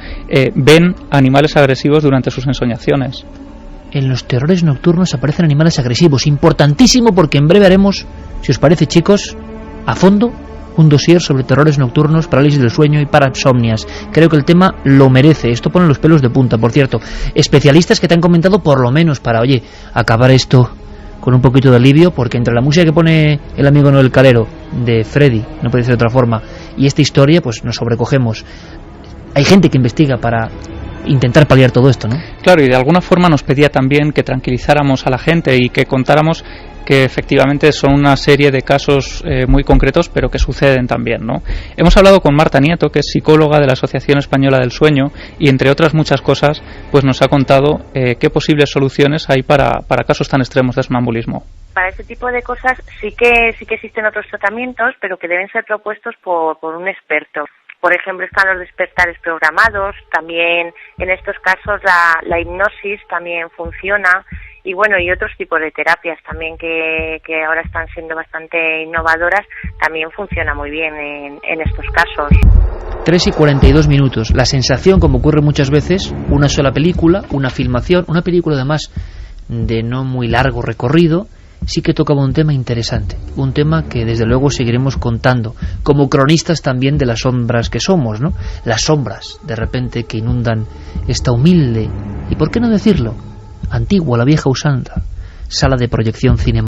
ven animales agresivos durante sus ensoñaciones. En los terrores nocturnos aparecen animales agresivos, importantísimo, porque en breve haremos, si os parece, chicos, a fondo un dossier sobre terrores nocturnos, parálisis del sueño y parasomnias. Creo que el tema lo merece. Esto pone los pelos de punta, por cierto. Especialistas que te han comentado, por lo menos para, acabar esto con un poquito de alivio, porque entre la música que pone el amigo Noel Calero de Freddy, no puede ser de otra forma, y esta historia, pues nos sobrecogemos. Hay gente que investiga para intentar paliar todo esto, ¿no? Claro, y de alguna forma nos pedía también que tranquilizáramos a la gente y que contáramos que efectivamente son una serie de casos muy concretos, pero que suceden también, ¿no? Hemos hablado con Marta Nieto, que es psicóloga de la Asociación Española del Sueño, y entre otras muchas cosas, pues nos ha contado qué posibles soluciones hay para casos tan extremos de sonambulismo. Para este tipo de cosas sí que existen otros tratamientos, pero que deben ser propuestos por un experto. Por ejemplo, están los despertares programados, también en estos casos la hipnosis también funciona, y otros tipos de terapias también que ahora están siendo bastante innovadoras, también funciona muy bien en estos casos. 3:42 minutos. La sensación, como ocurre muchas veces, una sola película, una filmación, una película además de no muy largo recorrido, sí que tocaba un tema interesante, un tema que desde luego seguiremos contando, como cronistas también de las sombras que somos, ¿no? Las sombras, de repente, que inundan esta humilde, y por qué no decirlo, antigua, la vieja usanza, sala de proyección cinematográfica.